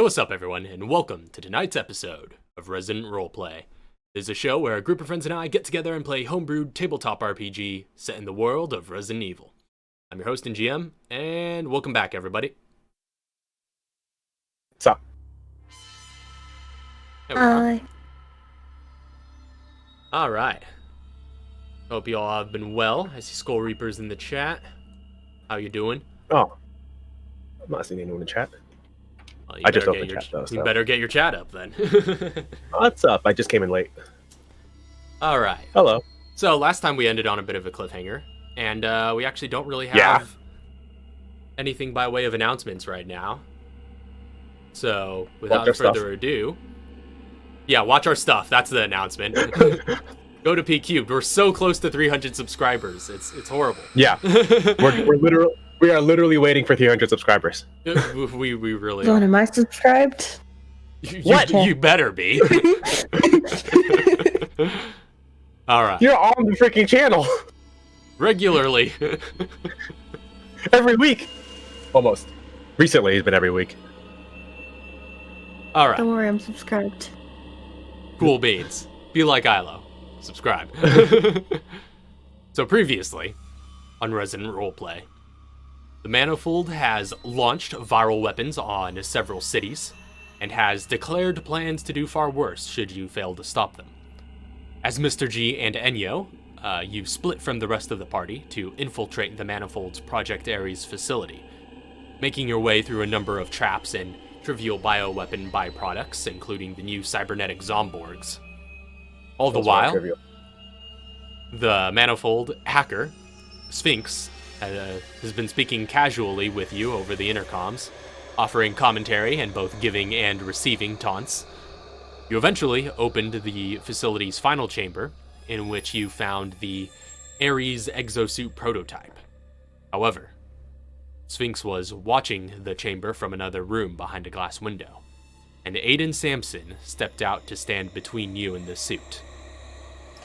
what's up everyone, and welcome to tonight's episode of Resident Roleplay. This is a show where a group of friends and I get together and play homebrewed tabletop RPG set in the world of Resident Evil. I'm your host and GM, and welcome back everybody. What's up? Hi. Alright. Hope you all have been well. I see Skull Reapers in the chat. How you doing? Oh. I'm not seeing anyone in chat. Well, I just opened chat though. You better get your chat up then. What's up? I just came in late. Alright. Hello. So last time we ended on a bit of a cliffhanger, and we actually don't really have anything by way of announcements right now. So without further ado, watch our stuff. That's the announcement. Go to P-Cubed. We're so close to 300 subscribers. It's horrible. Yeah. We are literally waiting for 300 subscribers. We really are. Am I subscribed? What? You better be. All right. You're on the freaking channel. Regularly. Every week. Almost. Recently, it's been every week. All right. Don't worry, I'm subscribed. Cool beans. Be like Ilo. Subscribe. So previously, on Resident Roleplay, the Manifold has launched viral weapons on several cities, and has declared plans to do far worse should you fail to stop them. As Mr. G and Enyo, you split from the rest of the party to infiltrate the Manifold's Project Ares facility, making your way through a number of traps and trivial bioweapon byproducts, including the new cybernetic Zomborgs. All the while, the Manifold hacker, Sphinx, has been speaking casually with you over the intercoms, offering commentary and both giving and receiving taunts. You eventually opened the facility's final chamber, in which you found the Ares exosuit prototype. However, Sphinx was watching the chamber from another room behind a glass window, and Aiden Sampson stepped out to stand between you and the suit.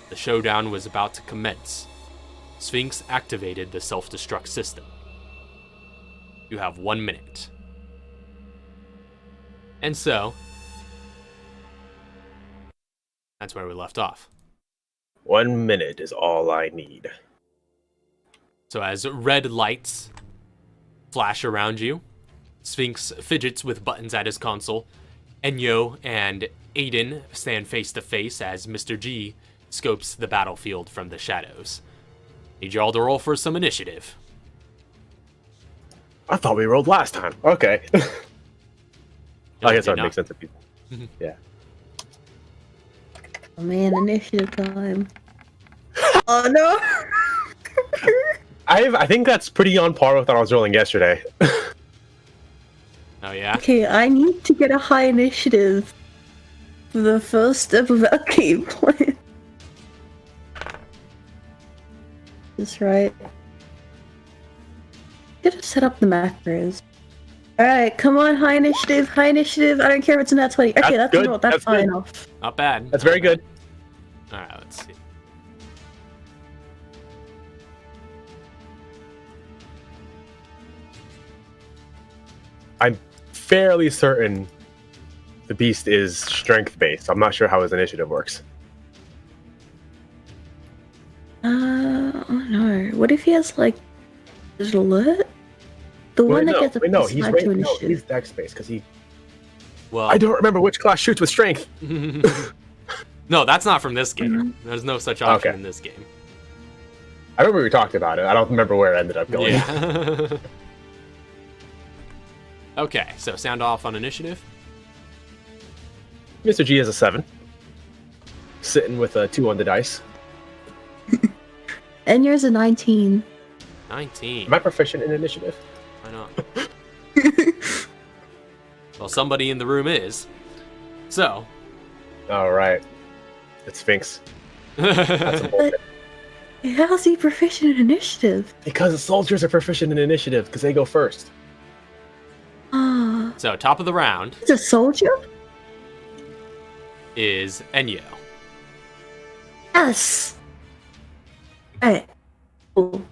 The showdown was about to commence. Sphinx activated the self-destruct system. You have 1 minute. And so, that's where we left off. 1 minute is all I need. So as red lights flash around you, Sphinx fidgets with buttons at his console. Enyo and Aiden stand face to face as Mr. G scopes the battlefield from the shadows. Need you all to roll for some initiative. I thought we rolled last time. Okay. I guess that would make sense to people. Yeah. Oh man, initiative time. Oh no! I think that's pretty on par with what I was rolling yesterday. Oh yeah? Okay, I need to get a high initiative for the first step of our game plan. That's right. Gotta set up the macros. Alright, come on, high initiative. I don't care if it's a nat 20. Okay, that's good. That's fine enough. Not bad. That's very good. Alright, let's see. I'm fairly certain the beast is strength based. I'm not sure how his initiative works. Oh no. What if he has like digital alert? The one that gets a plus 5 to initiative. He's dex based because he. Well, I don't remember which class shoots with strength. No, that's not from this game. There's no such option in this game. I remember we talked about it. I don't remember where it ended up going. Yeah. Okay, so sound off on initiative. Mr. G has a 7. Sitting with a 2 on the dice. And yours a 19. 19. Am I proficient in initiative? Why not? Well, somebody in the room is. So. All right. It's Sphinx. How's he proficient in initiative? Because the soldiers are proficient in initiative because they go first. So, top of the round. It's a soldier? Is Enyo. Yes! Alright. Cool.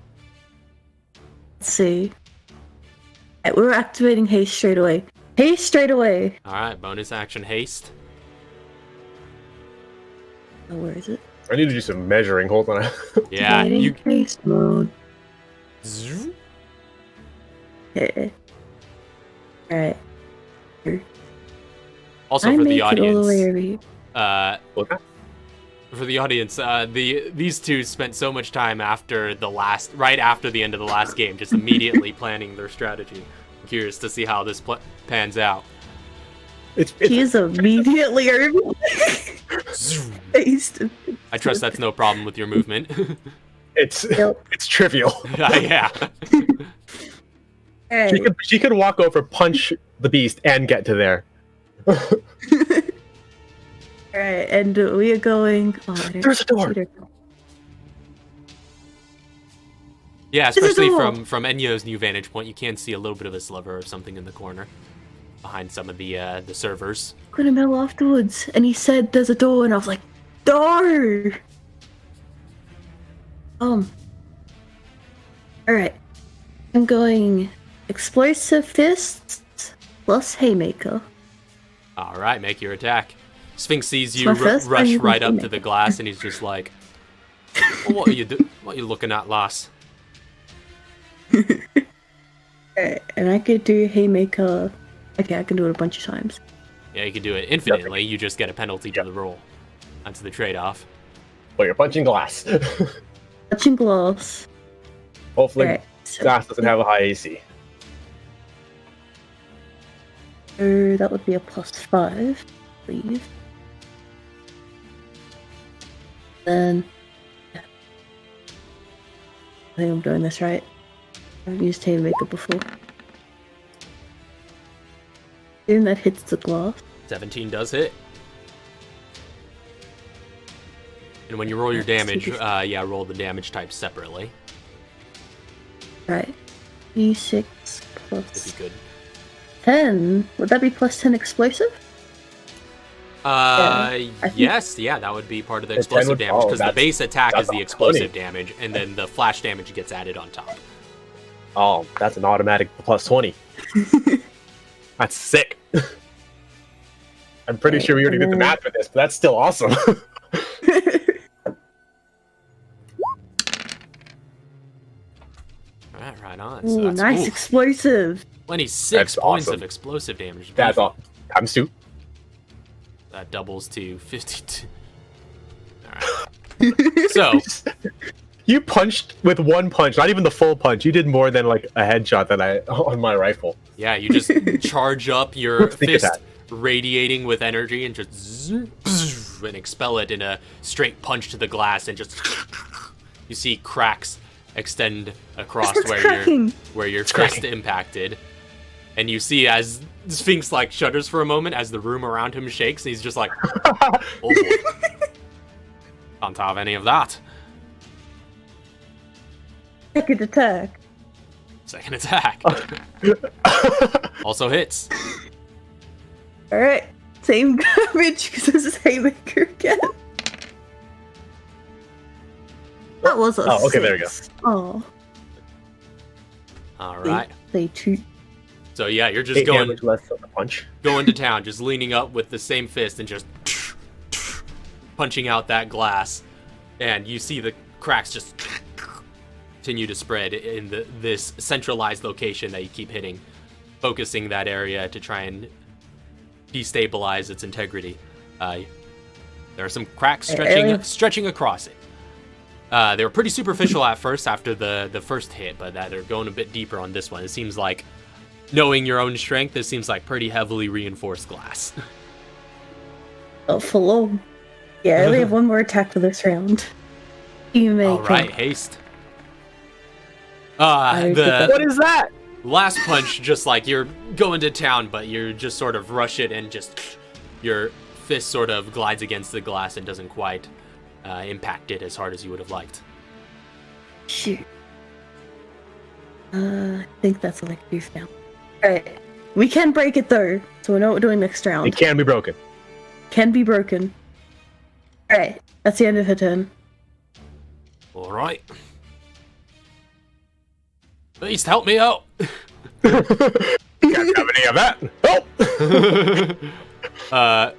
Let's see. Alright, we're activating haste straight away. Haste straight away. All right, bonus action haste. Oh, where is it? I need to do some measuring. Hold on. Yeah, you. Haste mode. Zzz. Okay. Alright. Also, I for make the it all the way audience, over here. Okay. for the audience, these two spent so much time right after the end of the last game, just immediately planning their strategy. I'm curious to see how this pans out. He's immediately over. Haste. I trust that's no problem with your movement. It's trivial. Yeah. Alright. She could walk over, punch the beast, and get to there. Alright, and we are going. Oh, There's a door. Yeah, especially from Enyo's new vantage point, you can see a little bit of a sliver or something in the corner behind some of the servers. Gonna mail afterwards, and he said there's a door, and I was like, door. Alright. I'm going explosive fists plus haymaker. All right, make your attack. Sphinx sees you my first rush time right up using to the it. glass, and he's just like, "What are you What are you looking at, lass?" Alright, and I could do haymaker. Okay, I can do it a bunch of times. Yeah, you can do it infinitely. You just get a penalty to the roll. That's the trade-off. Well, you're punching glass. Touching glass. Hopefully, Alright, so glass doesn't have a high AC. that would be a +5, please. Then, yeah. I think I'm doing this right. I've used haymaker before. Assume that hits the glass. 17 does hit. And when you roll your damage, roll the damage type separately. Right. D6 If plus you could. 10. Would that be plus 10 explosive? Yes, that would be part of the The 10 explosive would- damage, because the that's- base attack that's is the a explosive 20. damage, and then the flash damage gets added on top. Oh, that's an automatic +20. That's sick. I'm pretty sure we already did the math for this, but that's still awesome. Alright, right on. So Ooh, that's nice explosive. 26 That's points awesome. of explosive damage. That's all. Times 2. That doubles to 52. Alright. So, You punched with one punch, not even the full punch. You did more than like a headshot that I on my rifle. yeah, you just charge up your Sneak fist attack. radiating with energy and just and expel it in a straight punch to the glass, and just you see cracks extend across It's cracking. where your fist cracking. impacted. And you see as Sphinx like shudders for a moment as the room around him shakes, and he's just like, oh boy. Can't have any of that. Second attack. Second attack. Also hits. Alright. Same damage because this is haymaker again. That was a Oh, okay, there we go. 6. Oh. Alright. They two. So yeah, you're just 8 going damage less than a punch. to town, just leaning up with the same fist and just punching out that glass. And you see the cracks just continue to spread in this centralized location that you keep hitting, focusing that area to try and destabilize its integrity. There are some cracks stretching across it. They were pretty superficial at first after the first hit, but they're going a bit deeper on this one. It seems like, knowing your own strength, it seems like pretty heavily reinforced glass. Oh, for long. Yeah, I only have one more attack for this round. You make All right, haste. I The What is that? last punch, just like you're going to town, but you just sort of rush it and just your fist sort of glides against the glass and doesn't quite impact it as hard as you would have liked. Shoot. I think that's all I can do for now. Alright. We can break it though, so we know what we're doing next round. It can be broken. Can be broken. Alright, that's the end of her turn. All right. Beast, help me out. He can't have any of that. Oh!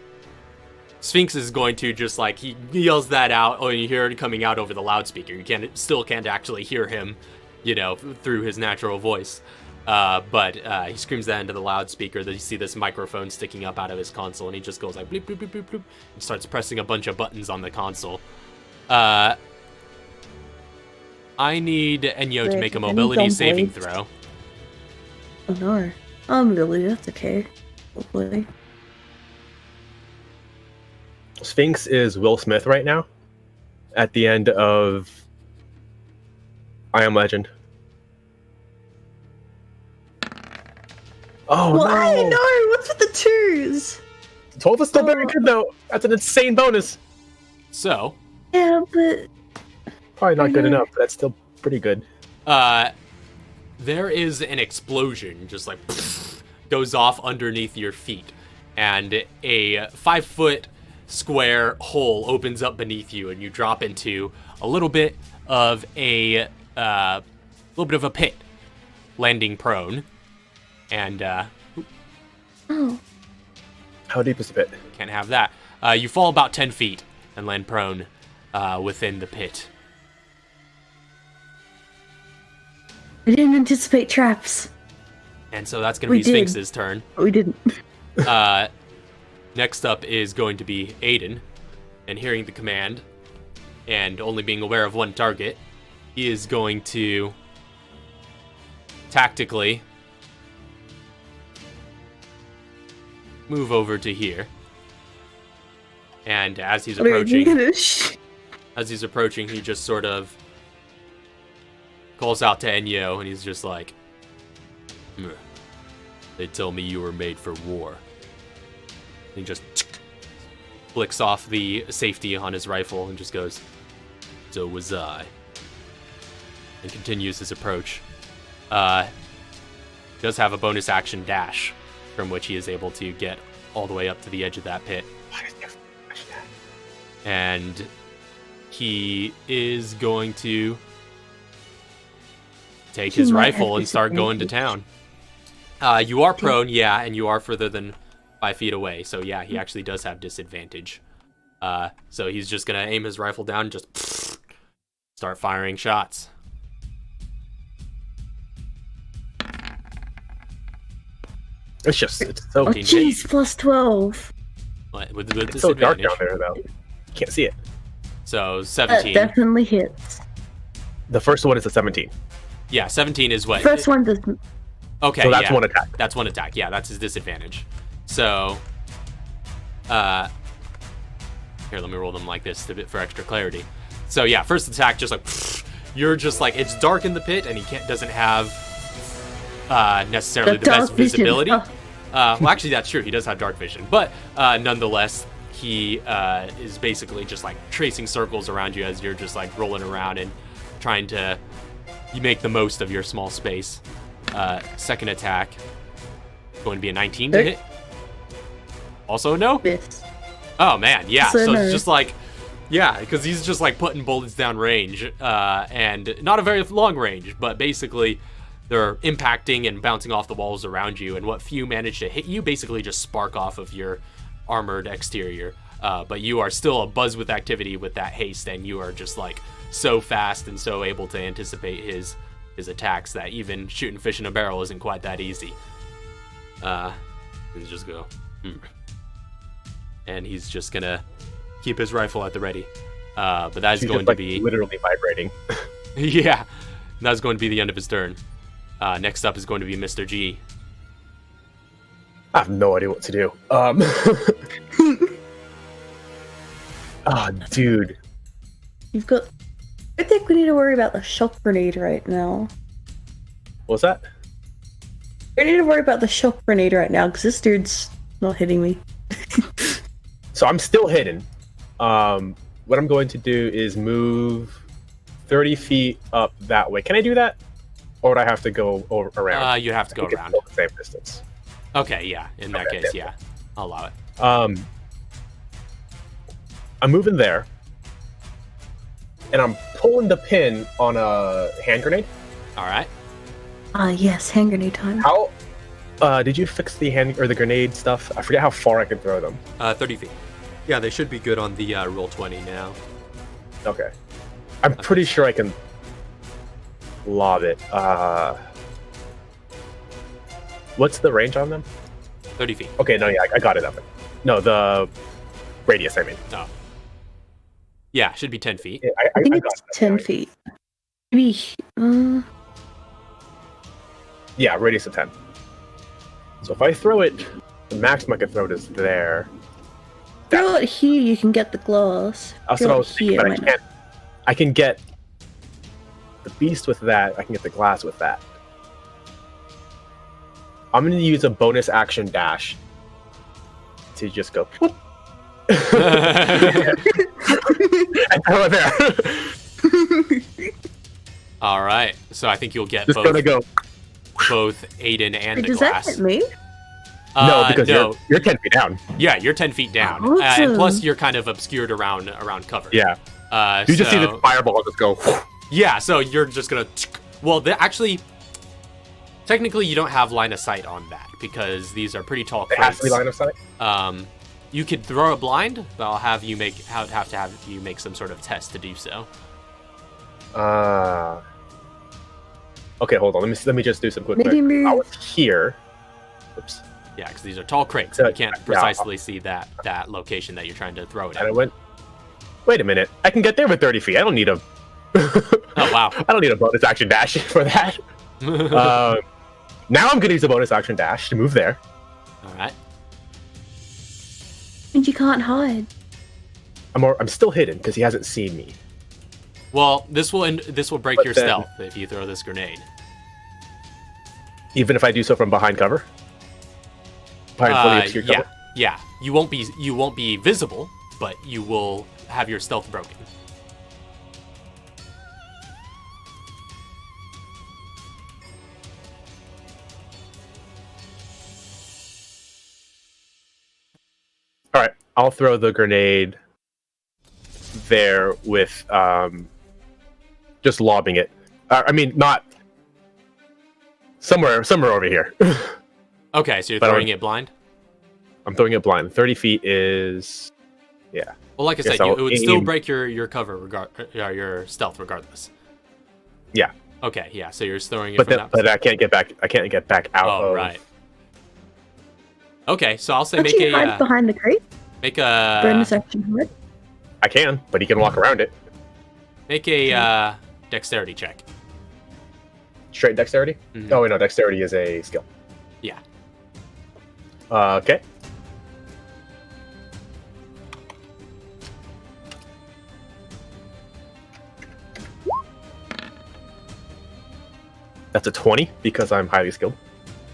Sphinx is going to just like, he yells that out, and you hear it coming out over the loudspeaker. You still can't actually hear him, through his natural voice. But he screams that into the loudspeaker. That you see this microphone sticking up out of his console, and he just goes like bloop, bloop, bloop, bloop, bloop, and starts pressing a bunch of buttons on the console. I need Enyo to make a mobility saving throw. Oh no. Mobility, that's okay. Hopefully. Sphinx is Will Smith right now. At the end of I Am Legend. Oh no! I know. What's with the 2s? 12 is still very good though. That's an insane bonus. So. Yeah, but probably not good enough, but that's still pretty good. There is an explosion, just like goes off underneath your feet, and a 5-foot square hole opens up beneath you, and you drop into a little bit of a pit, landing prone. And oh, how deep is the pit? Can't have that. You fall about 10 feet and land prone within the pit. I didn't anticipate traps. And so that's going to be Sphinx's turn. We didn't. Next up is going to be Aiden. And hearing the command, and only being aware of one target, he is going to tactically move over to here. And as he's approaching, he just sort of calls out to Enyo, and he's just like, "They tell me you were made for war." And he just flicks off the safety on his rifle and just goes, "So was I." And continues his approach. Does have a bonus action dash, from which he is able to get all the way up to the edge of that pit. And he is going to take his rifle and start going to town. You are prone, yeah, and you are further than 5 feet away. So yeah, he actually does have disadvantage. So he's just going to aim his rifle down and just start firing shots. It's so jeez, plus 12. What, with it's so dark down there, though. You can't see it. So 17. That definitely hits. The first one is a 17. Yeah, 17 is what? The first one does. Okay, so that's one attack. That's one attack. Yeah, that's his disadvantage. So, here, let me roll them like this for extra clarity. So yeah, first attack, just like you're just like, it's dark in the pit, and he doesn't have necessarily the best visibility. Well, actually, that's true. He does have dark vision, but nonetheless, he is basically just like tracing circles around you as you're just like rolling around and trying to make the most of your small space. Second attack, going to be a 19 to hit. Also no? Yes. Oh man, yeah. So no. It's just like, yeah, because he's just like putting bullets down range, and not a very long range, but basically they're impacting and bouncing off the walls around you, and what few manage to hit you basically just spark off of your armored exterior. But you are still abuzz with activity with that haste, and you are just like so fast and so able to anticipate his attacks that even shooting fish in a barrel isn't quite that easy. And just go, and he's just gonna keep his rifle at the ready. But that is going to be literally vibrating. Yeah, that's going to be the end of his turn. Next up is going to be Mr. G. I have no idea what to do. Dude. You've got. I think we need to worry about the shock grenade right now. What's that? We need to worry about the shock grenade right now, because this dude's not hitting me. So I'm still hidden. What I'm going to do is move 30 feet up that way. Can I do that? Or would I have to go around? You have to go around. It's the same distance. Okay, yeah. In that case, yeah. I'll allow it. I'm moving there. And I'm pulling the pin on a hand grenade. All right. Yes, hand grenade time. Did you fix the hand or the grenade stuff? I forget how far I can throw them. 30 feet. Yeah, they should be good on the roll 20 now. Okay. I'm pretty sure I can lob it. What's the range on them? 30 feet. Okay, no, yeah, I got it up. No, the radius, I mean. Oh. Yeah, should be 10 feet. Yeah, I think it's 10 feet. Maybe. Yeah, radius of 10. So if I throw it, the maximum I can throw it is there. Throw it here, you can get the glass. That's what I was thinking, but I can get the beast with that. I can get the glass with that. I'm going to use a bonus action dash to just go. Whoop. And throw it there. All right, so I think you'll get just gonna go. Both Aiden and the does glass. Does that hit me? No, because you're 10 feet down. Yeah, you're 10 feet down. Awesome. And plus, you're kind of obscured around cover. Yeah. You just see the fireball just go. Yeah, so you're just going to... Well, actually, technically, you don't have line of sight on that because these are pretty tall crates. It has to be line of sight? You could throw a blind, but I'll have you make some sort of test to do so. Okay, hold on. Let me just do some quick. I was here. Oops. Yeah, because these are tall crates. So you can't precisely see that location that you're trying to throw it at. And I went. Wait a minute. I can get there with 30 feet. I don't need a. Oh wow. I don't need a bonus action dash for that. Now I'm gonna use a bonus action dash to move there. All right. And you can't hide. I'm still hidden because he hasn't seen me. Well, this will break your stealth if you throw this grenade. Even if I do so from behind cover? Behind fully obscured cover? Yeah. You won't be visible, but you will have your stealth broken. All right, I'll throw the grenade there with just lobbing it. I mean, not somewhere over here. Okay, so you're throwing it blind? I'm throwing it blind. 30 feet is, yeah. Well, like I said, it would still break your cover, your stealth regardless. Yeah. Okay, yeah. So you're throwing it. But I can't get back. I can't get back out. Oh, right. Okay, so I'll say Don't you hide behind the crate. Make a bonus action hide. I can, but he can walk around it. Make a dexterity check. Straight dexterity? Mm-hmm. Oh wait, no, dexterity is a skill. Yeah. Okay. That's a 20 because I'm highly skilled.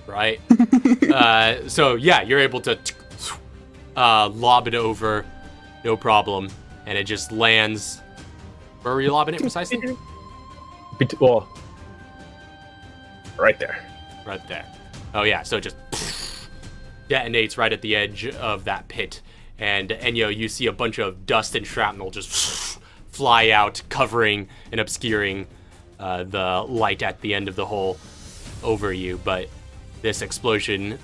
Right. So yeah, you're able to lob it over, no problem, and it just lands. Where were you lobbing it precisely? Well, right there. Right there. Oh yeah, so it just detonates right at the edge of that pit, and you see a bunch of dust and shrapnel just fly out, covering and obscuring the light at the end of the hole over you, but this explosion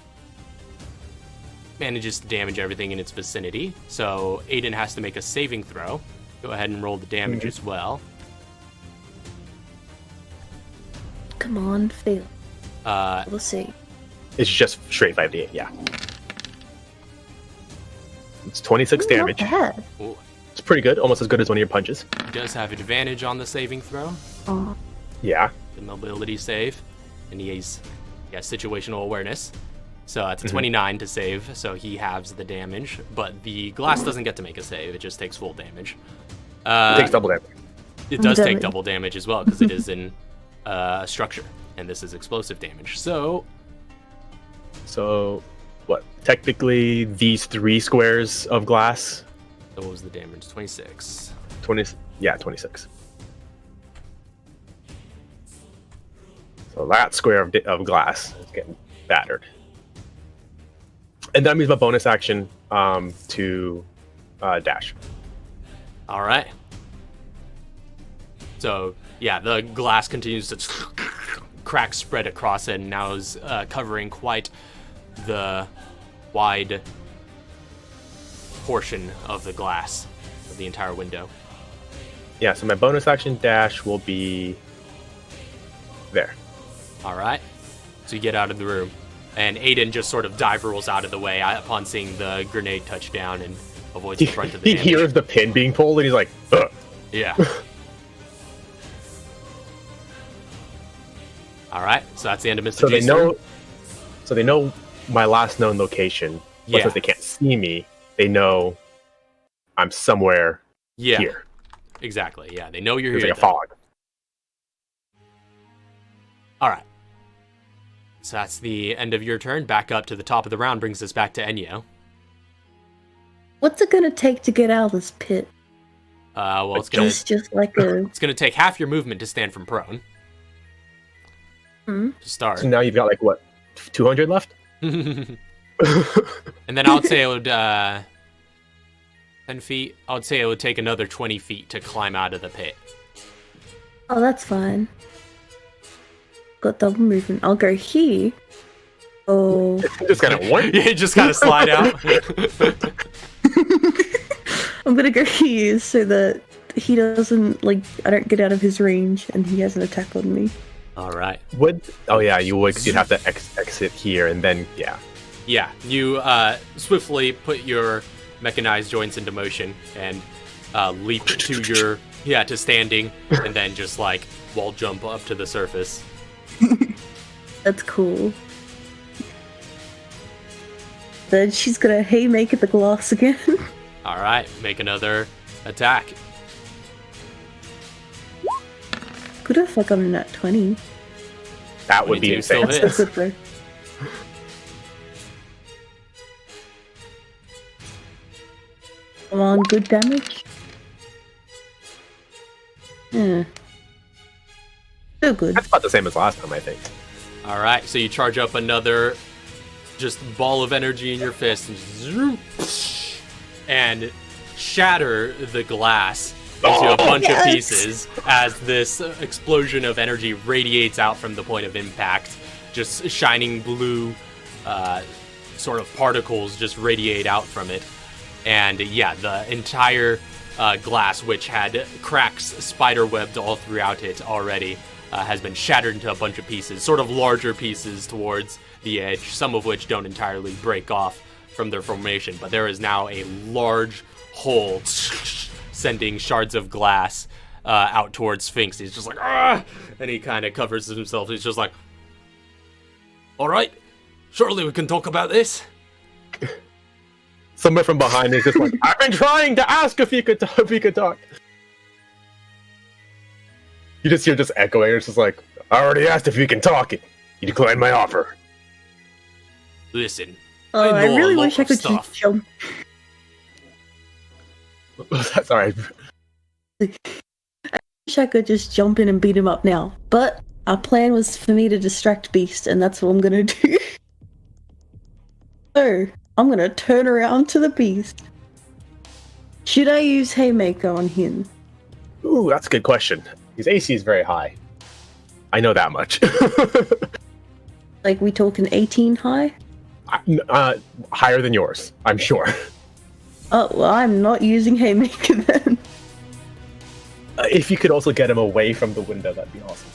manages to damage everything in its vicinity. So Aiden has to make a saving throw. Go ahead and roll the damage as well. Come on, fail. We'll see. It's just straight 5d8, yeah. It's 26 damage. Not bad. Ooh. It's pretty good, almost as good as one of your punches. He does have advantage on the saving throw. Oh. Yeah. The mobility save, and he has situational awareness. So it's a 29 to save, so he halves the damage. But the glass doesn't get to make a save; it just takes full damage. It takes double damage. It does take double damage as well because it is in structure, and this is explosive damage. So what? Technically, these 3 squares of glass. So what was the damage? 26. 26. So that square of glass is getting battered. And then I'm using my bonus action to dash. All right. So, yeah, the glass continues to cracks spread across it and now is covering quite the wide portion of the glass of the entire window. Yeah, so my bonus action dash will be there. All right. So you get out of the room, and Aiden just sort of dive rolls out of the way upon seeing the grenade touch down and avoids the front of the He damage. hears the pin being pulled, and he's like, ugh. Yeah. All right. So that's the end of Mr. So G's they know. turn. So they know my last known location. But Yeah. since they can't see me, they know I'm somewhere Yeah. here. Exactly. Yeah. They know you're There's here. like a fog. All right. So that's the end of your turn. Back up to the top of the round brings us back to Enyo. What's it gonna take to get out of this pit? Well, it's gonna It's just like a. it's gonna take half your movement to stand from prone. Hmm? To start. So now you've got like what, 200 left? And then I would say it would 10 feet. I would say it would take another 20 feet to climb out of the pit. Oh, that's fine. Got double movement. I'll go here. Oh. Just kind of what? You just kind of slide out. I'm gonna go here so that he doesn't, like, I don't get out of his range and he has an attack on me. All right. Would? Oh yeah, you would, because you'd have to exit here and then yeah. Yeah, you swiftly put your mechanized joints into motion and leap to your to standing, and then just like wall jump up to the surface. That's cool. Then she's gonna haymaker the glass again. All right, make another attack. Good if I got a nat 20. That would be 22 still insane. That's so hits. good though. Come on, good damage. Yeah. So good. That's about the same as last time, I think. All right, so you charge up another just ball of energy in your fist and, zoom, and shatter the glass into a bunch of pieces as this explosion of energy radiates out from the point of impact. Just shining blue sort of particles just radiate out from it. And yeah, the entire glass, which had cracks spider-webbed all throughout it already, has been shattered into a bunch of pieces, sort of larger pieces towards the edge, some of which don't entirely break off from their formation. But there is now a large hole sending shards of glass out towards Sphinx. He's just like, ah! And he kind of covers himself. He's just like, all right, surely we can talk about this. Somewhere from behind is just like, I've been trying to ask if you could talk. You just hear just echoing. It's just like, I already asked if you can talk. You declined my offer. Listen, Oh, I know a really lot wish I of could stuff. just jump. Sorry. I wish I could just jump in and beat him up now. But our plan was for me to distract Beast, and that's what I'm gonna do. So, I'm gonna turn around to the Beast. Should I use Haymaker on him? Ooh, that's a good question. His AC is very high. I know that much. Like, we talking 18 high? Higher than yours, I'm sure. Oh, well, I'm not using Haymaker then. If you could also get him away from the window, that'd be awesome.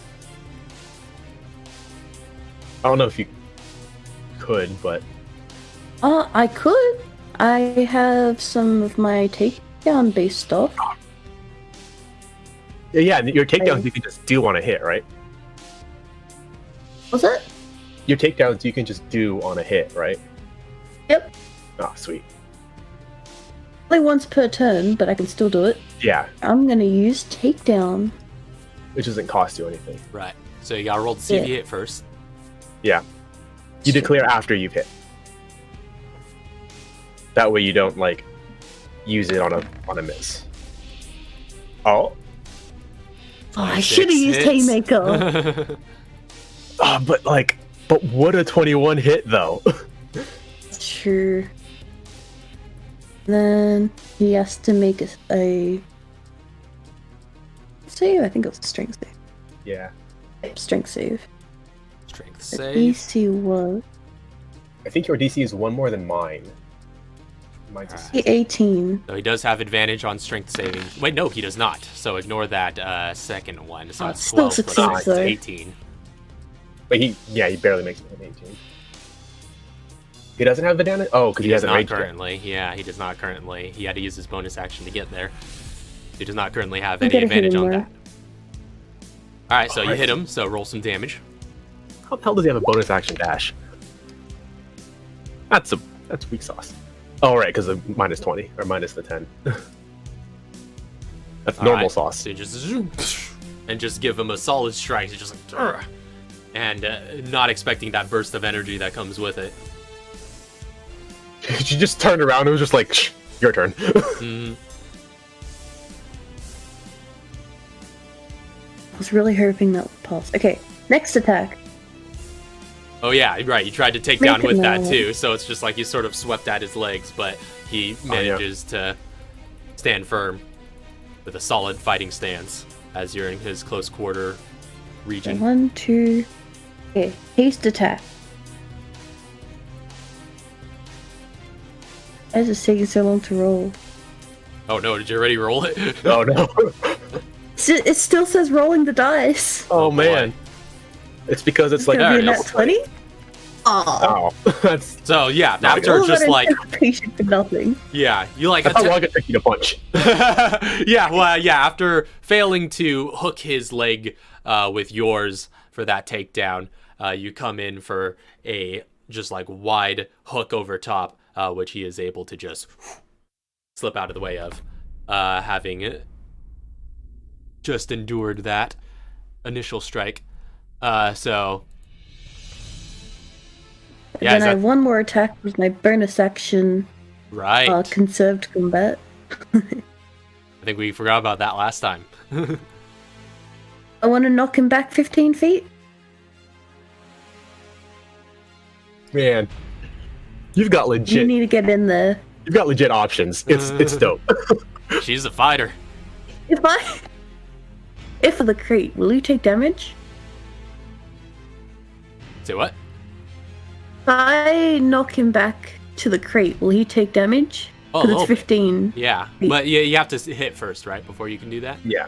I don't know if you could, but... I could. I have some of my takedown based stuff. Yeah, your takedowns you can just do on a hit, right? Was it? Your takedowns you can just do on a hit, right? Yep. Oh, sweet. Only once per turn, but I can still do it. Yeah, I'm gonna use takedown. which doesn't cost you anything. Right. So you gotta roll the CV Yeah. hit first. Yeah. You declare after you've hit. That way you don't, like, use it on a miss. Oh. Oh, I 26 should have used hits. Haymaker. But would a 21 hit, though? Sure. Then he has to make a save. I think it was a strength save. Yeah. Yep, strength save. Strength The save. AC was I think your DC is one more than mine. Mine's Alright. 18. So he does have advantage on strength saving. Wait, no, he does not. So ignore that second one. So it's Still 12 succeeds, plus though. 18. But he barely makes it with 18. He doesn't have the damage? Oh, because he Does hasn't not raged yet. currently. Yeah, he does not currently. He had to use his bonus action to get there. He does not currently have I'm any gonna hit advantage him on more. that. Alright, so you Alright. hit him, so roll some damage. How the hell does he have a bonus action dash? That's weak sauce. Oh, right, because of minus 20 or minus the 10. That's normal Alright, sauce. So you just zoom, and just give him a solid strike. He's just like, "Ugh," and not expecting that burst of energy that comes with it. She just turned around and was just like, "Shh, your turn." Mhm. I was really hoping that would pass. Okay, next attack. Oh yeah, right. You tried to take Make down it with that now. too, so it's just like you sort of swept at his legs, but he manages to stand firm with a solid fighting stance as you're in his close quarter region. 1, 2. Okay, haste attack. Why is this taking so long to roll? Oh no, did you already roll it? Oh, no. It still says rolling the dice. Oh, boy. man. It's because it's like, Gonna be a there it nat is. 20? Aw. oh, that's So yeah, Not after All just that like anticipation for nothing. yeah, you like how long it took you to punch. after failing to hook his leg with yours for that takedown, you come in for a just like wide hook over top, which he is able to just slip out of the way of, having just endured that initial strike. So yeah, then is I that- have one more attack with my bonus action, right. conserved combat. I think we forgot about that last time. I want to knock him back 15 feet. Man, you've got You legit. need to get in there. You've got legit options. It's dope. She's a fighter. If for the crate, will you take damage? Say what? If I knock him back to the crate, will he take damage? Oh, Because it's okay. 15. Yeah, but you have to hit first, right, before you can do that. Yeah.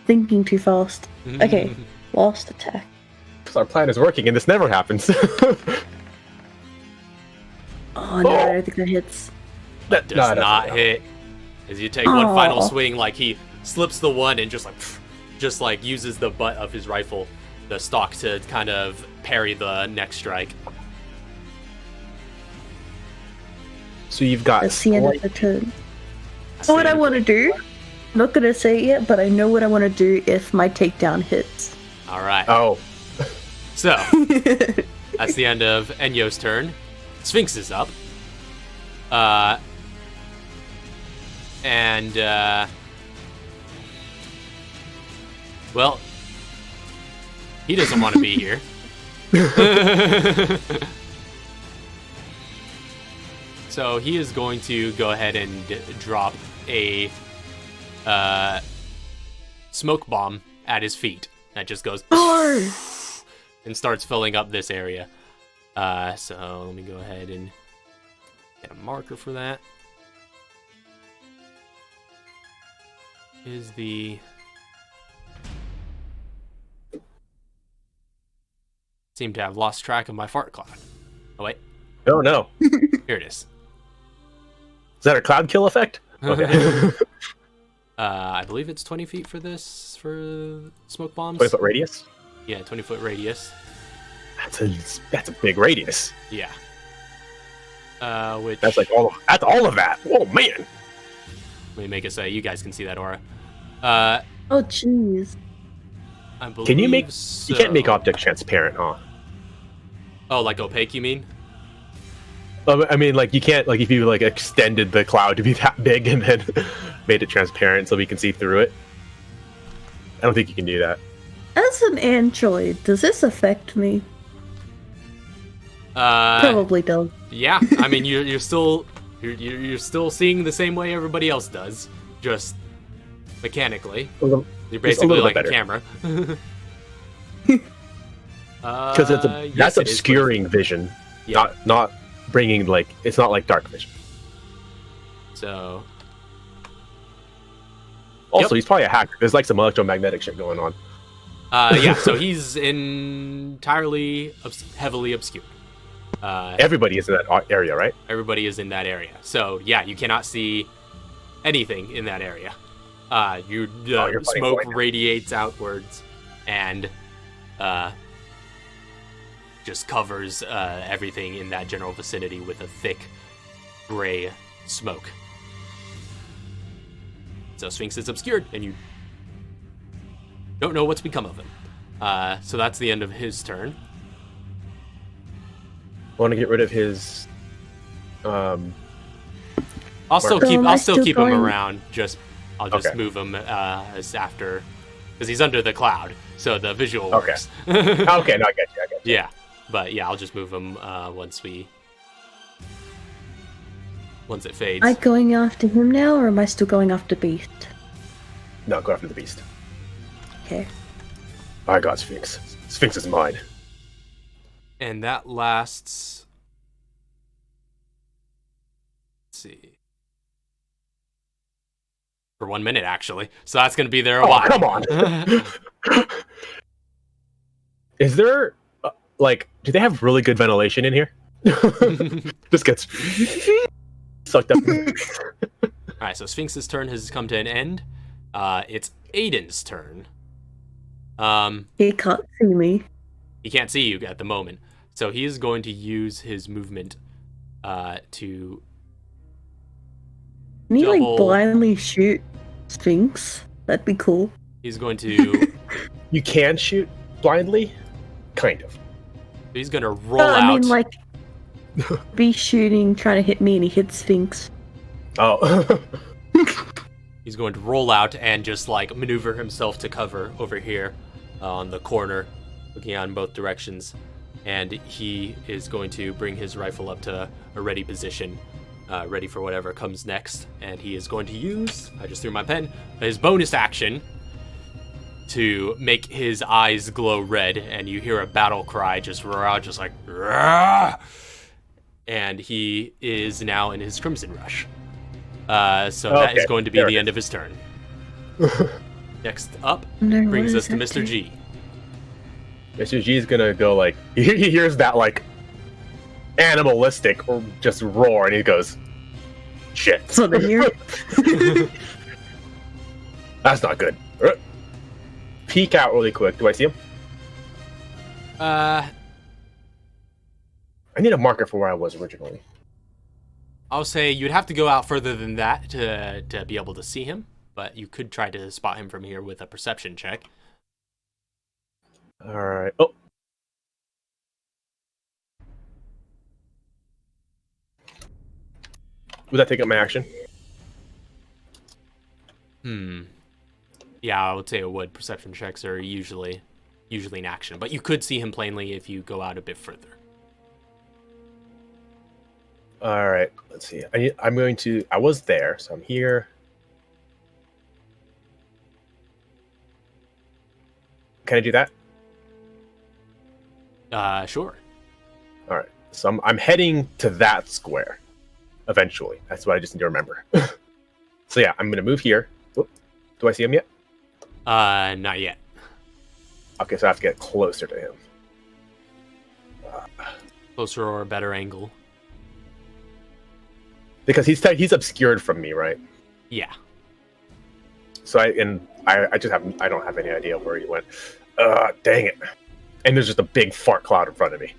Thinking too fast. Okay, last attack. Because our plan is working and this never happens. Oh no, I don't think that hits. That Does no, not no. hit. As you take one final Aw. swing, like he slips the one and just like uses the butt of his rifle, the stock, to kind of parry the next strike. So you've got That's the end of the turn. Know what I want to do? Not gonna say it yet, but I know what I want to do if my takedown hits. All right. Oh, So that's the end of Enyo's turn. Sphinx is up. Well, he doesn't want to be here. So he is going to go ahead and drop a smoke bomb at his feet. That just goes and starts filling up this area. So let me go ahead and get a marker for that. Is the seem to have lost track of my fart cloud. Oh wait, oh no. here it is. Is that a cloud kill effect? Okay. I believe it's 20 feet for this, for smoke bombs. 20-foot radius? Yeah, 20-foot radius. That's a big radius. Yeah. Which That's like that's all of that. Oh man. let me make it so you guys can see that aura. Oh jeez. I believe Can you make? You can't make so. objects transparent, huh? Oh, like opaque, you mean? I mean, like you can't, like if you like extended the cloud to be that big and then made it transparent so we can see through it. I don't think you can do that. As an android, does this affect me? Uh, Probably does. yeah. I mean, you're still seeing the same way everybody else does, just mechanically. You're Just a basically little like bit a better. camera. Because Yes, that's it is obscuring vision, Yeah. not bringing like it's not like dark vision. So Also, Yep. he's probably a hacker. There's like some electromagnetic shit going on. yeah, so he's entirely heavily obscured. Everybody is in that area, right? Everybody is in that area. So yeah, you cannot see anything in that area. You're fighting Smoke blind. radiates outwards and just covers everything in that general vicinity with a thick gray smoke. So Sphinx is obscured, and you don't know what's become of him. So that's the end of his turn. I want to get rid of his. I'll still So keep. am I'll I still still keep him going- around. I'll just Okay. move him as after, because he's under the cloud, so the visual Okay. works. Okay, no, I get you. Yeah, but yeah, I'll just move him once it fades. Am I going after him now, or am I still going after Beast? No, go after the beast. Okay. I got Sphinx. Sphinx is mine. And that lasts. Let's see. For 1 minute, actually. So that's going to be there a Oh, while. come on. Is there like? Do they have really good ventilation in here? Just gets sucked up. Alright, so Sphinx's turn has come to an end. It's Aiden's turn. He can't see me. He can't see you at the moment. So he is going to use his movement to... Can you Double. like blindly shoot Sphinx? That'd be cool. He's going to... You can shoot blindly, kind of. he's going to roll I out... mean, like, Beast shooting, trying to hit me, and he hits Sphinx. Oh, He's going to roll out and just like maneuver himself to cover over here on the corner, looking out in both directions. And he is going to bring his rifle up to a ready position, ready for whatever comes next. And he is going to use, I just threw my pen, his bonus action to make his eyes glow red. And you hear a battle cry just roar out, just like, "Rah!" And he is now in his Crimson Rush. So that is Okay, going to be there it the is. end of his turn. Next up No, what brings does us to that Mr. do? G. Mr. G is gonna go like he hears that like animalistic or just roar, and he goes, "Shit, So then you're that's not good." Peek out really quick. Do I see him? Uh, I need a marker for where I was originally. I'll say you'd have to go out further than that to be able to see him, but you could try to spot him from here with a perception check. All right. Oh. Would that take up my action? Yeah, I would say it would. Perception checks are usually in action, but you could see him plainly if you go out a bit further. All right. Let's see. I'm going to. I was there, so I'm here. Can I do that? Sure. All right. So I'm heading to that square. Eventually, that's what I just need to remember. So yeah, I'm gonna move here. Oop. Do I see him yet? Not yet. Okay, so I have to get closer to him. Closer or a better angle. Because he's obscured from me, right? Yeah. So I don't have any idea where he went. Dang it! And there's just a big fart cloud in front of me.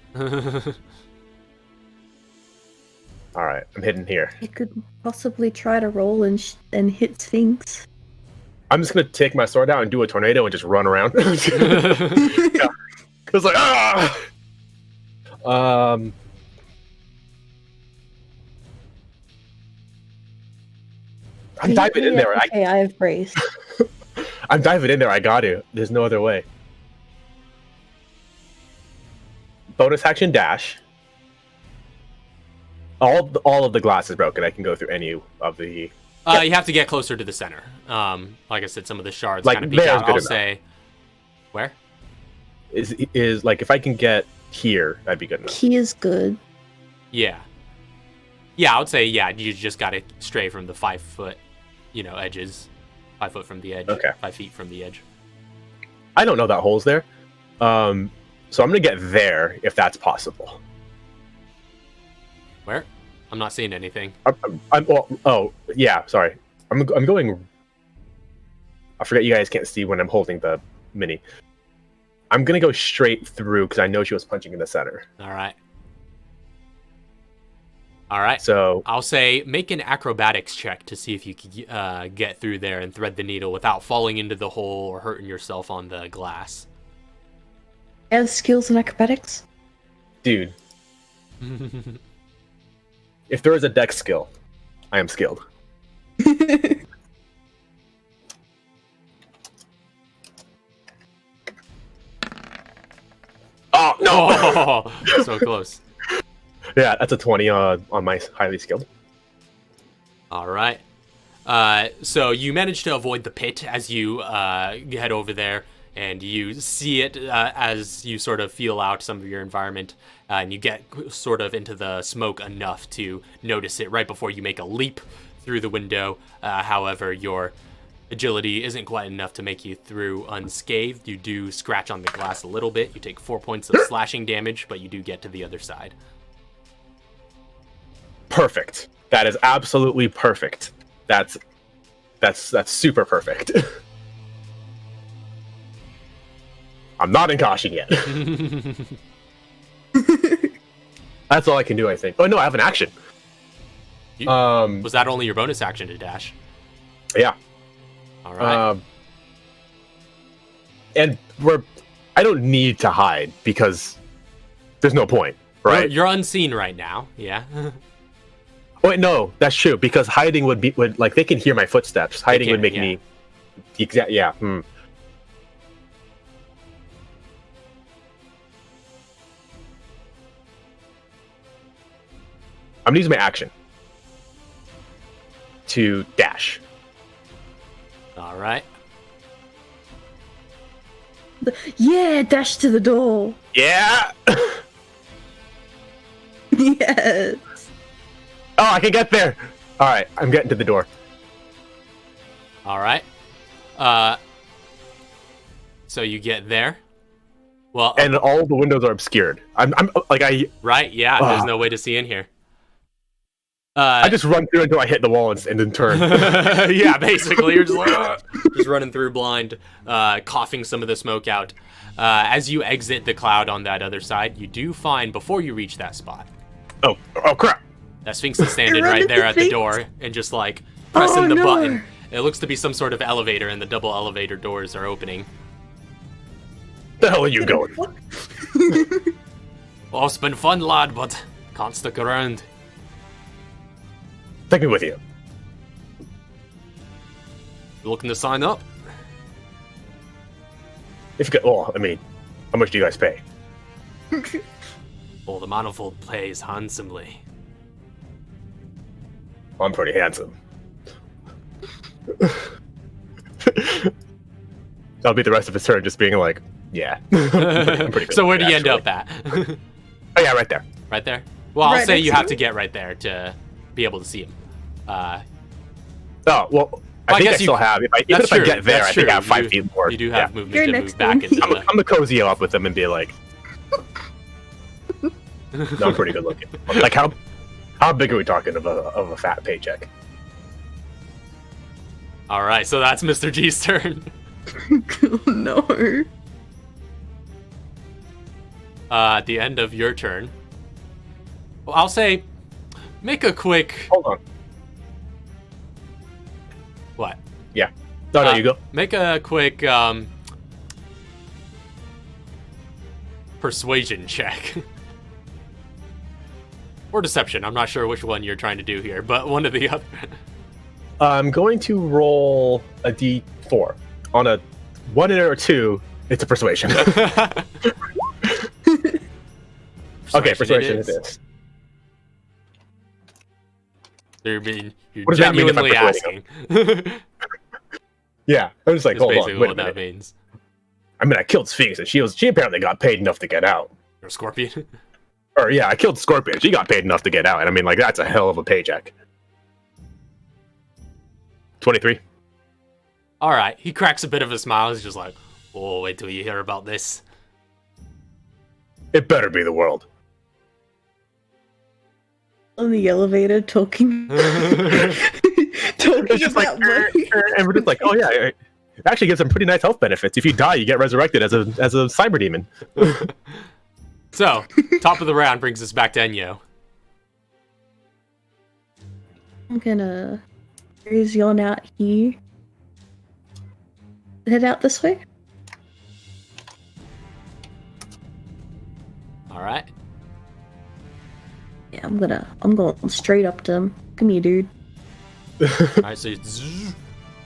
All right, I'm hitting here. you could possibly try to roll and hit Sphinx. I'm just gonna take my sword out and do a tornado and just run around. Yeah. It's like I'm diving in there. Okay, I have brace. I'm diving in there. I got to. There's no other way. Bonus action dash. All of the glass is broken. I can go through any of the. You have to get closer to the center. Like I said, some of the shards Like, kind of peek there's out. good I'll enough. say, where? is like if I can get here, that'd be good enough. He is good. Yeah. Yeah, I would say, yeah, you just got to stray from the 5 foot, edges. 5 foot from the edge. Okay. 5 feet from the edge. I don't know that hole's there. So I'm going to get there if that's possible. Where? I'm not seeing anything. Yeah, sorry. I'm going... I forget you guys can't see when I'm holding the mini. I'm going to go straight through because I know she was punching in the center. All right. So I'll say make an acrobatics check to see if you can get through there and thread the needle without falling into the hole or hurting yourself on the glass. I have skills in acrobatics. Dude. If there is a dex skill, I am skilled. Oh, no! Oh, so close. Yeah, that's a 20 on my highly skilled. All right. So you manage to avoid the pit as you head over there, and you see it as you sort of feel out some of your environment, and you get sort of into the smoke enough to notice it right before you make a leap through the window. However, your agility isn't quite enough to make you through unscathed. You do scratch on the glass a little bit. You take 4 points of slashing damage, but you do get to the other side. Perfect. That is absolutely perfect. That's super perfect. I'm not in caution yet. That's all I can do, I think. Oh no, I have an action. Was that only your bonus action to dash? Yeah. All right. And I don't need to hide because there's no point, right? You're unseen right now. Yeah. Wait, no, that's true because hiding would like they can hear my footsteps. Hiding would make me exact. Yeah. I'm using my action to dash. All right. Yeah, dash to the door. Yeah. Yes. Oh, I can get there. All right, I'm getting to the door. All right. So you get there. Well, and all the windows are obscured. I'm like right. Yeah. There's no way to see in here. I just run through until I hit the wall and then turn. Yeah, basically, you're just like just running through blind, coughing some of the smoke out. As you exit the cloud on that other side, you do find before you reach that spot. Oh crap! That Sphinx is standing right there at the door and just like pressing the button. It looks to be some sort of elevator, and the double elevator doors are opening. The hell are you going? Oh, it's been fun, lad, but can't stick around. Take me with you. You looking to sign up? If you I mean, how much do you guys pay? Well, the Manifold pays handsomely. I'm pretty handsome. That'll be the rest of his turn, just being like, yeah. I'm pretty good So where do you actually. end up at? Oh yeah, right there. Right there? Well, I'll Right say next you to have me? to get right there to be able to see him. Oh well, I think I guess still have. Even if I get there, I think I have 5 feet more. You do have Yeah. movement You're to next move to back me. into the... I'm gonna cozy up with them and be like, no, I'm pretty good looking. Like how big are we talking of a fat paycheck? All right, so that's Mr. G's turn. No. At the end of your turn, well, I'll say, make a quick... Hold on. What? Yeah. No, you go. Make a quick persuasion check. Or deception. I'm not sure which one you're trying to do here, but one or the other. I'm going to roll a d4. On a 1 or a 2, it's a persuasion. Okay, persuasion it is. You're What does that mean if I'm genuinely persuading asking. Yeah, I'm just like, That's hold basically on, wait a what that minute. means. I mean, I killed Sphinx, and she apparently got paid enough to get out. You're a scorpion. Or yeah, I killed Scorpion. She got paid enough to get out, and I mean, like, that's a hell of a paycheck. 23. All right. He cracks a bit of a smile. He's just like, "Oh, wait till you hear about this." It better be the world. On the elevator, talking. It's just like, and we're just like, oh yeah, it actually gives some pretty nice health benefits. If you die, you get resurrected as a cyber demon. So, top of the round brings us back to Enyo. I'm gonna raise yon out here. Head out this way. All right. Yeah, I'm going straight up to him. Come here, dude. All right, so you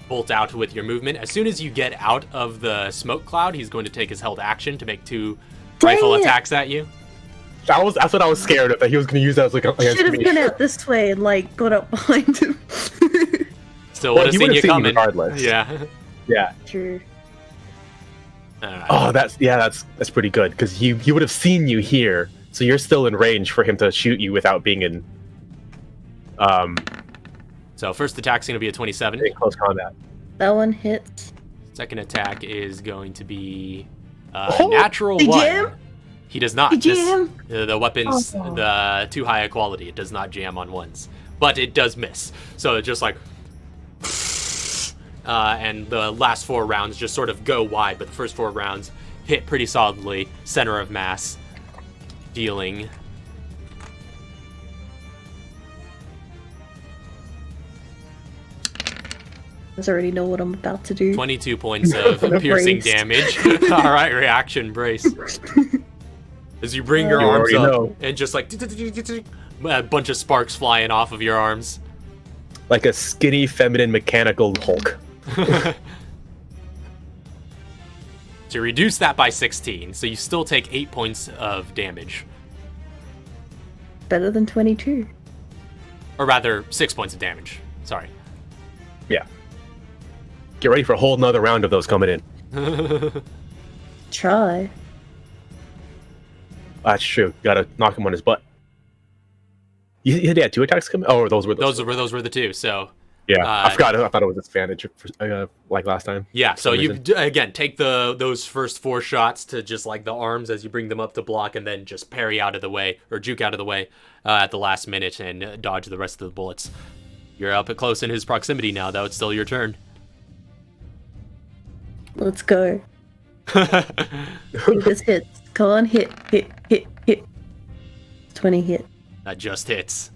bolt out with your movement. As soon as you get out of the smoke cloud, he's going to take his held action to make 2 rifle attacks at you. That's what I was scared of, that he was going to use that as like against Should have me. been out this way and like got up behind him. Still would have he seen would've you seen me coming. regardless. Yeah. Yeah. True. All right. Oh, that's pretty good, because he would have seen you here, so you're still in range for him to shoot you without being in So first attack's going to be a 27. close combat. That one hits. Second attack is going to be Oh, natural did 1. jam? He does not. Did jam? The weapon's Oh. the too high a quality. It does not jam on ones, but it does miss. So it's just like, and the last 4 rounds just sort of go wide, but the first 4 rounds hit pretty solidly, center of mass, dealing. I already know what I'm about to do. 22 points of piercing Braced. damage. All right, reaction brace. As you bring your You arms already up know. and just like a bunch of sparks flying off of your arms. Like a skinny, feminine, mechanical Hulk. To reduce that by 16, so you still take 8 points of damage. Better than 22. Or rather, 6 points of damage. Sorry. Yeah. Get ready for a whole nother round of those coming in. Try. That's true. Gotta knock him on his butt. You had 2 attacks coming? Oh, those were Those were the 2, so... Yeah, I forgot. I thought it was disadvantage like last time. Yeah, so some you, reason. again, take those first 4 shots to just like the arms as you bring them up to block, and then just parry out of the way, or juke out of the way at the last minute and dodge the rest of the bullets. You're up close in his proximity now, though. It's still your turn. Let's go. This hits. Come on, hit. 20 hit. That just hits.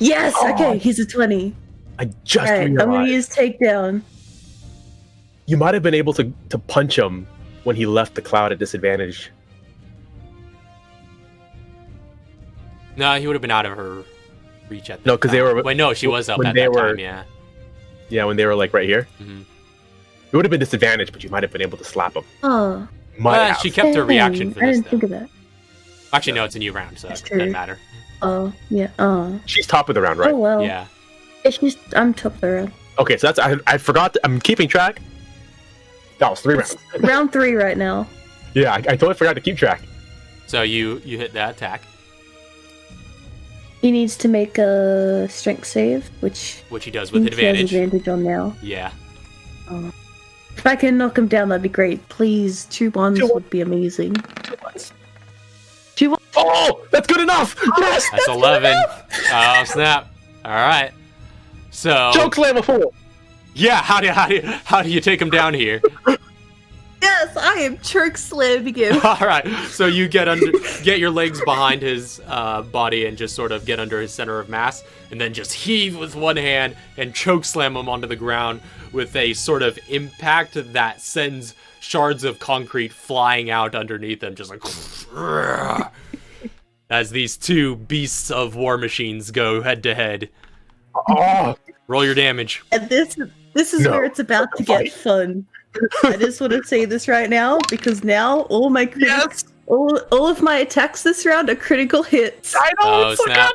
Yes! Oh. Okay, he's a 20. I just Alright, I'm gonna realized. use takedown. You might have been able to punch him when he left the cloud at disadvantage. No, he would have been out of her reach at that No, 'cause they time. were- Wait, no, she was up when at they that were- time, yeah. Yeah, when they were like right here. Mhm. It would have been disadvantage, but you might have been able to slap him. Oh. Might Well, have. she kept her dang, reaction for I this, didn't think though. of that. Actually, no, it's a new round, so That's it doesn't true. matter. Oh, yeah. She's top of the round, right? Oh, well. Yeah. I'm top of the round. Okay, so that's I forgot. I'm keeping track. That was 3 rounds. Round 3 right now. Yeah, I totally forgot to keep track. So you hit that attack, He needs to make a strength save, which which he does with he has advantage. advantage on now. Yeah. If I can knock him down, that'd be great. Please, 2 ones 2 would be amazing. 2 ones. Oh, that's good enough. Yes, That's 11. Oh, snap. All right. So choke slam a fool. yeah, how do you take him down here? Yes, I am choke slamming him. All right. So you get your legs behind his body and just sort of get under his center of mass, and then just heave with one hand and choke slam him onto the ground with a sort of impact that sends shards of concrete flying out underneath him, just like as these 2 beasts of war machines go head to head. Oh, Roll your damage. And this is No. where it's about to get fun. I just want to say this right now because now all my yes. all of my attacks this round are critical hits. I know. Oh, it's so snap.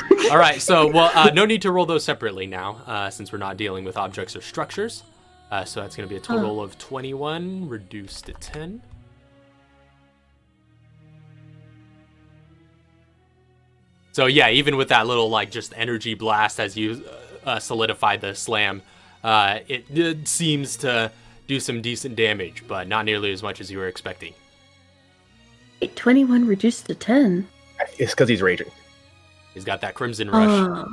good. All right, so, well, no need to roll those separately now, since we're not dealing with objects or structures. So that's going to be a total of 21, reduced to 10. So yeah, even with that little like just energy blast as you solidify the slam, it seems to do some decent damage, but not nearly as much as you were expecting. Wait, 21 reduced to 10? It's because he's raging. He's got that Crimson Rush.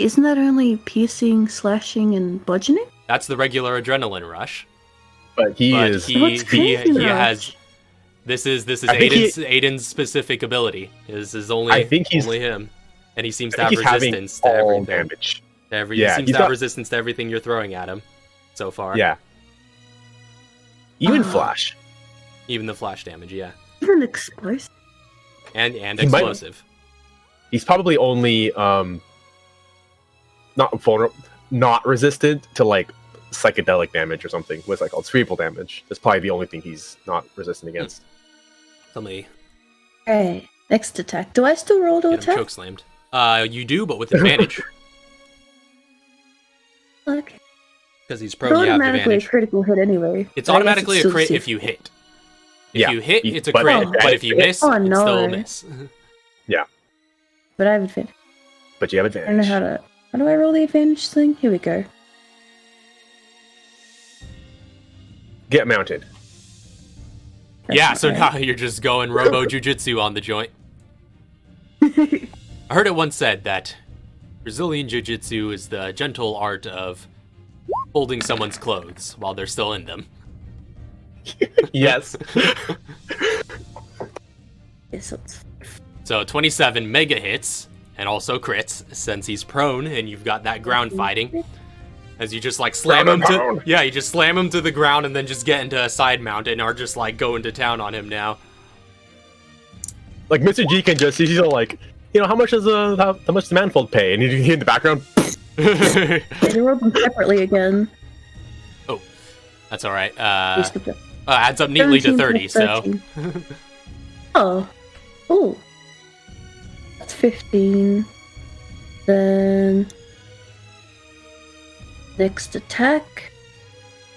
Isn't that only piercing, slashing, and bludgeoning? That's the regular Adrenaline Rush. But he What's he Crimson Rush? has... This is Aiden's specific ability. This is only only him, and he seems to have resistance to everything. Damage. He seems to have resistance to everything you're throwing at him so far. Yeah. Even flash. Even the flash damage, yeah. Even explosive. And explosive. He's probably only not resistant to like psychedelic damage or something. What's that called? Cerebral damage. That's probably the only thing he's not resistant against. Hey, next attack. Do I still roll to attack? Choke slammed. You do, but with advantage. Okay. Because he's prone, you have automatically advantage. A critical hit anyway. It's automatically a crit if you hit. If you hit, it's a crit, but if you miss, it's still a miss. Yeah. But I have advantage. But you have I don't know advantage. how do I roll the advantage thing? Here we go. Get mounted. Yeah, so now you're just going Robo Jujitsu on the joint. I heard it once said that Brazilian Jiu-Jitsu is the gentle art of holding someone's clothes while they're still in them. Yes. So 27 mega hits, and also crits, since he's prone and you've got that ground fighting. As you just like slam him to... Yeah, you just slam him to the ground and then just get into a side mount and are just like going to town on him now. Like Mr. G can just, he's all like, you know, how much does the Manifold pay? And you in the background. They rolled them separately again. Oh, that's all right. Adds up neatly to 30. So. Oh, that's 15. Then next attack,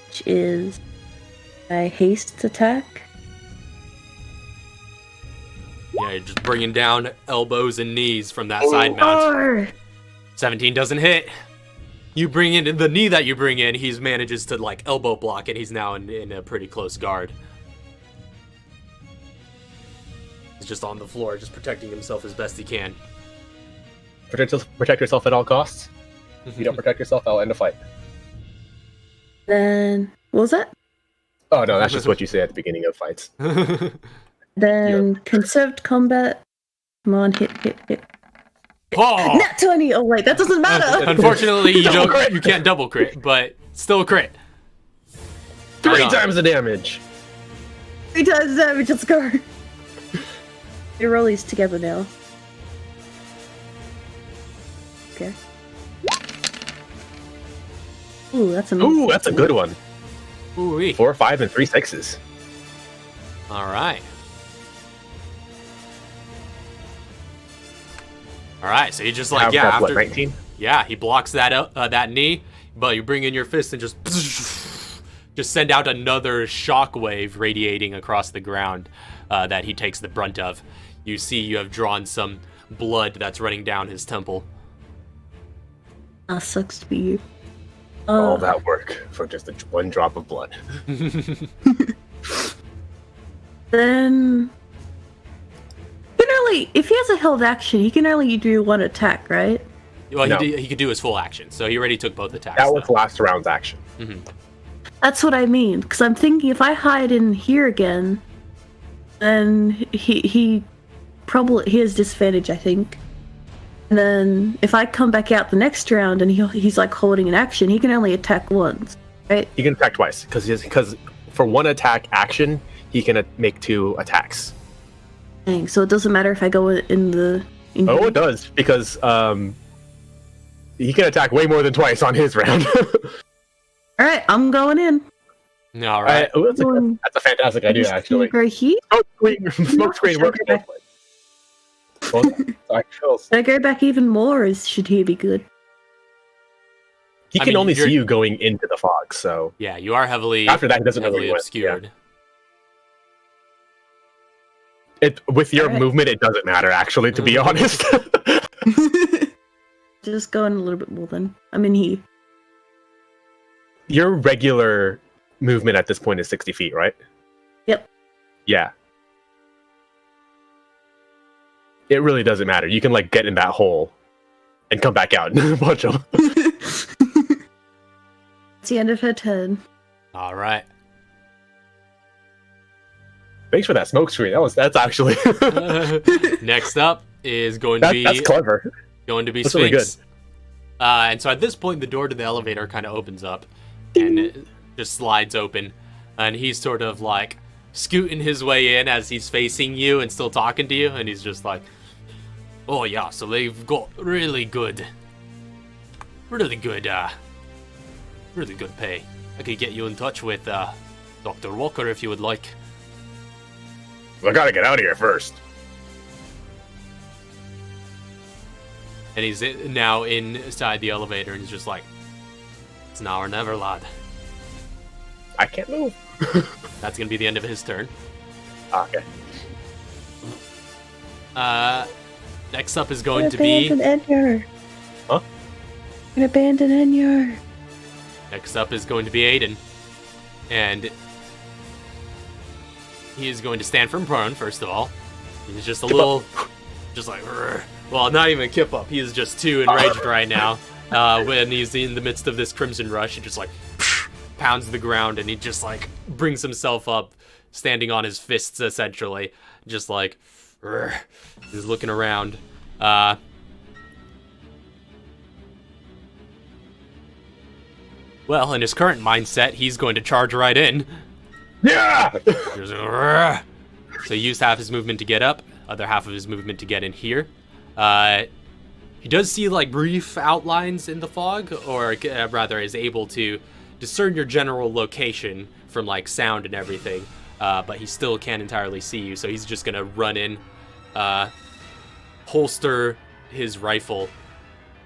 which is a haste attack. Yeah, you're just bringing down elbows and knees from that side mount. 17 doesn't hit. You bring in the knee that you bring in, he manages to like elbow block it. He's now in a pretty close guard. He's just on the floor, just protecting himself as best he can. Protect yourself at all costs. If you don't protect yourself, I'll end the fight. Then what was that? Oh no, that's just what you say at the beginning of fights. Then conserved combat. Come on, hit. Oh! Nat 20! Oh wait, that doesn't matter! Unfortunately, you can't double crit, but still a crit. 3 times the damage! 3 times the damage, let's go! We roll these together now. Okay. Ooh, that's amazing. Ooh, that's a good one. Ooh-wee. 4, 5, and 3 6s. Alright. Alright, so you just like, yeah, after 19? Yeah, he blocks that that knee, but you bring in your fist and just send out another shockwave radiating across the ground that he takes the brunt of. You see you have drawn some blood that's running down his temple. That sucks to be you. All that work for just one drop of blood. Then... if he has a held action, he can only do one attack, right? Well, he could do his full action, so he already took both attacks. That was last round's action. Mm-hmm. That's what I mean, because I'm thinking if I hide in here again, then he has disadvantage, I think. And then if I come back out the next round and he's like holding an action, he can only attack once, right? He can attack twice, because for one attack action, he can make 2 attacks. Dang, so it doesn't matter if I go in the... Oh, it does, because he can attack way more than twice on his round. Alright, I'm going in. All right. That's a fantastic idea, actually. Right here? Smoke screen works both ways. Should I go back even more, or should he be good? He can only see you going into the fog, so... Yeah, you are heavily... After that, he doesn't know where heavily you went. obscured. Yeah. With your movement, it doesn't matter, actually, to be honest. Just going a little bit more then. I'm in here. Your regular movement at this point is 60 feet, right? Yep. Yeah. It really doesn't matter. You can, like, get in that hole and come back out and punch him. It's the end of her turn. All right. Thanks for that smoke screen. That's actually... Next up is going to be... That's clever. Going to be That's Sphinx. really good. And so at this point, the door to the elevator kind of opens up. And it just slides open. And he's sort of like scooting his way in as he's facing you and still talking to you. And he's just like, oh yeah, so they've got really good pay. I could get you in touch with Dr. Walker if you would like. I gotta get out of here first. And he's now inside the elevator and he's just like, it's now or never, lad. I can't move. That's gonna be the end of his turn. Okay. Next up is going to be... Enyor. Huh? An abandoned Enyor. Next up is going to be Aiden. And he is going to stand firm prone, first of all. He's just a little... Just like... Well, not even kip up. He is just too enraged right now. When he's in the midst of this Crimson Rush, he just like... pounds the ground and he just like brings himself up, standing on his fists, essentially. Just like... He's looking around. Well, in his current mindset, he's going to charge right in. Yeah! So he used half his movement to get up, other half of his movement to get in here. He does see like brief outlines in the fog, or rather is able to discern your general location from like sound and everything, but he still can't entirely see you, so he's just gonna run in, holster his rifle,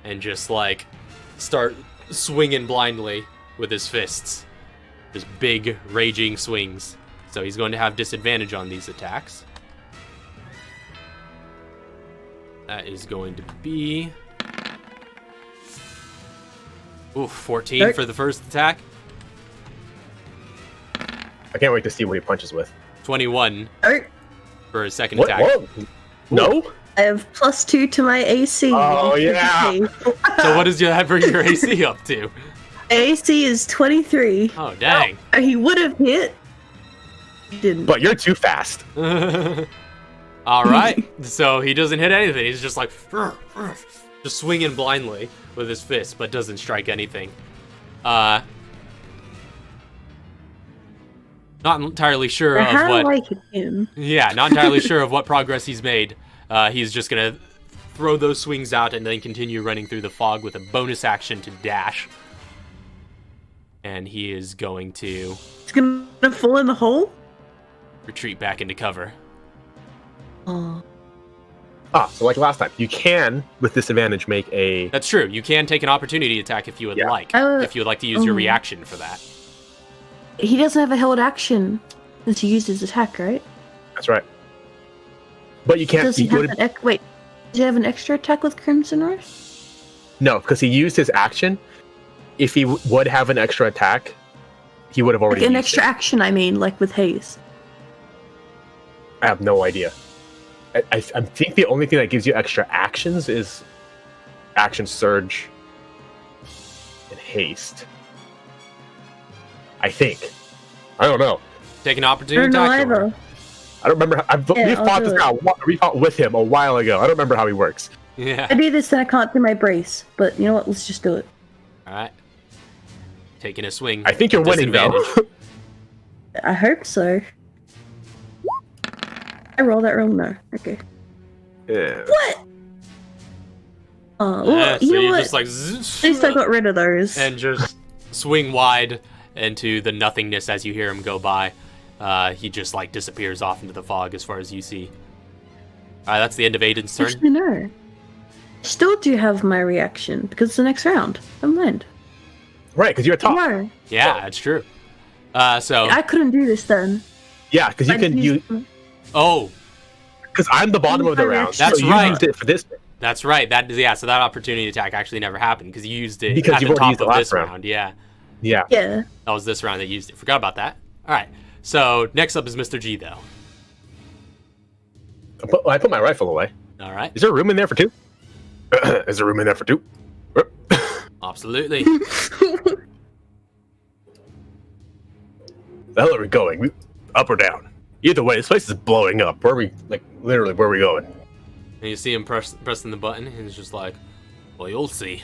and just like start swinging blindly with his fists. Just big, raging swings. So he's going to have disadvantage on these attacks. That is going to be... Ooh, 14 for the first attack. I can't wait to see what he punches with. 21 for his second What? attack. Whoa. No? I have +2 to my AC. Oh, yeah. So what does that bring your AC up to? AC is 23. Oh, dang. He would have hit. He didn't. But you're too fast. All right. So he doesn't hit anything. He's just like... just swinging blindly with his fist, but doesn't strike anything. Not entirely sure of How what... do I hit him? Yeah, not entirely sure of what progress he's made. He's just going to throw those swings out and then continue running through the fog with a bonus action to dash. And he is going to... He's gonna fall in the hole? retreat back into cover. Oh. So like last time, you can, with disadvantage, make a... That's true. You can take an opportunity attack if you would like. If you would like to use your reaction for that. He doesn't have a held action since he used his attack, right? That's right. But you can't... Does he have wait, does he have an extra attack with Crimson Rush? No, because he used his action. If he would have an extra attack, he would have already Like an used extra it. action, I mean, like with haste. I have no idea. I think the only thing that gives you extra actions is action surge and haste. I think. I don't know. Take an I opportunity don't know attack. either. I don't remember. We fought this guy. We fought with him a while ago. I don't remember how he works. Yeah. I do this and I can't do my brace, but you know what? Let's just do it. All right. Taking a swing. I think you're winning, though. I hope so. I roll that roll? No. Okay. Yeah. What? Oh, well, So you know you what? just like At least I got rid of those. and just swing wide into the nothingness as you hear him go by. He just like disappears off into the fog as far as you see. All right, that's the end of Aiden's turn. Actually, no. Still do have my reaction because it's the next round. I'm land. Right, because you're top. No, Yeah, that's true. So I couldn't do this then. Yeah, because you I'd can use- use. oh, Because I'm the bottom of the round. That's so right. You used it for this. that's right. So that opportunity attack actually never happened because you used it Because at you've the already top used it of last this round. round. Yeah, Yeah. Yeah. that was this round that used it. Forgot about that. All right. So next up is Mr. G though. I put my rifle away. All right. Is there room in there for two? Is there room in there for two? Absolutely. The hell are we going? Up or down? Either way, this place is blowing up. Where are we, literally, where are we going? And you see him pressing the button, and he's just like, well, you'll see.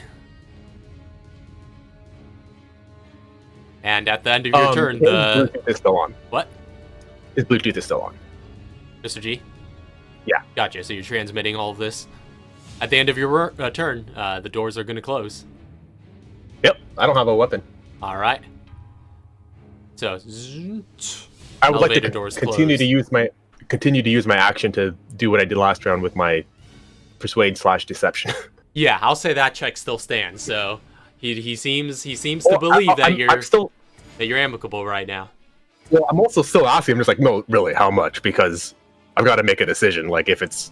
And at the end of your turn, his Bluetooth is still on. What? His Bluetooth is still on. Mr. G? Yeah. Gotcha, so you're transmitting all of this. At the end of your turn, the doors are going to close. Yep, I don't have a weapon. All right. So, I would like elevator to doors continue to use my action to do what I did last round with my persuade/deception. yeah, I'll say that check still stands. So he seems to believe that you're amicable right now. Well, I'm also still asking. I'm just like, no, really, how much? Because I've got to make a decision. Like, if it's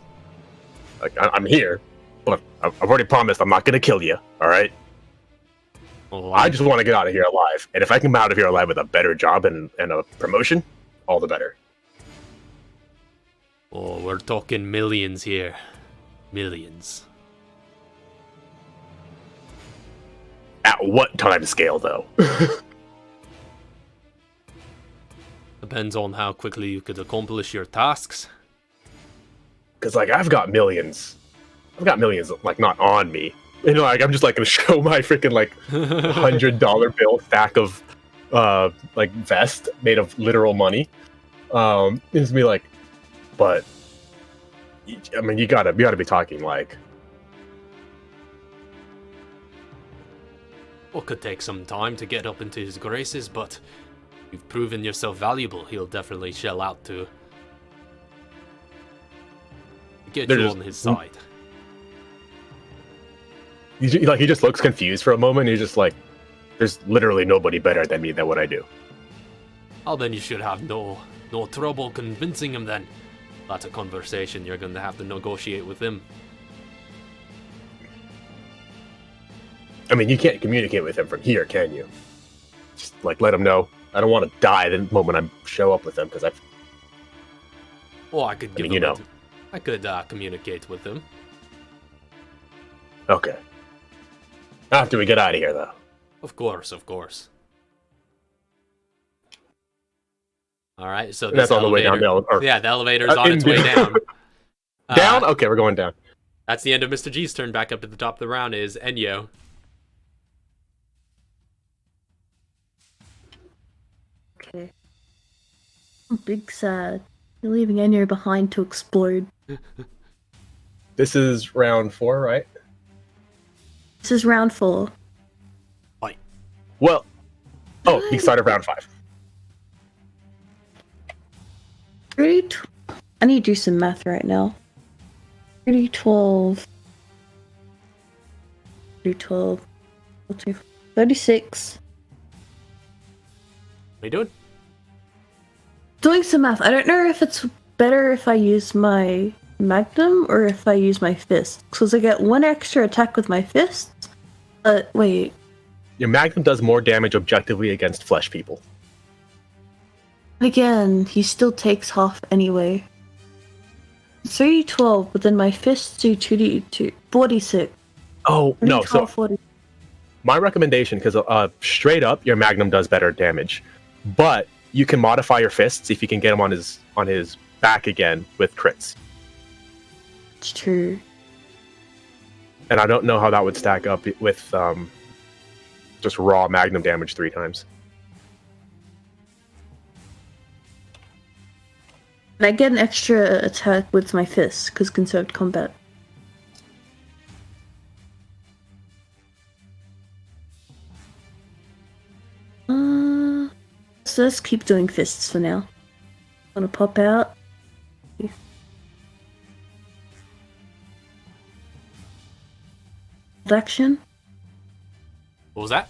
like I'm here, but I've already promised I'm not going to kill you. All right. Well, I just want to get out of here alive, and if I can come out of here alive with a better job and a promotion, all the better. oh, we're talking millions here. Millions. At what time scale, though? Depends on how quickly you could accomplish your tasks. Because I've got millions. Like not on me. You know, I'm just gonna show my freaking $100 bill stack of vest made of literal money. It's me but I mean, you gotta be talking Well, could take some time to get up into his graces, but you've proven yourself valuable. He'll definitely shell out to get you on his side. he just looks confused for a moment. He's just like, there's literally nobody better than me than what I do. Oh, then you should have no trouble convincing him then. That's a conversation you're going to have to negotiate with him. I mean, you can't communicate with him from here, can you? Just let him know. I don't want to die the moment I show up with him because Well, I could give mean, him I could communicate with him. Okay. After we get out of here, though. Of course. All right, so That's this on the way down. Yeah, the elevator's on its way down. Down? Okay, we're going down. That's the end of Mr. G's turn. Back up to the top of the round is Enyo. Okay. I'm big sad. You're leaving Enyo behind to explode. This is round 4, right? This is round 4. Well, we started round 5. I need to do some math right now. 30, 12. 36. What are you doing? Doing some math. I don't know if it's better if I use my Magnum or if I use my fists. Because I get 1 extra attack with my fists. But wait. Your Magnum does more damage objectively against flesh people. Again, he still takes half anyway. 3d12, but then my fists do 2d2. 46. Oh, no. 3d12, So 40. my recommendation, because straight up, your Magnum does better damage. But you can modify your fists if you can get him on his back again with crits. It's true. And I don't know how that would stack up with just raw Magnum damage 3 times. And I get an extra attack with my fists, because conserved combat. So let's keep doing fists for now. Wanna pop out? Action? What was that?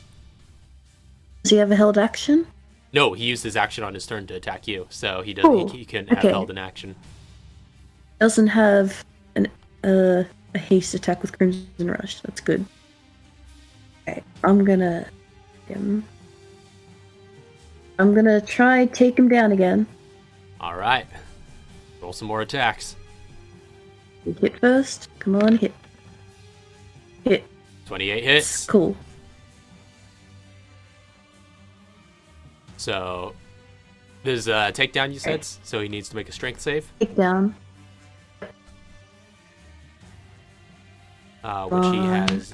Does he have a held action? No, he used his action on his turn to attack you, so he Cool. doesn't. He can have Okay. held an action. Doesn't have a haste attack with Crimson Rush. That's good. Okay, I'm gonna try take him down again. All right, roll some more attacks. You hit first. Come on, hit. Hit. 28 hits. Cool. So there's a takedown, you said, so he needs to make a strength save, Take down. which he has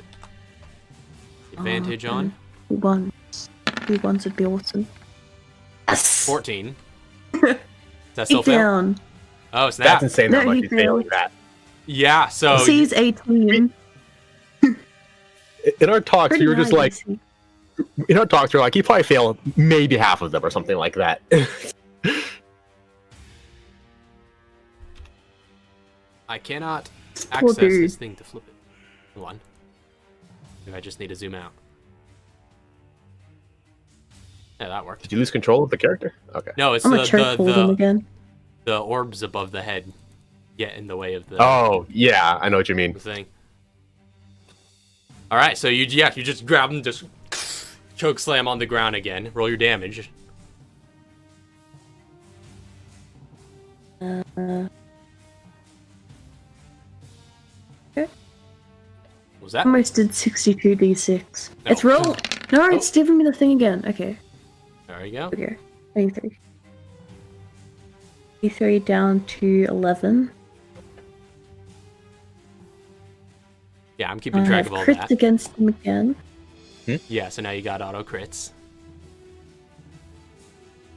advantage on. Two ones would be awesome. Yes. 14. Does that still Take fail? down. Oh, snap. That's insane how No, much he he's failing failed. that. Yeah, so He's 18. In our talks, Pretty we were just high like, DC. in our talks, we were like, he probably failed maybe half of them or something like that. I cannot Poor access dude. this thing to flip it. Hold on. Maybe I just need to zoom out. Yeah, that worked. Did you lose control of the character? Okay. No, it's I'm gonna try hold him again. the orbs above the head get in the way of the Oh, yeah, I know what you mean. thing. All right, so you just grab him, just choke slam on the ground again. Roll your damage. Okay. What was that? Almost did 62 d6. No. It's roll. No, it's giving me the thing again. Okay. There you go. Okay. 23. 23 down to 11. Yeah, I'm keeping track of all crits that. against him again. Yeah, so now you got auto crits.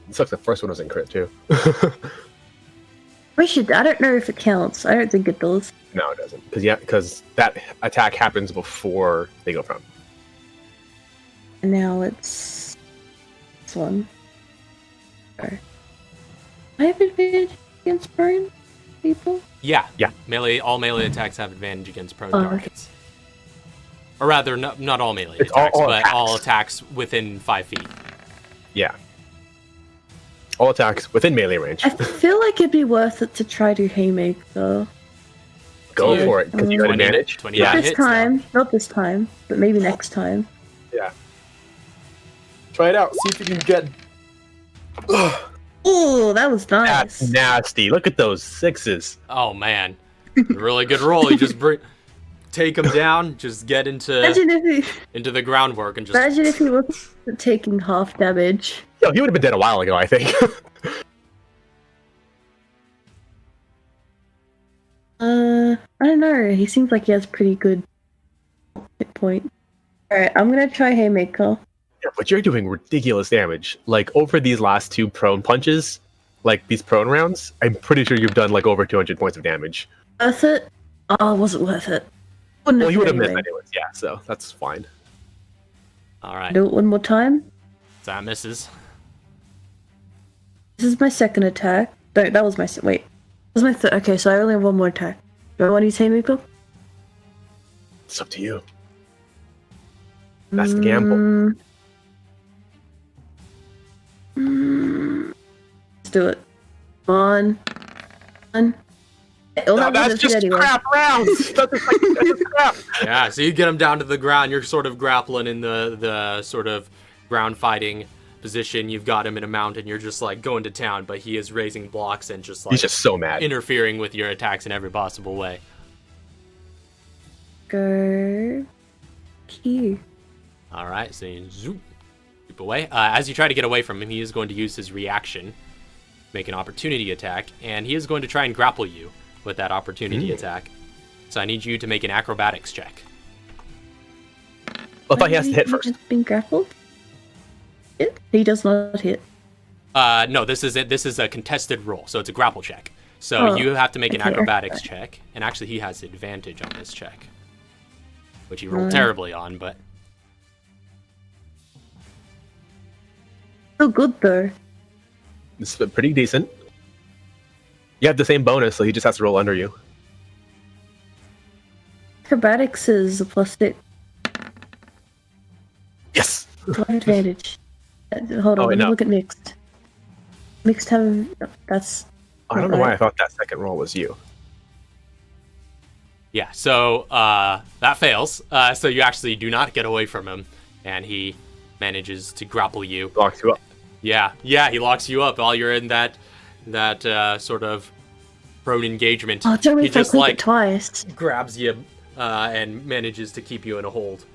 It sucks the first one was in crit, too. I don't know if it counts. I don't think it does. No, it doesn't. Because that attack happens before they go from. And now it's this one. Sorry. I have advantage against prone people? Yeah. Yeah. All melee attacks have advantage against prone Oh, targets. Or rather, not all melee It's attacks, all but attacks. all attacks within 5 feet. Yeah. All attacks within melee range. I feel like it'd be worth it to try to Haymaker. Go Yeah. for it, because you got 20 advantage. 20 yeah. Not this hits time. Not this time. But maybe next time. Yeah. Try it out. See if you can get. Oh, that was nice. That's nasty. Look at those sixes. Oh man, really good roll. You just take him down, just get into the groundwork and just. Imagine if he wasn't taking half damage. Yo, he would have been dead a while ago, I think. I don't know. He seems like he has pretty good hit point. Alright, I'm gonna try Haymaker. Yeah, but you're doing ridiculous damage. Like, over these last two prone punches, like these prone rounds, I'm pretty sure you've done like over 200 points of damage. Worth it? Oh, was it worth it? Wouldn't Well, you would have missed anyway. anyways, yeah, so that's fine. All right, Do it one more time. that misses. This is my second attack. No, that was my wait. That was my third. Okay, so I only have one more attack. Do I want to use Haymaker? It's up to you. That's the gamble. Let's do it. Come on. Well, No, that that's wasn't just it anyway. crap rounds! That's just crap! Yeah, so you get him down to the ground. You're sort of grappling in the sort of ground fighting position. You've got him in a mount, and you're just like going to town. But he is raising blocks and just like He's just so mad. interfering with your attacks in every possible way. Go. Q. All right, so you zoop away. As you try to get away from him, he is going to use his reaction, make an opportunity attack, and he is going to try and grapple you with that opportunity attack. So I need you to make an acrobatics check. I thought he has to hit first. Has been grappled. He does not hit. No, this is a contested roll, so it's a grapple check. So Oh, you have to make an okay. acrobatics check, and actually he has advantage on this check, which he rolled terribly on, but Still good though. It's pretty decent. You have the same bonus, so he just has to roll under you. Acrobatics is a +6. Yes! One advantage. Hold on, wait, let me no. look at mixed. Mixed have that's. I don't know why I thought that second roll was you. Yeah, so that fails. So you actually do not get away from him, and he manages to grapple you. Locks you up. Yeah, he locks you up while you're in that sort of prone engagement. Oh, don't He if I just click it twice. grabs you and manages to keep you in a hold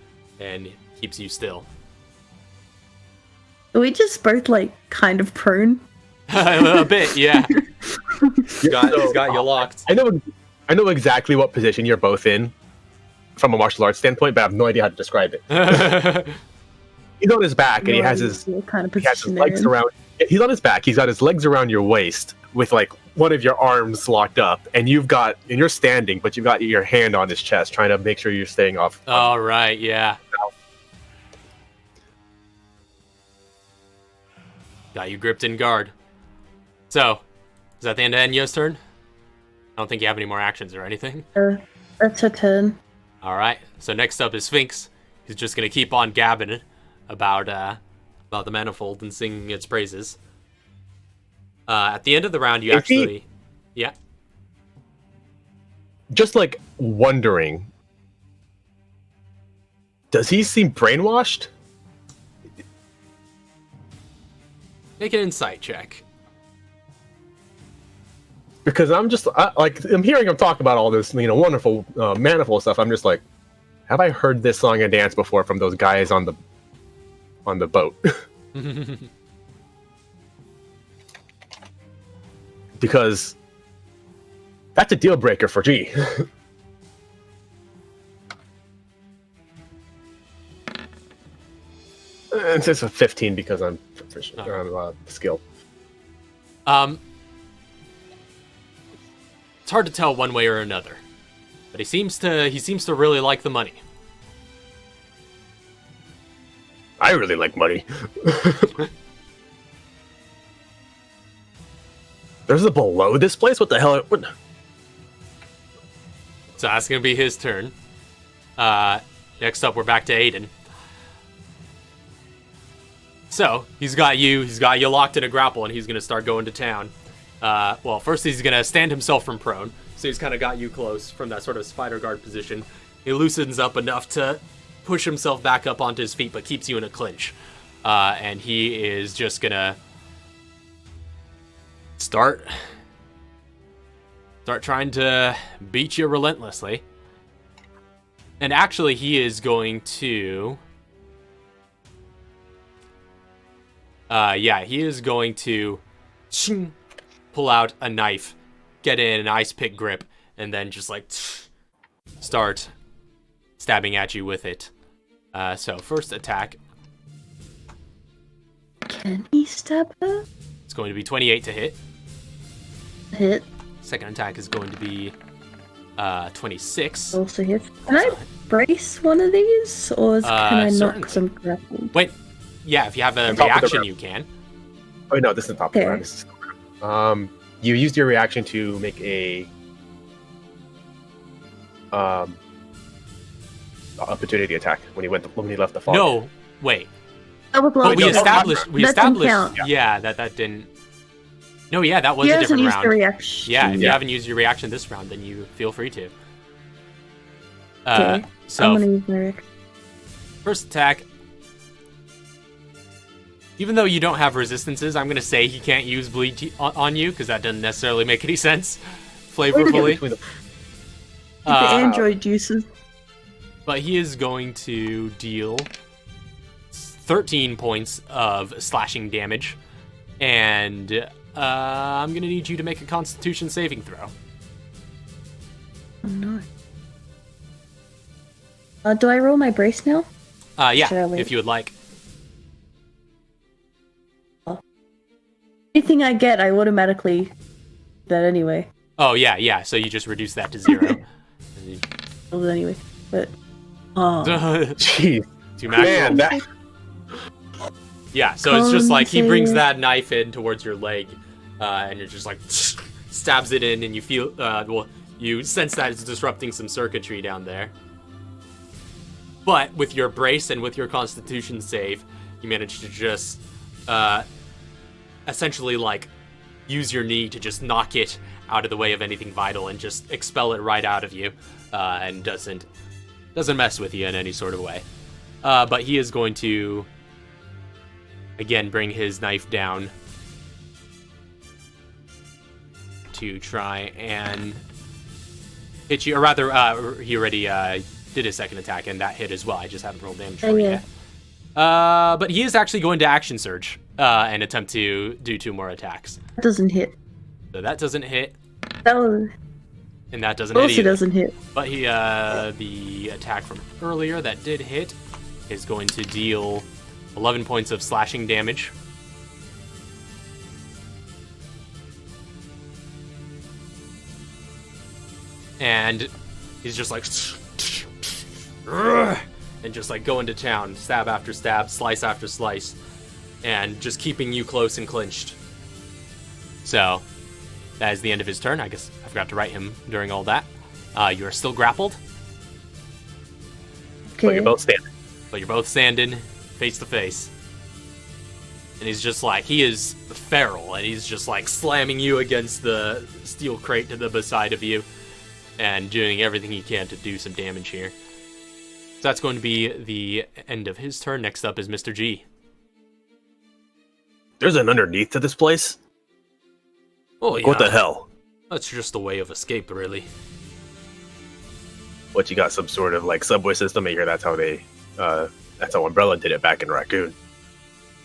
and keeps you still. Are we just both kind of prone? A bit, yeah. He's got you locked. I know exactly what position you're both in from a martial arts standpoint, but I have no idea how to describe it. He's on his back, and he has his legs around. He's on his back. He's got his legs around your waist with one of your arms locked up, and you're standing, but you've got your hand on his chest, trying to make sure you're staying off. All right, yeah. Got you gripped in guard. So, is that the end of Enyo's turn? I don't think you have any more actions or anything. That's a turn. All right. So next up is Sphinx. He's just gonna keep on gabbing about the manifold and singing its praises. At the end of the round, you yeah. Just wondering, does he seem brainwashed? Make an insight check. Because I'm just I'm hearing him talk about all this, wonderful manifold stuff. I'm just like, have I heard this song and dance before from those guys on the boat? Because that's a deal breaker for G. It's just a 15 because I'm proficient. I'm skilled. It's hard to tell one way or another, but he seems to really like the money. I really like money. There's a below this place? What the hell? What? So that's gonna be his turn. Next up, we're back to Aiden. So he's got you locked in a grapple, and he's gonna start going to town. Well, first he's gonna stand himself from prone, so he's kind of got you close from that sort of spider guard position. He loosens up enough to push himself back up onto his feet, but keeps you in a clinch. And he is just gonna start trying to beat you relentlessly. And actually, he is going to... he is going to pull out a knife, get in an ice pick grip, and then just start stabbing at you with it. So first attack. Can he stab her? It's going to be 28 to hit. Hit. Second attack is going to be 26. Also hit. Can I brace one of these, or can I not because I'm grappled? Wait, yeah, if you have a reaction, you can. Oh no, this is top of the round. This is you used your reaction to make a opportunity attack when he left the fog. No, wait. But we established. Count. Yeah, that didn't. No, yeah, that was He a hasn't different used round. the reaction. Yeah, if you haven't used your reaction this round, then you feel free to. Okay. So I'm gonna use my reaction. first attack. Even though you don't have resistances, I'm gonna say he can't use bleed on you because that doesn't necessarily make any sense flavorfully. The android uses. But he is going to deal 13 points of slashing damage, and I'm gonna need you to make a Constitution saving throw. Oh no. Do I roll my brace now? Yeah, if you would like. Anything I get, I automatically do that anyway. Oh yeah. So you just reduce that to 0. Anyway, but Jeez, man, that. Yeah, so it's just he brings that knife in towards your leg, and you're just stabs it in, and you feel you sense that it's disrupting some circuitry down there. But with your brace and with your Constitution save, you manage to just essentially like use your knee to just knock it out of the way of anything vital and just expel it right out of you, and doesn't mess with you in any sort of way. But he is going to again bring his knife down to try and hit you, or rather, he already did his second attack, and that hit as well. I just haven't rolled damage for it yet. But he is actually going to action surge and attempt to do 2 more attacks. That doesn't hit. So that doesn't hit. And that doesn't hit either. Doesn't hit. But he, the attack from earlier that did hit is going to deal 11 points of slashing damage. And he's just like, and just like going to town, stab after stab, slice after slice, and just keeping you close and clinched. So that is the end of his turn. I guess I forgot to write him during all that. You are still grappled. Okay. But you're both standing. But you're both standing face to face. And he's just like, he is feral, and he's just like slamming you against the steel crate to the beside of you, and doing everything he can to do some damage here. So that's going to be the end of his turn. Next up is Mr. G. There's an underneath to this place? Oh, yeah. What the hell? That's just a way of escape, really. What, you got some sort of like subway system? I hear that's how that's how Umbrella did it back in Raccoon.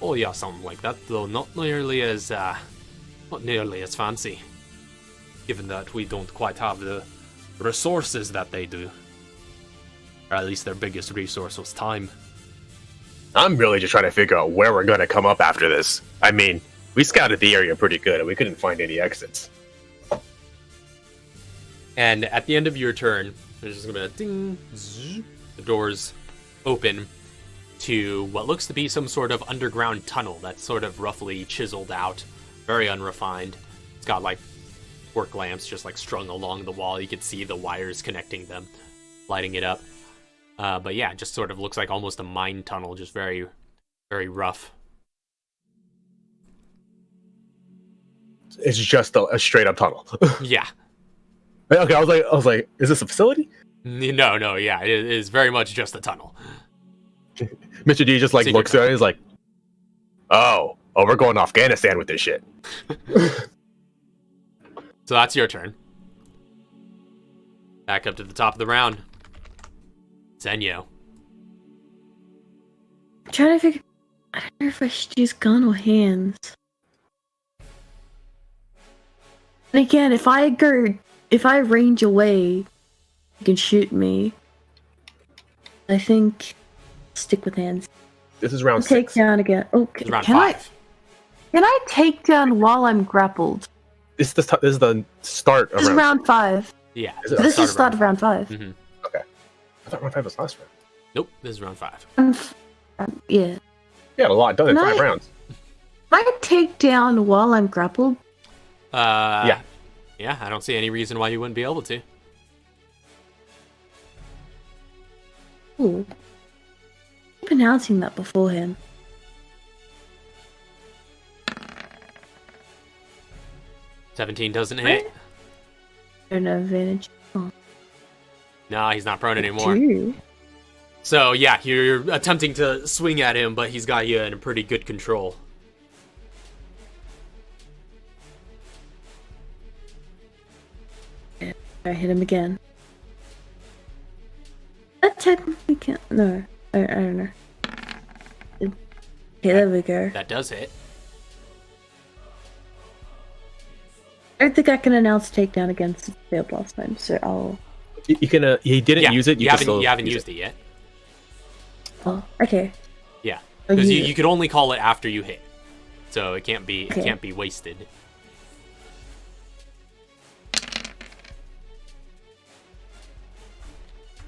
Oh yeah, something like that, though not nearly as fancy. Given that we don't quite have the resources that they do. Or at least their biggest resource was time. I'm really just trying to figure out where we're going to come up after this. I mean, we scouted the area pretty good, and we couldn't find any exits. And at the end of your turn, there's just going to ding, zzz, the doors open to what looks to be some sort of underground tunnel that's sort of roughly chiseled out, very unrefined. It's got like work lamps just like strung along the wall. You could see the wires connecting them, lighting it up. But yeah, it just sort of looks like almost a mine tunnel, just very, very rough. It's just a straight up tunnel. Yeah. Okay, I was like, is this a facility? No, yeah, it is very much just a tunnel. Mr. D just like looks at it and is like, oh, we're going to Afghanistan with this shit. So that's your turn. Back up to the top of the round. Zenyo. I'm trying to figure. I don't know if I should use gun or hands. And again, if I range away, you can shoot me. I think stick with hands. This is round 6. Take down again. Oh, can round I? 5. Can I take down while I'm grappled? This is the start of This is round 5. Yeah. Is it This is the start of round 5. Mm-hmm. Okay. I thought round 5 was last round. Nope, this is round 5. Yeah. Yeah, a lot done in 5 rounds. Can I take down while I'm grappled? Yeah, I don't see any reason why you wouldn't be able to. Ooh. Keep announcing that beforehand. 17 doesn't hit. No advantage. Oh. No, he's not prone anymore. Two. So yeah, you're attempting to swing at him, but he's got you in pretty good control. Yeah, I hit him again. That technically can't. No, I don't know. Okay, there we go. That does hit. I don't think I can announce takedown against failed last time, so I'll. You can. He didn't use it. You haven't used it yet. Oh, okay. Yeah, Oh, because yeah. you could only call it after you hit, so it can't be wasted.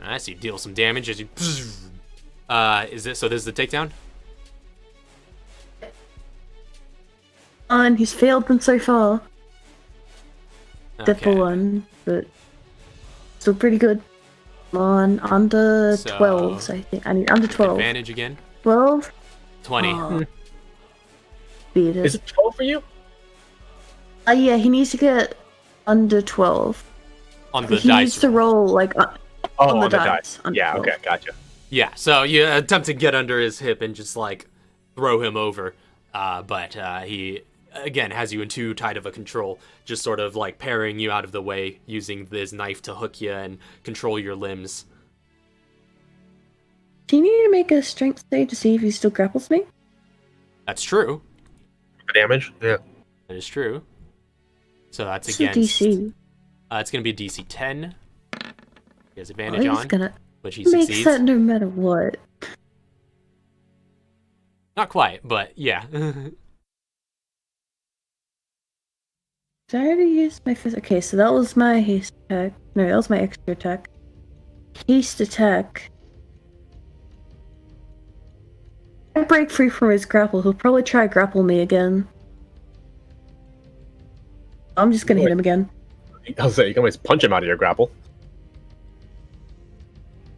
I see. Deal some damage as you. Is this so? This is the takedown. And he's failed them so far. Except for Okay. one, but still pretty good. Come on, under So, 12s, I think. I need under 12. Advantage again. 12? 20. Oh. speed. Is it 12 for you? Yeah, he needs to get under 12. On the He dice needs to roll. roll like Oh, on the dice. dice. Yeah, 12. okay, gotcha. Yeah, so you attempt to get under his hip and just like throw him over, but he again has you in too tight of a control, just sort of like parrying you out of the way, using this knife to hook you and control your limbs. Do you need to make a strength save to see if he still grapples me? That's true. The damage? Yeah. That is true. So that's What's the against. DC? It's going to be a DC 10. He has Oh, advantage he's on, gonna which he make succeeds. that no matter what. Not quite, but yeah. Did I already use my fist? Okay, so that was my haste attack. No, that was my extra attack. Haste attack. I break free from his grapple. He'll probably try to grapple me again. I'm just gonna hit him again. I'll say you can always punch him out of your grapple.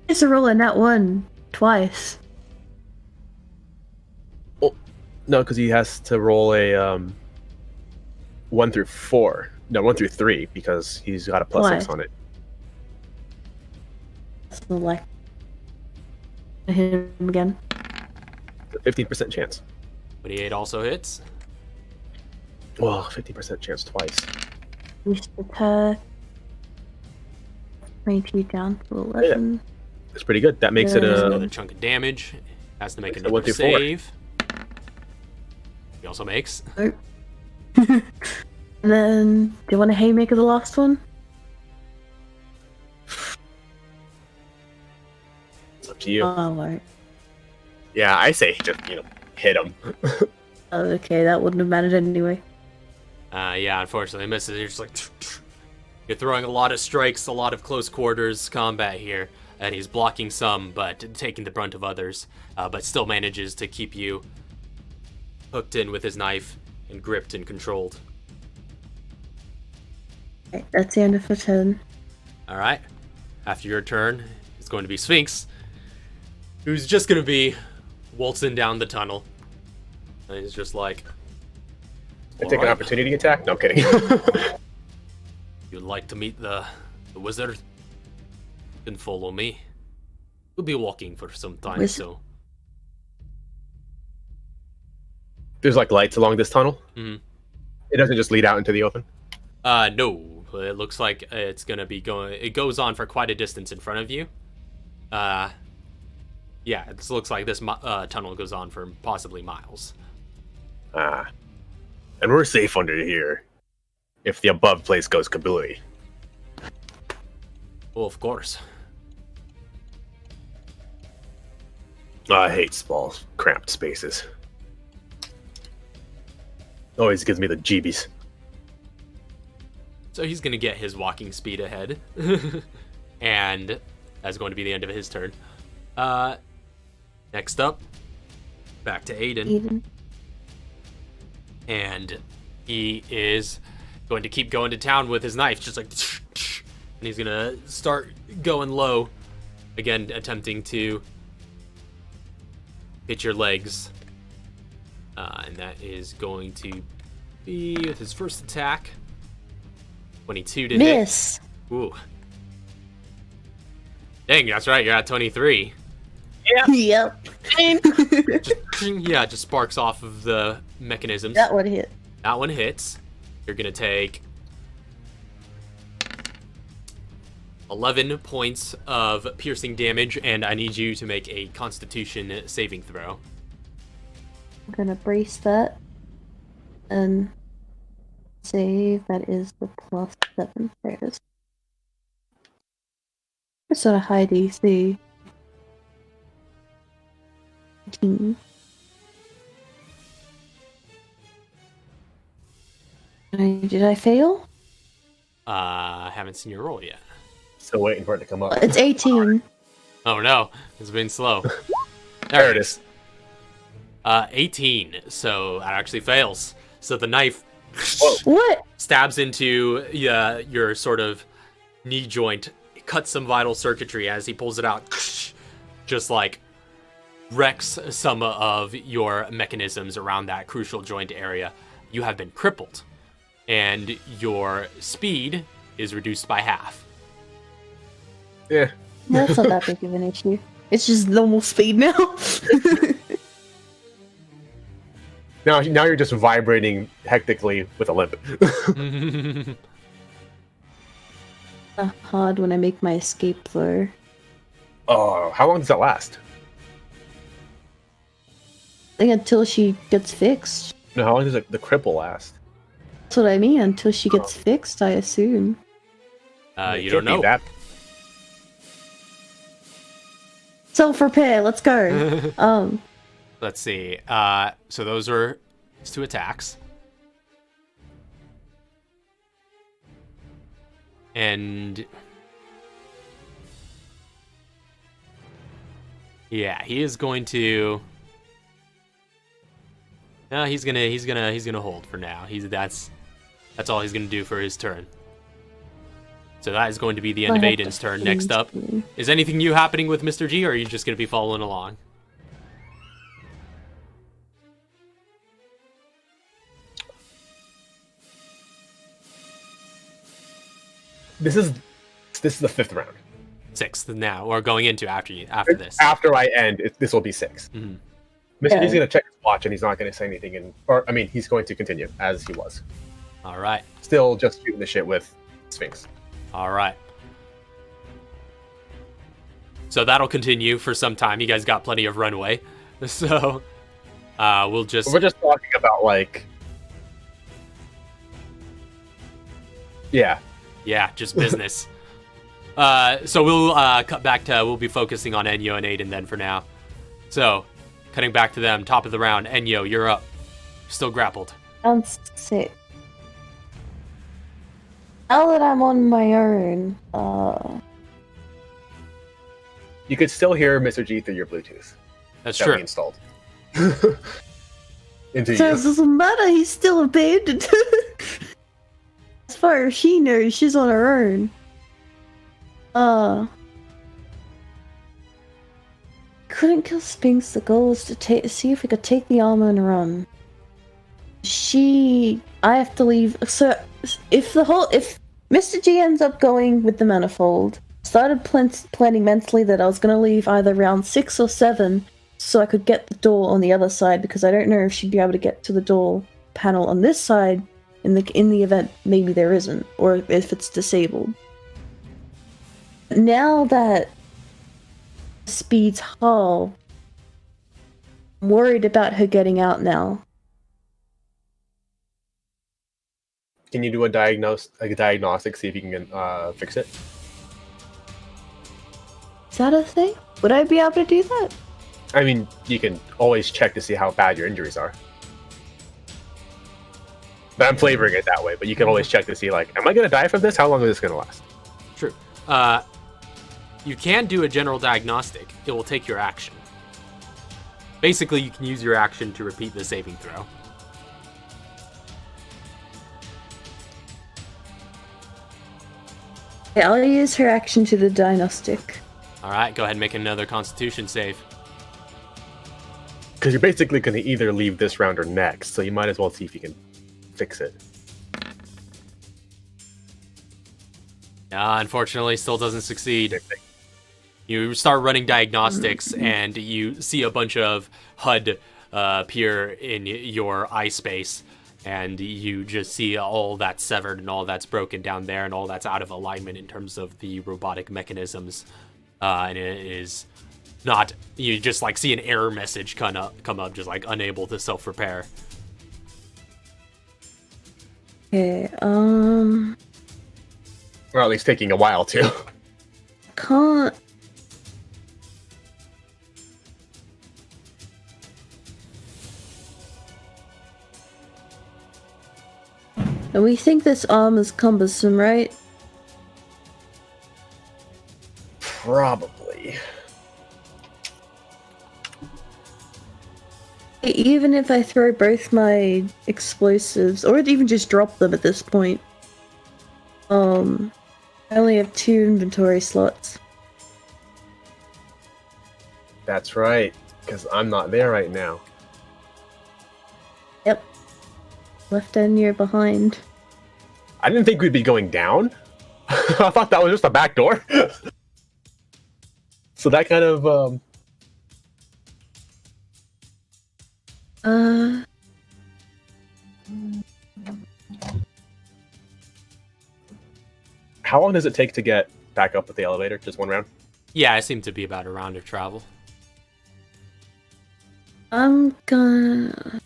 It's a roll in that one twice. No, because he has to roll a 1 through 4. No, 1 through 3 because he's got a +6 on it. Select. Hit him again. A 15% chance. 28 also hits. Well, 50% chance twice. Haste attack. 22 down to 11. That's pretty good. That makes it Yeah. Another chunk of damage. Has to make Makes it another 1 through 4. save. He also makes. And then, do you want to haymaker the last one? It's up to you. Oh, alright. Yeah, I say just, hit him. Oh, okay, that wouldn't have mattered anyway. Yeah, unfortunately misses. You're just like you're throwing a lot of strikes, a lot of close quarters combat here, and he's blocking some, but taking the brunt of others. But still manages to keep you hooked in with his knife and gripped and controlled. Okay, that's the end of the turn. All right. After your turn, it's going to be Sphinx, who's just going to be waltzing down the tunnel. And he's just like, I take an opportunity attack? No, I'm kidding. you'd like to meet the wizard? Then follow me. We'll be walking for some time, Wizard? so. There's like lights along this tunnel. Mhm. It doesn't just lead out into the open. No. It looks like it's gonna be going. It goes on for quite a distance in front of you. Yeah, it looks like this tunnel goes on for possibly miles. Ah. And we're safe under here. If the above place goes kablooey. Well, of course. I hate small, cramped spaces. Always gives me the jeebies. So he's gonna get his walking speed ahead, and that's going to be the end of his turn. Next up, back to Aiden. And he is going to keep going to town with his knife, just like, and he's gonna start going low, again attempting to hit your legs, and that is going to be with his first attack. 22 to Miss. hit. Ooh. Dang, that's right. You're at 23. Yep. Yeah, just sparks off of the mechanisms. That one hit. That one hits. You're gonna take 11 points of piercing damage, and I need you to make a Constitution saving throw. I'm gonna brace that. And save, that is the +7. There it is. It's not a high DC. 18. Did I fail? I haven't seen your roll yet. Still waiting for it to come up. It's 18. Oh no, it's been slow. There it is. 18, so that actually fails. So the knife What? stabs into your sort of knee joint, cuts some vital circuitry as he pulls it out, just like wrecks some of your mechanisms around that crucial joint area, you have been crippled, and your speed is reduced by half. Yeah. That's not that big of an issue. It's just normal speed now. Now you're just vibrating hectically with a limp. Hard when I make my escape though. Oh, how long does that last? I think until she gets fixed. No, how long does the cripple last? That's what I mean. Until she gets fixed, I assume. You don't know. That. Self-repair. Let's go. Let's see. So those are 2 attacks. And yeah, he is going to. No, he's gonna hold for now. That's all he's gonna do for his turn. So that is going to be the end of Aiden's turn. Next up, is anything new happening with Mr. G, or are you just gonna be following along? This is the 5th round. 6th now, or going into after this. After I end, this will be 6. Mm-hmm. Mr. G's going to check his watch, and he's not going to say anything. He's going to continue as he was. All right. Still just shooting the shit with Sphinx. All right. So that'll continue for some time. You guys got plenty of runway. So we're just talking about like. Yeah. Yeah, just business. So we'll cut back to, we'll be focusing on Enyo and Aiden then for now. So, cutting back to them, top of the round. Enyo, you're up. Still grappled. Round 6. Now that I'm on my own, you could still hear Mr. G through your Bluetooth. That's that true. We installed. So it doesn't matter, he's still abandoned. As far as she knows, she's on her own. Couldn't kill Sphinx. The goal was to see if we could take the armor and run. I have to leave. So if Mr. G ends up going with the manifold, started planning mentally that I was gonna leave either round 6 or 7, so I could get the door on the other side, because I don't know if she'd be able to get to the door panel on this side. In the event maybe there isn't, or if it's disabled. Now that speed's hull, I'm worried about her getting out now. Can you do a diagnostic, see if you can fix it? Is that a thing? Would I be able to do that? I mean, you can always check to see how bad your injuries are. But I'm flavoring it that way, but you can always check to see, like, am I going to die from this? How long is this going to last? True. You can do a general diagnostic. It will take your action. Basically, you can use your action to repeat the saving throw. Okay, I'll use her action to the diagnostic. Alright, go ahead and make another Constitution save. Because you're basically going to either leave this round or next, so you might as well see if you can fix it. Unfortunately, still doesn't succeed. You start running diagnostics, and you see a bunch of HUD appear in your eye space, and you just see all that's severed and all that's broken down there and all that's out of alignment in terms of the robotic mechanisms. And it is not, you just like see an error message come up, just like unable to self-repair. Okay, or at least taking a while to. Can't. And we think this arm is cumbersome, right? Probably. Even if I throw both my explosives, or even just drop them at this point, I only have 2 inventory slots. That's right. because I'm not there right now. Yep. Left end, you're behind. I didn't think we'd be going down. I thought that was just a back door. So that kind of How long does it take to get back up with the elevator? Just one round? Yeah, it seemed to be about a round of travel. I'm gonna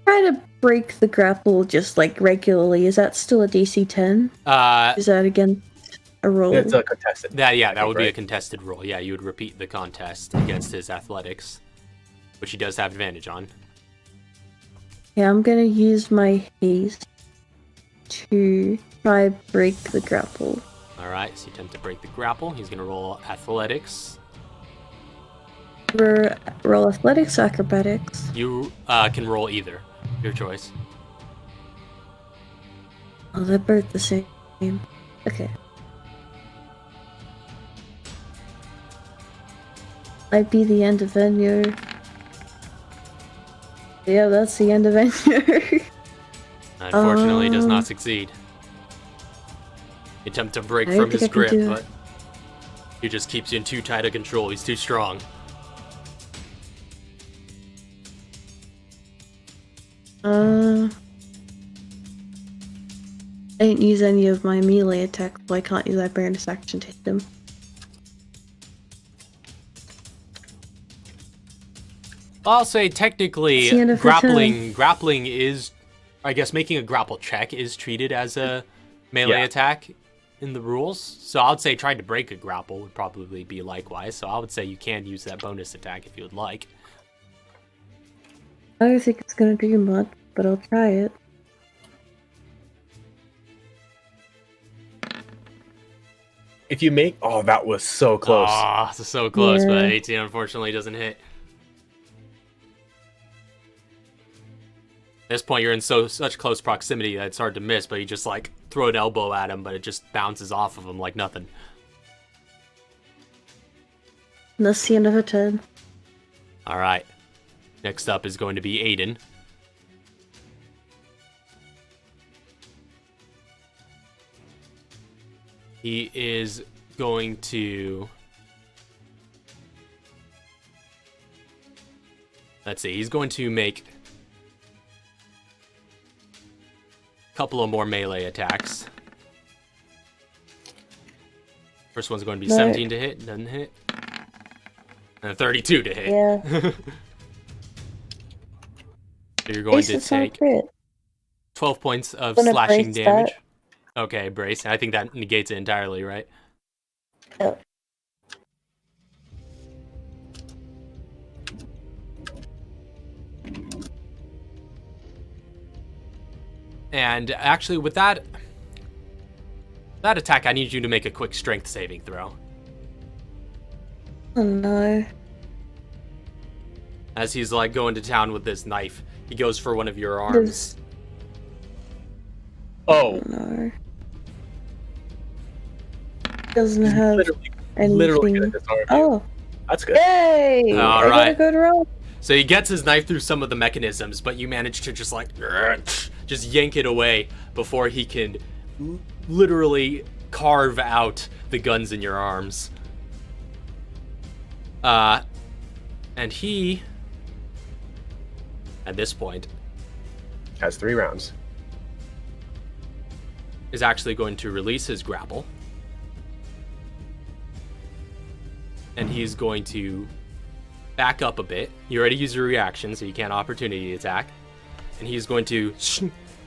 try to break the grapple just like regularly. Is that still a DC 10? Is that again a roll? It's a contested. That would be a right? contested roll. Yeah, you would repeat the contest against his athletics, which he does have advantage on. Yeah, I'm gonna use my haste to try break the grapple. Alright, so you attempt to break the grapple. He's going to roll athletics. Roll athletics, acrobatics. You can roll either. Your choice. Oh, they're both the same. Okay. Might be the end of Venure. Yeah, that's the end of Venure. Unfortunately, he does not succeed. You attempt to break from his grip, but he just keeps you in too tight a control. He's too strong. I didn't use any of my melee attacks, so I can't use that bonus action to hit him. I'll say technically grappling is, I guess making a grapple check is treated as a melee attack in the rules. So I would say trying to break a grapple would probably be likewise. So I would say you can use that bonus attack if you would like. I don't think it's gonna do much, but I'll try it. If you make... Oh, that was so close. Ah, so close, Yeah. but 18 unfortunately doesn't hit. At this point, you're in such close proximity that it's hard to miss, but you just, like, throw an elbow at him, but it just bounces off of him like nothing. And that's the end of a turn. Alright. Next up is going to be Aiden. He is going to... Let's see, he's going to make a couple of more melee attacks. First one's going to be 17 to hit, doesn't hit. And 32 to hit. Yeah. So you're going to take 12 points of slashing damage. Okay, brace. I think that negates it entirely, right? Yep. And actually, with that attack, I need you to make a quick strength saving throw. Oh no. As he's like going to town with this knife, he goes for one of your arms. Oh. No. Doesn't have Literally anything. gonna disarm you. Oh. That's good. Yay! All I got a right. good roll. So he gets his knife through some of the mechanisms, but you manage to just like just yank it away before he can literally carve out the guns in your arms. And he, at this point, Has 3 rounds. is actually going to release his grapple. And he's going to back up a bit. You already used your reaction, so you can't opportunity attack. And he's going to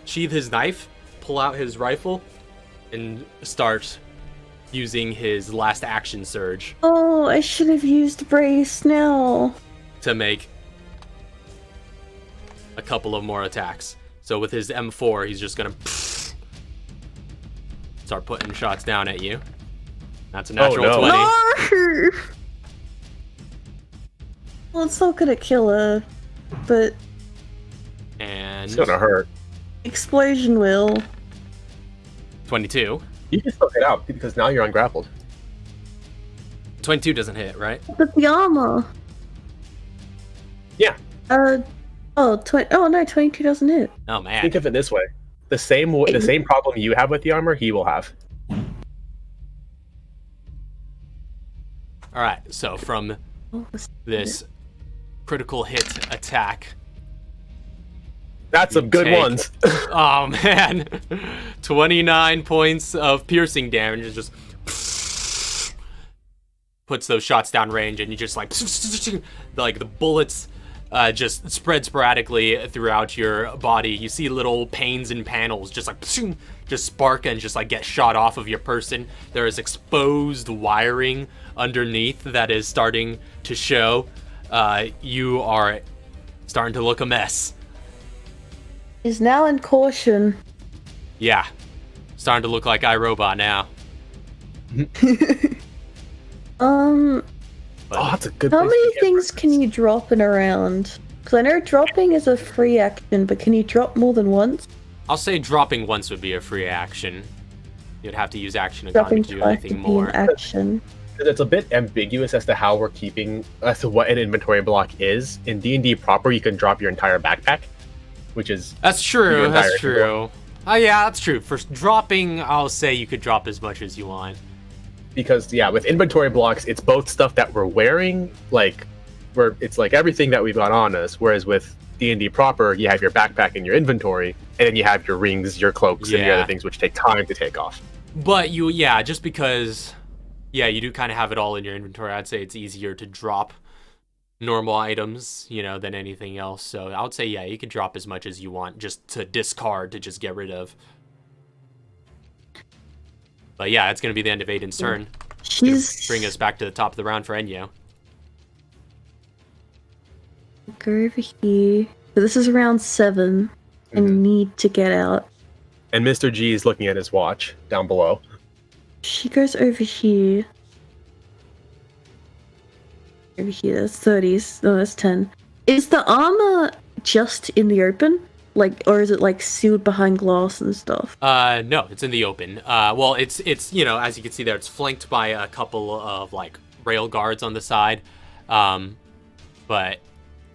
sheath his knife, pull out his rifle, and start using his last action surge Oh, I should have used brace now. to make a couple of more attacks. So with his M4, he's just gonna start putting shots down at you. That's a natural no. 20. No! Well, it's not gonna kill her, but And It's gonna hurt. explosion will. 22. You can still get out because now you're ungrappled. 22 doesn't hit, right? But the armor. Yeah. Oh, no, 22 doesn't hit. Oh man. Think of it this way: the same problem you have with the armor, he will have. All right. So from this critical hit attack, That's some good take- ones. oh man, 29 points of piercing damage. It just puts those shots down range, and you just like the bullets just spread sporadically throughout your body. You see little panes and panels just like just spark and just like get shot off of your person. There is exposed wiring underneath that is starting to show. You are starting to look a mess. He's now in caution. Yeah, starting to look like iRobot now. Oh, that's a good. How place to many get things reference. can you drop in a round? Because I know dropping is a free action, but can you drop more than once? I'll say dropping once would be a free action. You'd have to use action Dropping economy to do twice would anything be an more. action. It's a bit ambiguous as to how we're keeping as to what an inventory block is. In D&D proper, you can drop your entire backpack, which is That's your true. entire That's true. Oh yeah, that's true. For dropping, I'll say you could drop as much as you want. because with inventory blocks, it's both stuff that we're wearing, like where it's like everything that we've got on us. Whereas with D&D proper, you have your backpack and your inventory, and then you have your rings, your cloaks, and the Yeah. other things which take time to take off. But just because, you do kind of have it all in your inventory. I'd say it's easier to drop normal items, than anything else. So I would say, you could drop as much as you want just to discard, to just get rid of. But it's going to be the end of Aiden's turn. She's Bring us back to the top of the round for Enyo. go over here. So this is round 7. I need to get out. And Mr. G is looking at his watch down below. She goes over here. Over here, that's 30s. No, that's 10. Is the armor just in the open? Or is it sealed behind glass and stuff? No, it's in the open. Well, it's as you can see there, it's flanked by a couple of rail guards on the side. But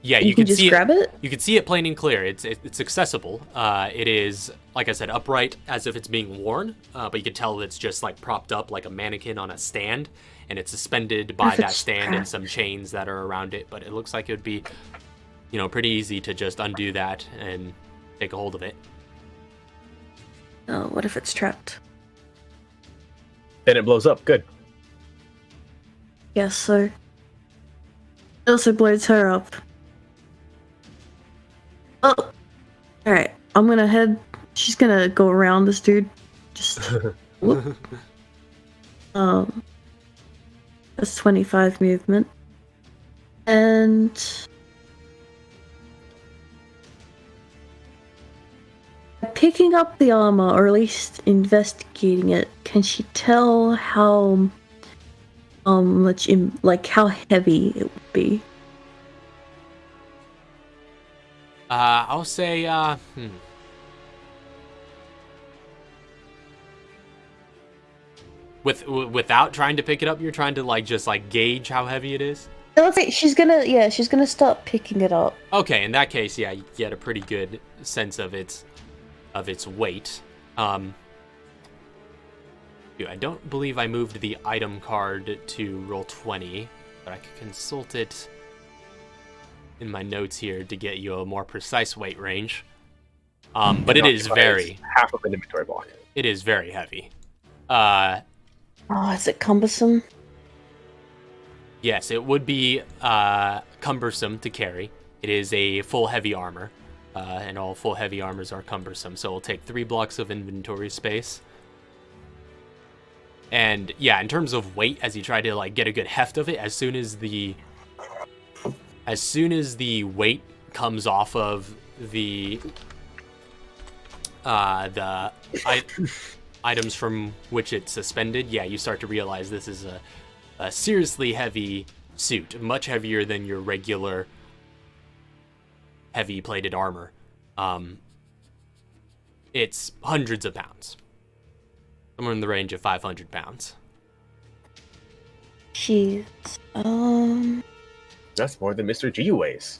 you can can just see grab it? You can see it plain and clear. It's accessible. It is, like I said, upright as if it's being worn. But you can tell it's just propped up like a mannequin on a stand, and it's suspended by that stand and some chains that are around it. But it looks like it would be, pretty easy to just undo that and take a hold of it. Oh, what if it's trapped? Then it blows up. Good. Yeah, so it also blows her up. Oh, alright. I'm gonna head. She's gonna go around this dude. Just whoop. That's 25 movement, and picking up the armor, or at least investigating it, can she tell how much how heavy it would be? I'll say, Without trying to pick it up, you're trying to just gauge how heavy it is? She's gonna start picking it up. Okay, in that case, you get a pretty good sense of its weight. I don't believe I moved the item card to roll 20, but I could consult it in my notes here to get you a more precise weight range. But it is half of an inventory block. It is very heavy. Oh, is it cumbersome? Yes, it would be cumbersome to carry. It is a full heavy armor, and all full heavy armors are cumbersome, so it'll take 3 blocks of inventory space. And in terms of weight, as you try to get a good heft of it, as soon as the weight comes off of the items from which it's suspended, you start to realize this is a seriously heavy suit, much heavier than your regular heavy plated armor. It's hundreds of pounds, somewhere in the range of 500 pounds. Jeez. That's more than Mr. G weighs.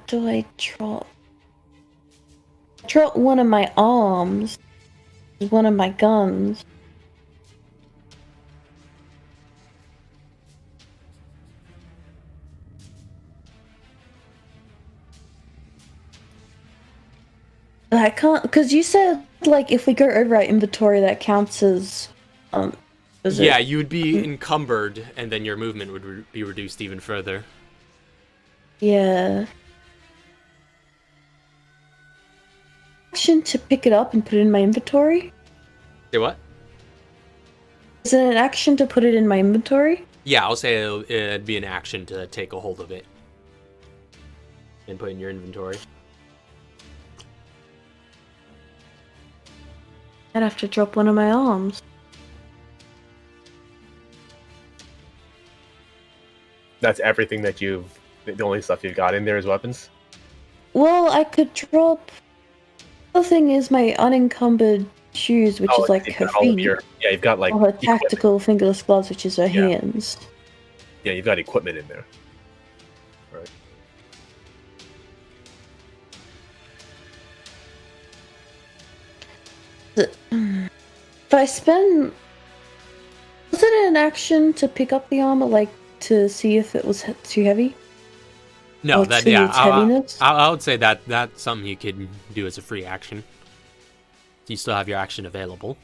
Do I drop? Drop one of my arms. One of my guns. I can't, because you said, like, if we go over our inventory, that counts as, yeah, you would be encumbered, and then your movement would be reduced even further. Yeah. Action to pick it up and put it in my inventory? Say what? Is it an action to put it in my inventory? Yeah, I'll say it'd be an action to take a hold of it and put it in your inventory. I'd have to drop one of my arms. That's everything that the only stuff you've got in there is weapons? Well, I could drop... The thing is my unencumbered shoes, which is like her feet. You've got like... Or her tactical fingerless gloves, which is her hands. Yeah, you've got equipment in there. Right. If I spend... Was it an action to pick up the armor, like, to see if it was too heavy? No, Or that see yeah, its heaviness? I would say that that's something you could do as a free action. You still have your action available.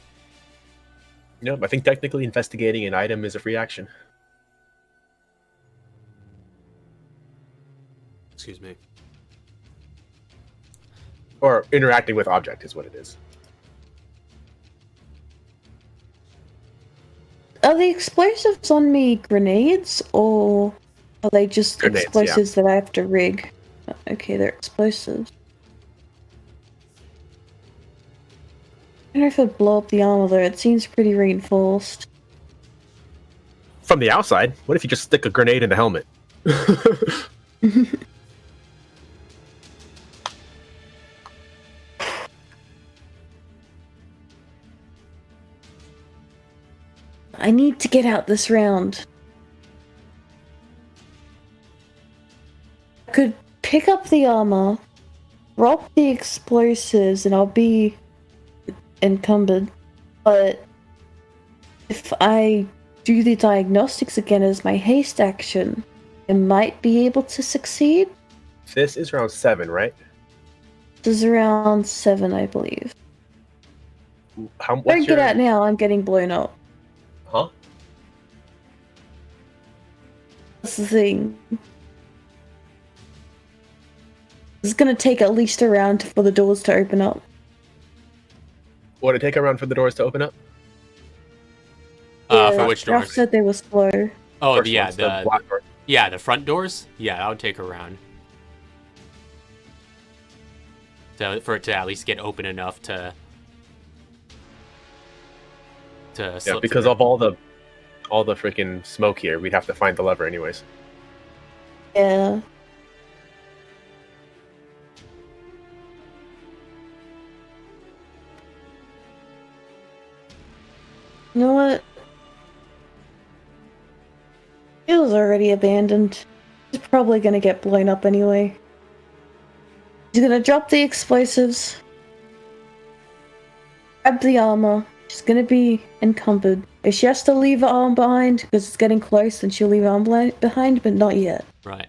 No, I think technically investigating an item is a free action. Excuse me. Or interacting with object is what it is. Are the explosives on me grenades, or are they just Grenades, explosives that I have to rig? Okay, they're explosives. I don't know if it'd blow up the armor though, it seems pretty reinforced. From the outside, what if you just stick a grenade in the helmet? I need to get out this round. I could pick up the armor, drop the explosives, and I'll be encumbered. But if I do the diagnostics again as my haste action, I might be able to succeed. This is round 7, right? This is around 7, I believe. What's Don't get out now, I'm getting blown up. Huh? That's the thing. It's gonna take at least a round for the doors to open up. Would it take a round for the doors to open up? For which Ralph doors? said they were slow. Oh, First yeah, one's the black door. yeah, the front doors. Yeah, that would take a round. So for it to at least get open enough to Yeah, because of all the freaking smoke here, we'd have to find the lever anyways. Yeah. You know what? It was already abandoned. It's probably gonna get blown up anyway. He's gonna drop the explosives. Grab the armor. She's gonna be encumbered. If she has to leave her arm behind because it's getting close, then she'll leave her arm behind, but not yet. Right.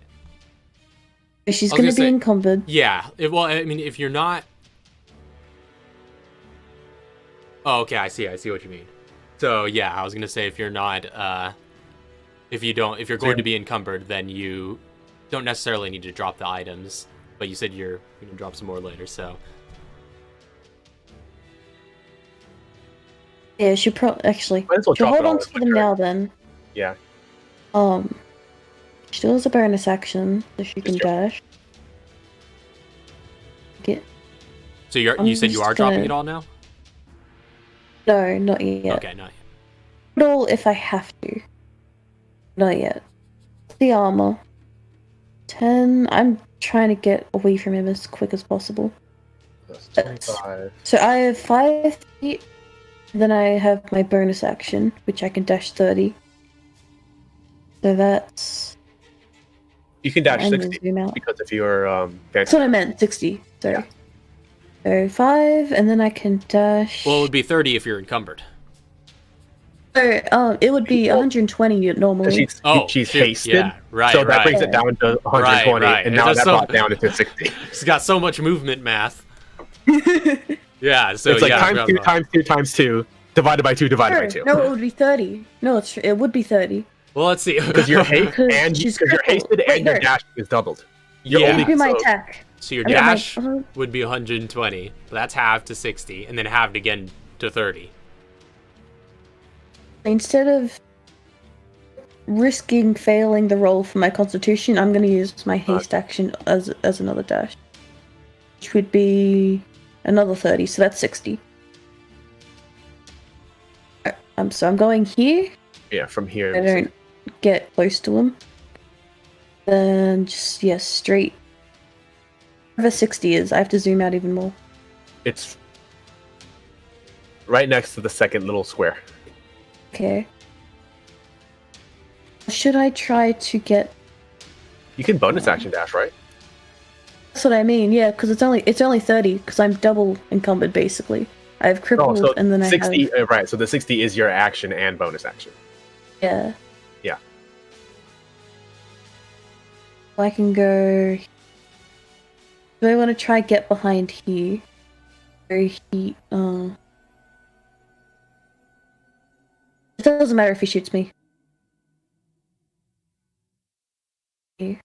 If she's I was gonna gonna be say- encumbered. Yeah. Well, I mean, if you're not. Oh, okay. I see what you mean. So yeah, I was gonna say if you're not, if you're going to be encumbered, then you don't necessarily need to drop the items. But you said you're gonna drop some more later, so. Yeah, she probably actually. Might as well She'll drop hold it all on in to one them turn. now then. Yeah. She still has a bonus action, so she can Just jump. dash. Get So you said you just are dropping gonna- it all now? no, not yet. Okay, not yet. But all if I have to. Not yet. The armor. 10. I'm trying to get away from him as quick as possible. That's 25. So I have 5 feet Then I have my bonus action, which I can dash 30. So that's... You can dash I'm gonna 60 zoom out. because if you're That's what I meant, 60. Sorry. Yeah. So 5, and then I can dash... Well, it would be 30 if you're encumbered. So, it would be 120 normally. She's shoot, hasted, yeah, right, so that right. brings it down to 120, Right. and It now does that so- brought down to 60. She's got so much movement math. Yeah, so It's like yeah, times 2 times 2 times 2 divided by 2 divided by 2. No, it would be 30. No, it would be 30. Well, let's see. Because you're hasted and she's you're crippled. hasted Wait, and your no. dash is doubled. Yeah. It would be my so- attack. So your I mean, my- dash would be 120. So that's halved to 60, and then halved again to 30. Instead of risking failing the roll for my constitution, I'm going to use my haste action as another dash. Which would be another 30, so that's 60. So I'm going here. Yeah, from here. I don't get close to him. Then just, yeah, straight. Whatever 60 is, I have to zoom out even more. It's right next to the second little square. Okay. Should I try to get... You can bonus action dash, right? That's what I mean, yeah, because it's only 30, because I'm double encumbered, basically. I have crippled, so and then 60, I have... right, so the 60 is your action and bonus action. Yeah. Yeah. I can go... Do I want to try get behind here? Or he... It doesn't matter if he shoots me. Okay.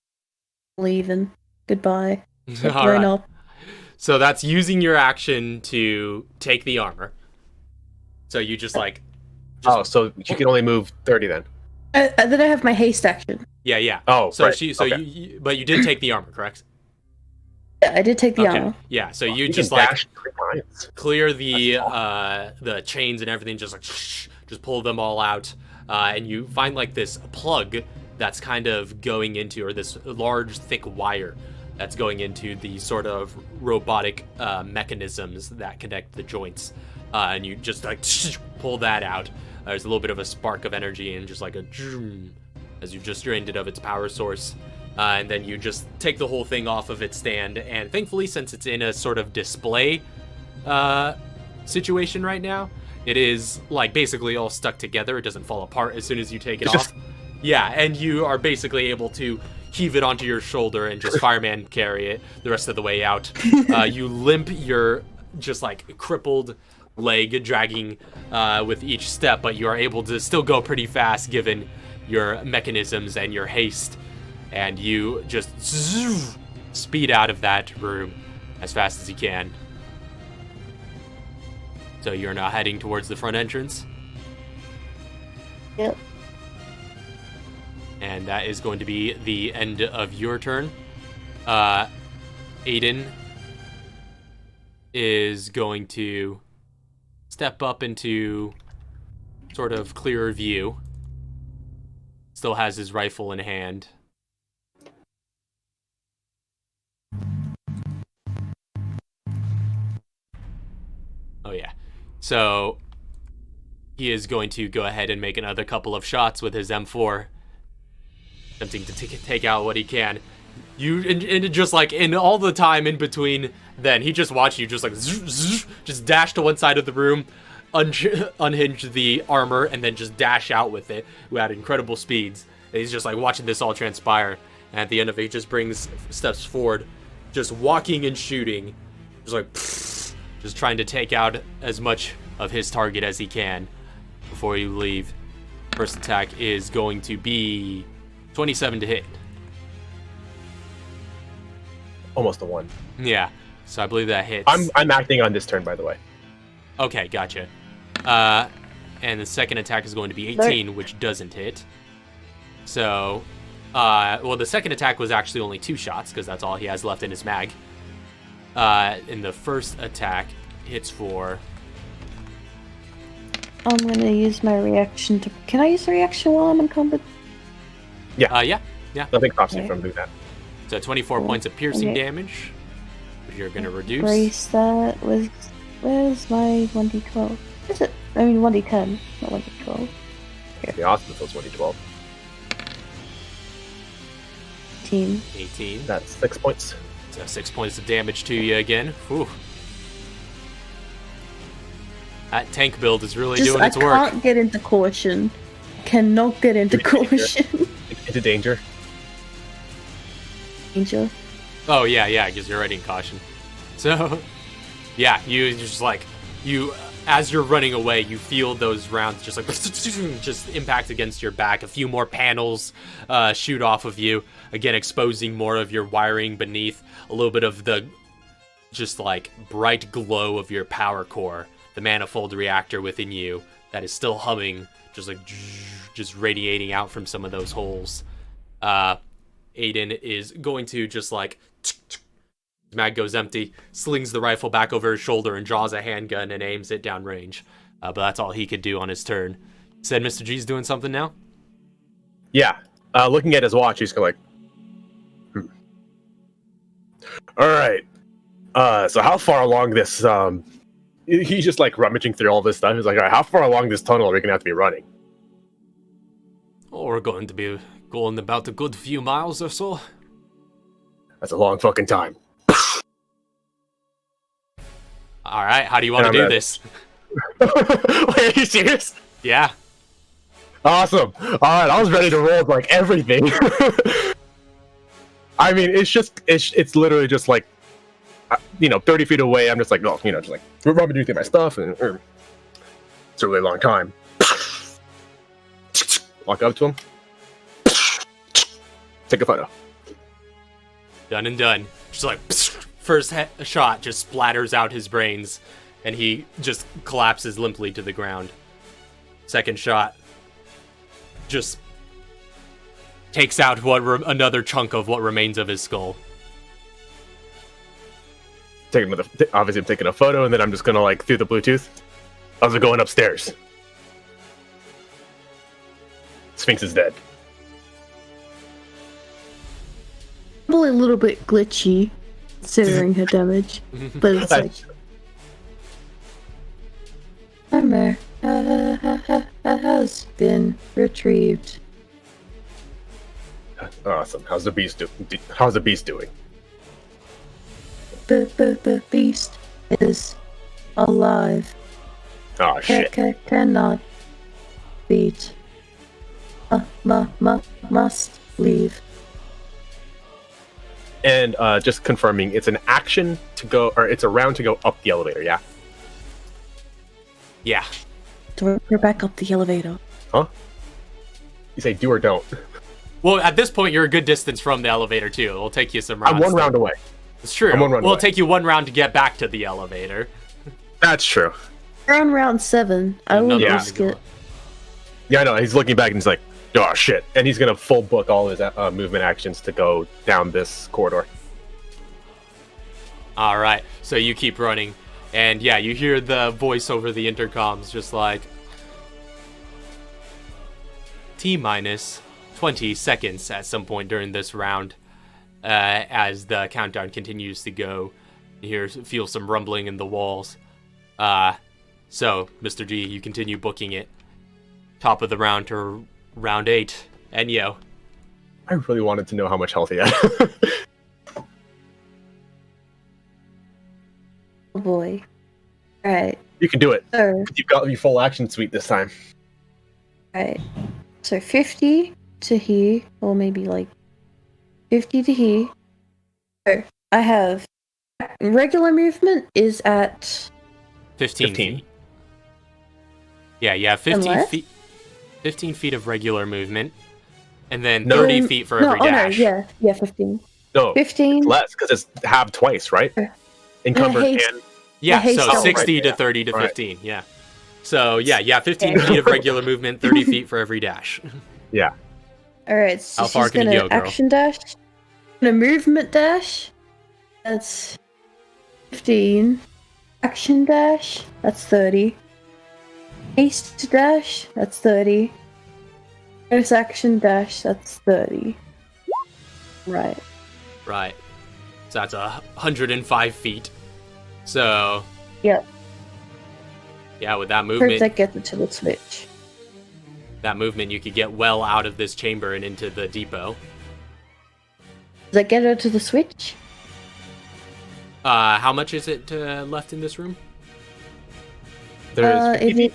Leaving. Goodbye. All Going right. up. So that's using your action to take the armor. So you just like... Oh, so you can only move 30 then. Then I have my haste action. Yeah. Oh, So right. okay. But you did take the armor, correct? Yeah, I did take the Okay. armor. Yeah. So You you can just like dash 3 times. clear the chains and everything, just like just pull them all out, and you find like this plug that's kind of going into, or this large thick wire that's going into the sort of robotic mechanisms that connect the joints, and you just like pull that out. There's a little bit of a spark of energy and just like a as you just drained it of its power source. And then you just take the whole thing off of its stand, and thankfully, since it's in a sort of display situation right now, it is like basically all stuck together. It doesn't fall apart as soon as you take it off. Yeah, and you are basically able to heave it onto your shoulder and just fireman carry it the rest of the way out. You limp your just like crippled leg, dragging with each step, but you are able to still go pretty fast given your mechanisms and your haste. And you just speed out of that room as fast as you can. So you're now heading towards the front entrance. Yep. And that is going to be the end of your turn. Aiden is going to step up into sort of clearer view. Still has his rifle in hand. Oh yeah. So he is going to go ahead and make another couple of shots with his M4, attempting to take out what he can. You and just like in all the time in between, then he just watched you just like just dash to one side of the room, unhinge the armor, and then just dash out with it at incredible speeds. And he's just like watching this all transpire. And at the end of it, he just brings steps forward, just walking and shooting, just like just trying to take out as much of his target as he can before you leave. First attack is going to be 27 to hit. Almost a 1. Yeah, so I believe that hits. I'm acting on this turn, by the way. Okay, gotcha. And the second attack is going to be 18, which doesn't hit. So, well, the second attack was actually only 2 shots, because that's all he has left in his mag. And the first attack hits for... I'm gonna use my reaction to... Can I use the reaction while I'm in combat? Yeah. Nothing stops me Okay. from doing that. So 24 points of piercing Okay. damage, which you're going to reduce. Brace that with... Where's my 1d12? Is it? I mean, 1d10, not 1d12. The Osmond was 1d12. 18. 18. That's 6 points. So 6 points of damage to you again. Whew. That tank build is really doing its work. I can't get into caution. Cannot get into caution. Into danger. Danger. Oh, yeah, because you're riding caution. So, yeah, you just like, as you're running away, you feel those rounds just like, just impact against your back. A few more panels shoot off of you, again, exposing more of your wiring beneath, a little bit of the, just like, bright glow of your power core, the manifold reactor within you that is still humming, just like, just radiating out from some of those holes. Aiden is going to just like, his mag goes empty, slings the rifle back over his shoulder and draws a handgun and aims it downrange. But that's all he could do on his turn. Said Mr. G's doing something now? Yeah. Looking at his watch, he's going like, All right. So how far along this, he's just like rummaging through all this stuff. He's like, all right, how far along this tunnel are we going to have to be running? Oh, we're going to be going about a good few miles or so. That's a long fucking time. All right, how do you want to do this? Wait, are you serious? Yeah. Awesome. All right, I was ready to roll like everything. I mean, it's literally just like, 30 feet away. I'm just like, just like rummaging through my stuff, and it's a really long time. Walk up to him. Take a photo. Done and done. Just like, first shot just splatters out his brains, and he just collapses limply to the ground. Second shot just takes out another chunk of what remains of his skull. Obviously, I'm taking a photo, and then I'm just gonna like through the Bluetooth. How's it going upstairs? Sphinx is dead. Probably a little bit glitchy, considering her damage, but it's like armor has been retrieved. Awesome. How's the beast doing? Beast is alive. Oh shit. Cannot beat. Must leave. And just confirming, it's an action to go, or it's a round to go up the elevator, yeah? Yeah. We're back up the elevator. Huh? You say do or don't? Well, at this point, you're a good distance from the elevator, too. It'll take you some rounds. I'm one round away. It's true. It'll take you one round to get back to the elevator. That's true. We're on round 7. I will risk it. Yeah, I know. He's looking back and he's like, oh shit. And he's going to full book all his movement actions to go down this corridor. All right. So you keep running. And yeah, you hear the voice over the intercoms just like, T-minus 20 seconds at some point during this round. As the countdown continues to go, you feel some rumbling in the walls. So, Mr. G, you continue booking it. Top of the round to round 8. Enyo. I really wanted to know how much health he had. Oh boy. Alright. You can do it. So, You've got your full action suite this time. alright. So 50 to here, or maybe like 50 to here. So I have regular movement is at 15 feet. Yeah, you have 15 left? feet. 15 feet of regular movement, and then 30 feet for every dash. No, yeah, 15. No, 15. less, because it's halved twice, right? Encumbered haste. and... Yeah, haste so element. 60 to 30 to 15, yeah. So, yeah, 15 feet of regular movement, 30 feet for every dash. Yeah. Alright, so How far she's can you gonna go, girl? action dash. And a movement dash. That's 15. Action dash. That's 30. Haste dash. That's 30. Bonus action dash. That's 30. Right. Right. So that's 105 feet. So, Yep. Yeah, with that First, movement, that gets it to the switch. you could get well out of this chamber and into the depot. Does that get her to the switch? How much is it left in this room? There's 50 feet.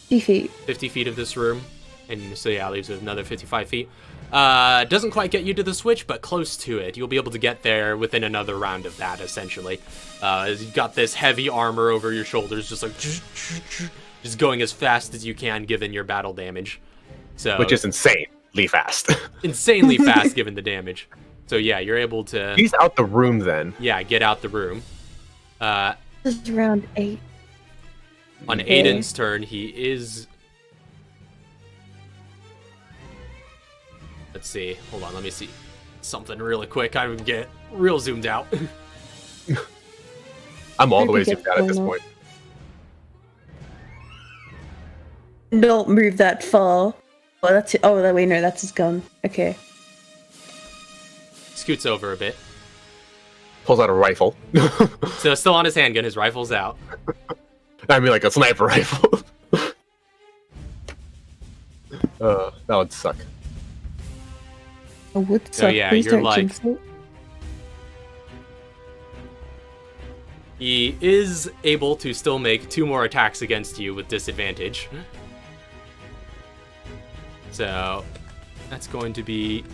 50 feet. 50 feet of this room, and so yeah, leaves another 55 feet. Doesn't quite get you to the switch, but close to it. You'll be able to get there within another round of that, essentially. You've got this heavy armor over your shoulders, just like just going as fast as you can, given your battle damage. So Which is insanely fast. insanely fast, given the damage. So yeah, you're able to. He's out the room then. Yeah, get out the room. This is round 8. On Okay. Aiden's turn, he is. Let's see. Hold on, let me see something really quick. I would get real zoomed out. I'm all the way Maybe zoomed out at this get point. Don't move that far. Oh, that's it. Oh, wait, no, that's his gun. Okay. Scoots over a bit. Pulls out a rifle. So still on his handgun, his rifle's out. I mean, like a sniper rifle. That would suck. I would So suck. yeah, Please you're don't like- jinx it. He is able to still make 2 more attacks against you with disadvantage. So that's going to be.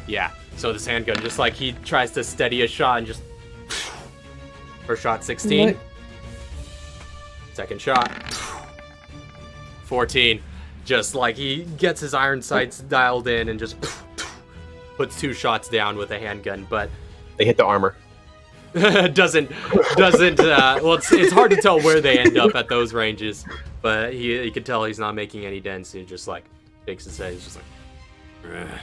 Yeah, so this handgun, just like he tries to steady a shot and just. First shot, 16. What? Second shot, 14. Just like he gets his iron sights dialed in and just puts 2 shots down with a handgun, but They hit the armor. doesn't well, it's hard to tell where they end up at those ranges, but you can tell he's not making any dents. He just like shakes his head. He's just like, "Ugh.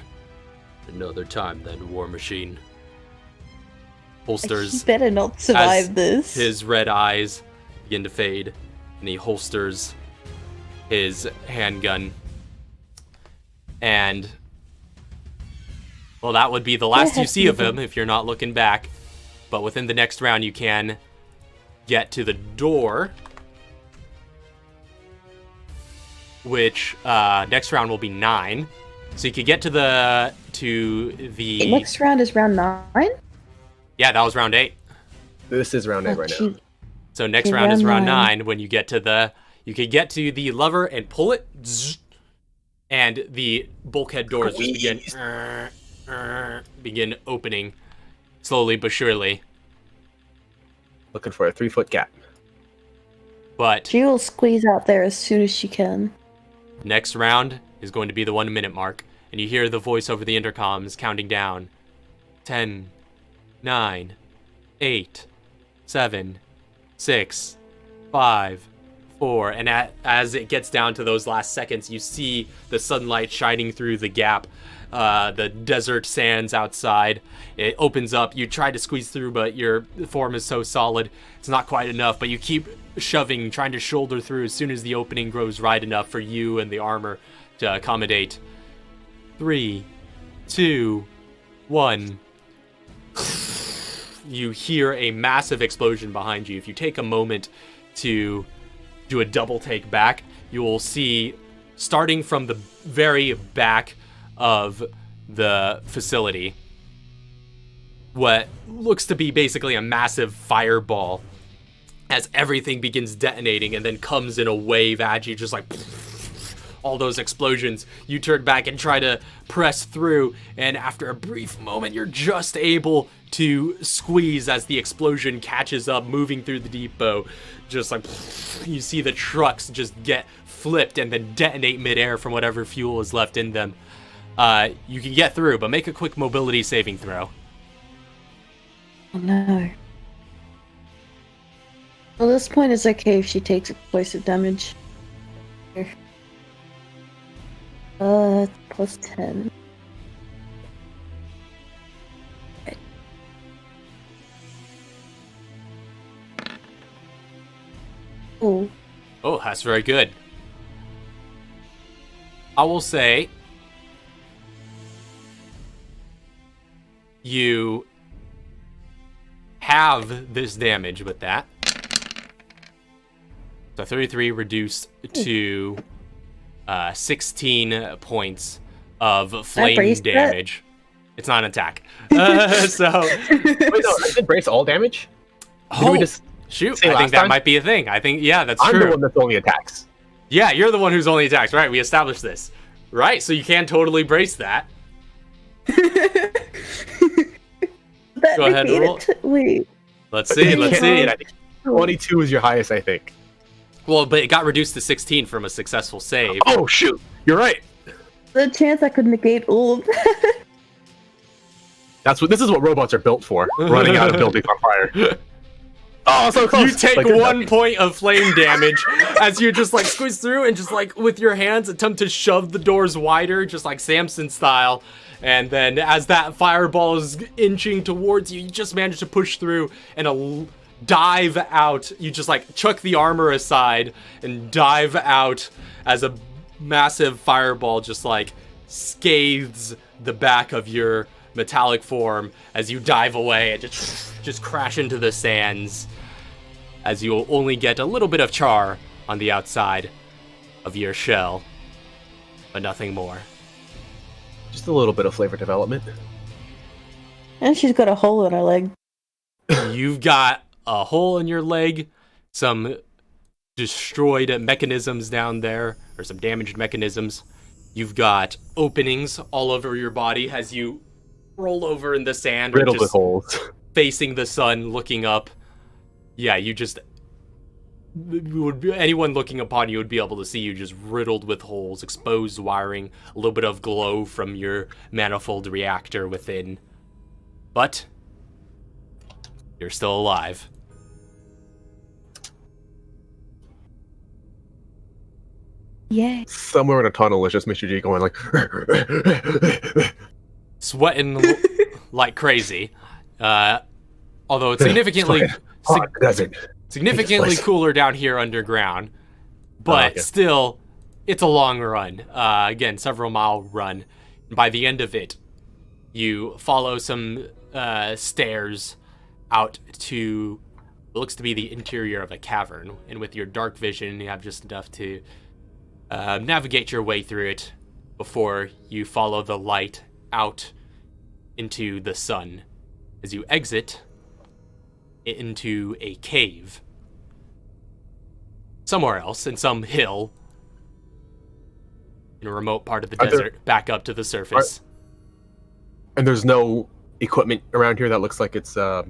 Another time then, War Machine." He Holsters better not survive this. his red eyes begin to fade, and he holsters his handgun. And well, that would be the last you see of him if you're not looking back. But within the next round, you can get to the door, which next round will be 9. So you could get to the Next round is round 9? yeah, that was round 8. This is round 8 right now. So next Okay, round is round round 9 when you get to you could get to the lever and pull it, zzz, and the bulkhead doors just begin opening slowly but surely. Looking for a 3-foot gap. But She will squeeze out there as soon as she can. next round is going to be the 1-minute mark, and you hear the voice over the intercoms counting down. 10, 9, 8, 7, 6, 5, 4, and as it gets down to those last seconds, you see the sunlight shining through the gap, the desert sands outside. It opens up. You try to squeeze through, but your form is so solid, it's not quite enough. But you keep shoving, trying to shoulder through as soon as the opening grows wide enough for you and the armor to accommodate. 3, 2, 1. You hear a massive explosion behind you. If you take a moment to do a double take back, you will see, starting from the very back of the facility, what looks to be basically a massive fireball as everything begins detonating and then comes in a wave at you, just like all those explosions. You turn back and try to press through, and after a brief moment, you're just able to squeeze as the explosion catches up, moving through the depot. Just like you see the trucks just get flipped and then detonate midair from whatever fuel is left in them. You can get through, but make a quick mobility saving throw. Oh no. Well, this point it's okay if she takes explosive damage. Here. Plus 10. Okay. Oh, Oh, that's very good. I will say you halve this damage with that. So 33 reduced to 16 points of flame damage. It's not an attack. Wait, no, I did brace all damage? Oh, shoot. I think that might be a thing. I think, yeah, that's true. I'm the one that's only attacks. Yeah, you're the one who's only attacks. Right, we established this. Right, so you can totally brace that. Go ahead and roll. Wait. Let's see. I think 22 is your highest, I think. Well, but it got reduced to 16 from a successful save. Oh, shoot. You're right. The chance I could negate all of that. This is what robots are built for. Running out of buildings on fire. Oh, so close. You take 1 point of flame damage as you just like squeeze through and just like with your hands attempt to shove the doors wider, just like Samson style. And then as that fireball is inching towards you, you just manage to push through and dive out. You just like chuck the armor aside and dive out as a massive fireball just like scathes the back of your metallic form as you dive away and just crash into the sands, as you'll only get a little bit of char on the outside of your shell, but nothing more. Just a little bit of flavor development. And she's got a hole in her leg. You've got a hole in your leg, some destroyed mechanisms down there, or some damaged mechanisms. You've got openings all over your body as you roll over in the sand, riddled with holes, facing the sun, looking up. Yeah, anyone looking upon you would be able to see you just riddled with holes, exposed wiring, a little bit of glow from your manifold reactor within. But you're still alive. Yeah. Somewhere in a tunnel is just Mr. G going like sweating like crazy. Although it's significantly cooler down here underground, but still, it's a long run. Again, several mile run. By the end of it, you follow some stairs out to what looks to be the interior of a cavern, and with your dark vision, you have just enough to navigate your way through it before you follow the light out into the sun. As you exit into a cave somewhere else in some hill in a remote part of the desert, back up to the surface. And there's no equipment around here that looks like it's is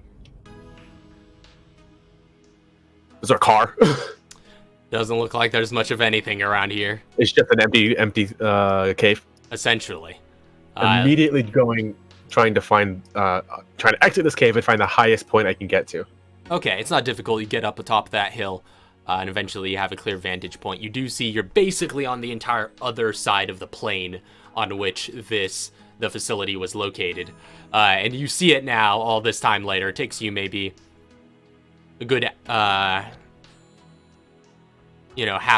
there a car? Doesn't look like there's much of anything around here. It's just an empty cave. Essentially. Immediately trying to exit this cave and find the highest point I can get to. Okay, it's not difficult. You get up atop of that hill, and eventually you have a clear vantage point. You do see you're basically on the entire other side of the plane on which the facility was located. And you see it now all this time later. It takes you maybe a good half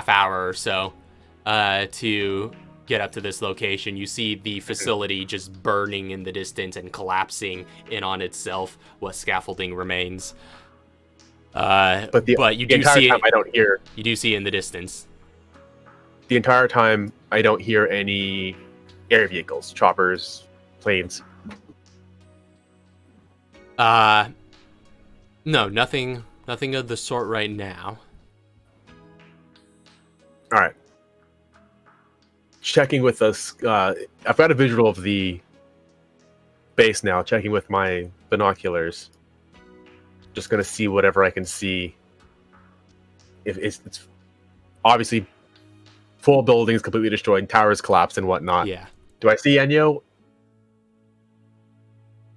hour or so to get up to this location. You see the facility just burning in the distance and collapsing in on itself. What scaffolding remains. But you do see it. I don't hear. You do see it in the distance. The entire time, I don't hear any air vehicles, choppers, planes. No, nothing of the sort right now. All right. Checking with us. I've got a visual of the base now. Checking with my binoculars. Just gonna see whatever I can see. If it's obviously full buildings completely destroyed, towers collapsed and whatnot. Yeah. Do I see Enyo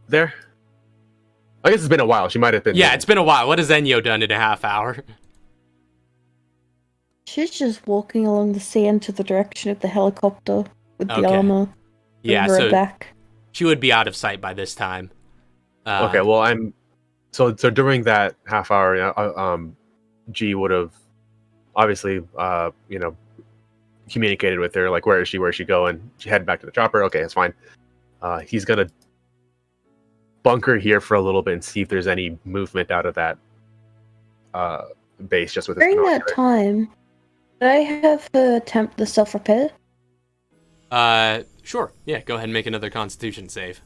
there? I guess it's been a while. She might have been. Yeah, there. It's been a while. What has Enyo done in a half hour? She's just walking along the sand to the direction of the helicopter with the armor. Yeah, over so her back. She would be out of sight by this time. Okay, well, I'm so during that half hour, G would have obviously, communicated with her, like, where is she going? She headed back to the chopper. Okay, that's fine. He's gonna bunker here for a little bit and see if there's any movement out of that base just with this During that time, did I have to attempt the self-repair? Sure. Yeah, go ahead and make another Constitution save.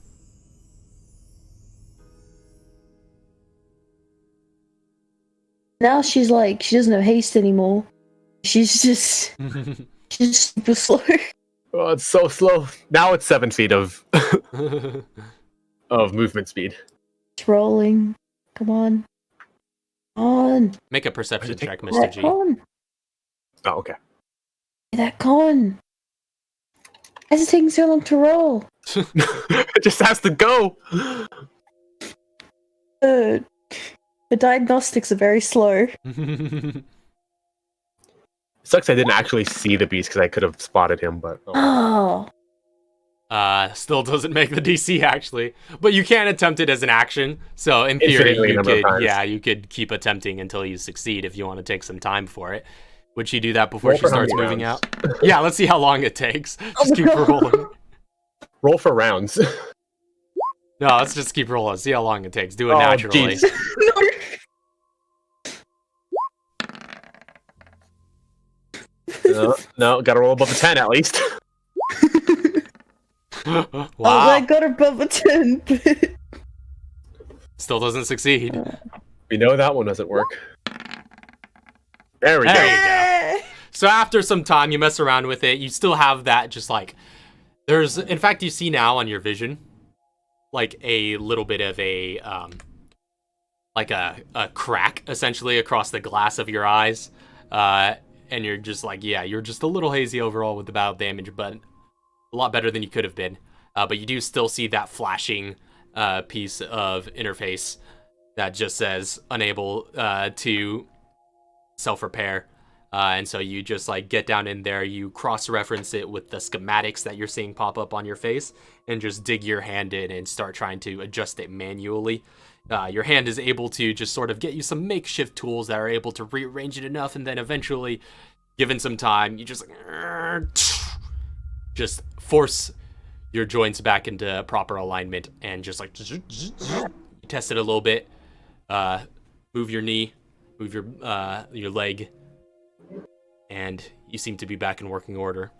Now she's like, she doesn't have haste anymore. She's just super slow. Oh, it's so slow. Now it's 7 feet of of movement speed. It's rolling. Come on. On. Make a perception check, Mr. G. Con. Oh, okay. That con. Why is it taking so long to roll? It just has to go. The diagnostics are very slow. Sucks I didn't actually see the beast because I could have spotted him, but... Oh. Still doesn't make the DC, actually. But you can attempt it as an action. So, in theory, you could keep attempting until you succeed if you want to take some time for it. Would she do that before she starts moving out? Yeah, let's see how long it takes. Just keep rolling. Roll for rounds. No, let's just keep rolling. See how long it takes. Do it naturally. No, gotta roll above a 10 at least. Wow. Oh, I got above a 10. Still doesn't succeed. We know that one doesn't work. There we go. So after some time, you mess around with it. You still have that just like... in fact, you see now on your vision, like a little bit of a... like a crack, essentially, across the glass of your eyes. And you're just like, yeah, you're just a little hazy overall with the battle damage, but a lot better than you could have been. But you do still see that flashing piece of interface that just says unable to self-repair. And so you just like get down in there, you cross-reference it with the schematics that you're seeing pop up on your face, and just dig your hand in and start trying to adjust it manually. Your hand is able to just sort of get you some makeshift tools that are able to rearrange it enough, and then eventually, given some time, you just force your joints back into proper alignment, and just like you test it a little bit. Move your knee, move your leg, and you seem to be back in working order.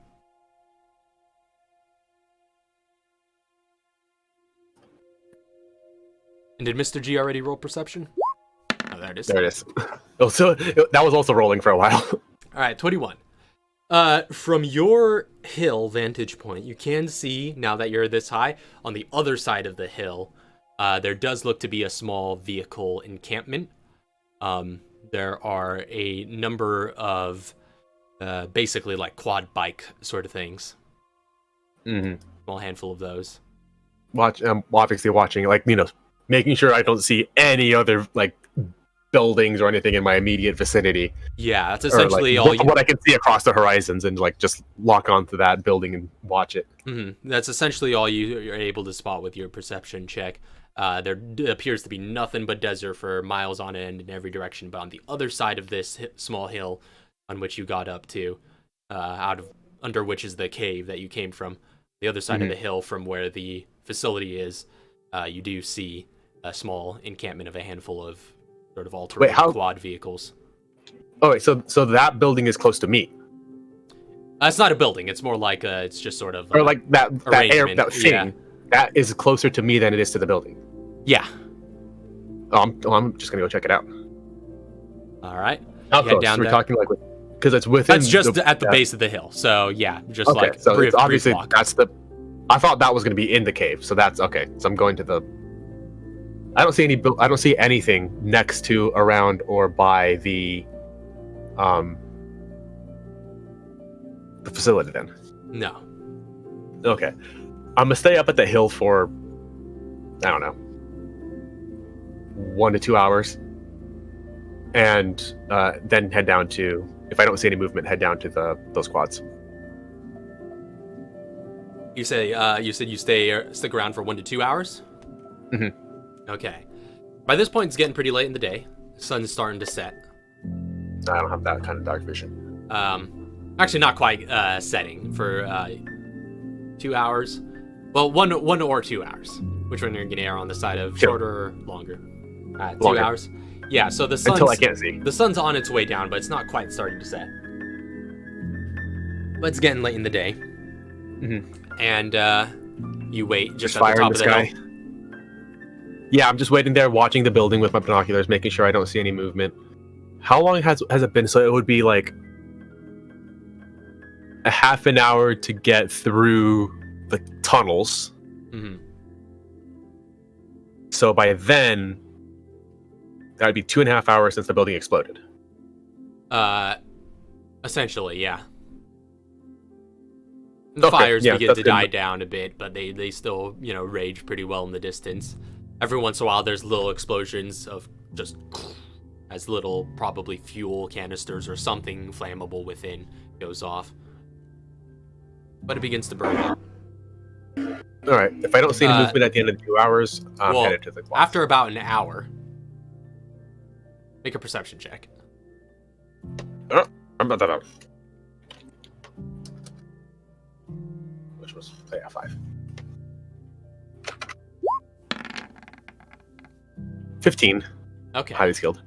And did Mr. G already roll perception? Oh, there it is. There it is. Oh, so that was also rolling for a while. All right, 21. From your hill vantage point, you can see, now that you're this high, on the other side of the hill, there does look to be a small vehicle encampment. There are a number of basically like quad bike sort of things. Mm-hmm. Small handful of those. Obviously watching, like, making sure I don't see any other like buildings or anything in my immediate vicinity. Yeah, that's essentially all what I can see across the horizons, and like just lock onto that building and watch it. Mm-hmm. That's essentially all you're able to spot with your perception check. There appears to be nothing but desert for miles on end in every direction, but on the other side of this small hill on which you got up to, under which is the cave that you came from, the other side of the hill from where the facility is, you do see a small encampment of a handful of sort of all-terrain quad vehicles. Oh, wait, so that building is close to me. It's not a building. It's more like it's just sort of or like that thing that is closer to me than it is to the building. Yeah. Oh, I'm just gonna go check it out. All right. How close? We're talking like because it's within. That's just at the base of the hill. So yeah, just okay, like so obviously walk. That's the. I thought that was going to be in the cave, so that's okay. So I'm going to the. I don't see anything next to, around, or by the facility. Then. No. Okay, I'm gonna stay up at the hill for, I don't know, 1 to 2 hours, and then head down to. If I don't see any movement, head down to those quads. You said you stick around for 1 to 2 hours? Mm-hmm. Okay. By this point, it's getting pretty late in the day. The sun's starting to set. I don't have that kind of dark vision. Actually, not quite setting for 2 hours. Well, one or 2 hours. Which one are you gonna err on the side of? 2. Shorter or longer? 2 Longer. hours. Yeah. So the sun's Until I can't see. the sun's on its way down, but it's not quite starting to set. But it's getting late in the day, and you wait just at the fire top in of the the sky. hill. Yeah, I'm just waiting there, watching the building with my binoculars, making sure I don't see any movement. How long has it been? So it would be like a half an hour to get through the tunnels. So by then, that would be 2.5 hours since the building exploded. Essentially, yeah. The Okay, fires yeah, begin that's to good. die down a bit, but they still, rage pretty well in the distance. Every once in a while, there's little explosions of just as little, probably fuel canisters or something flammable within goes off. But it begins to burn out. All right. If I don't see any movement at the end of the 2 hours, I'm well, headed to the closet. After about an hour, make a perception check. I'm not that out. Which was 5. 15. Okay. Highly skilled.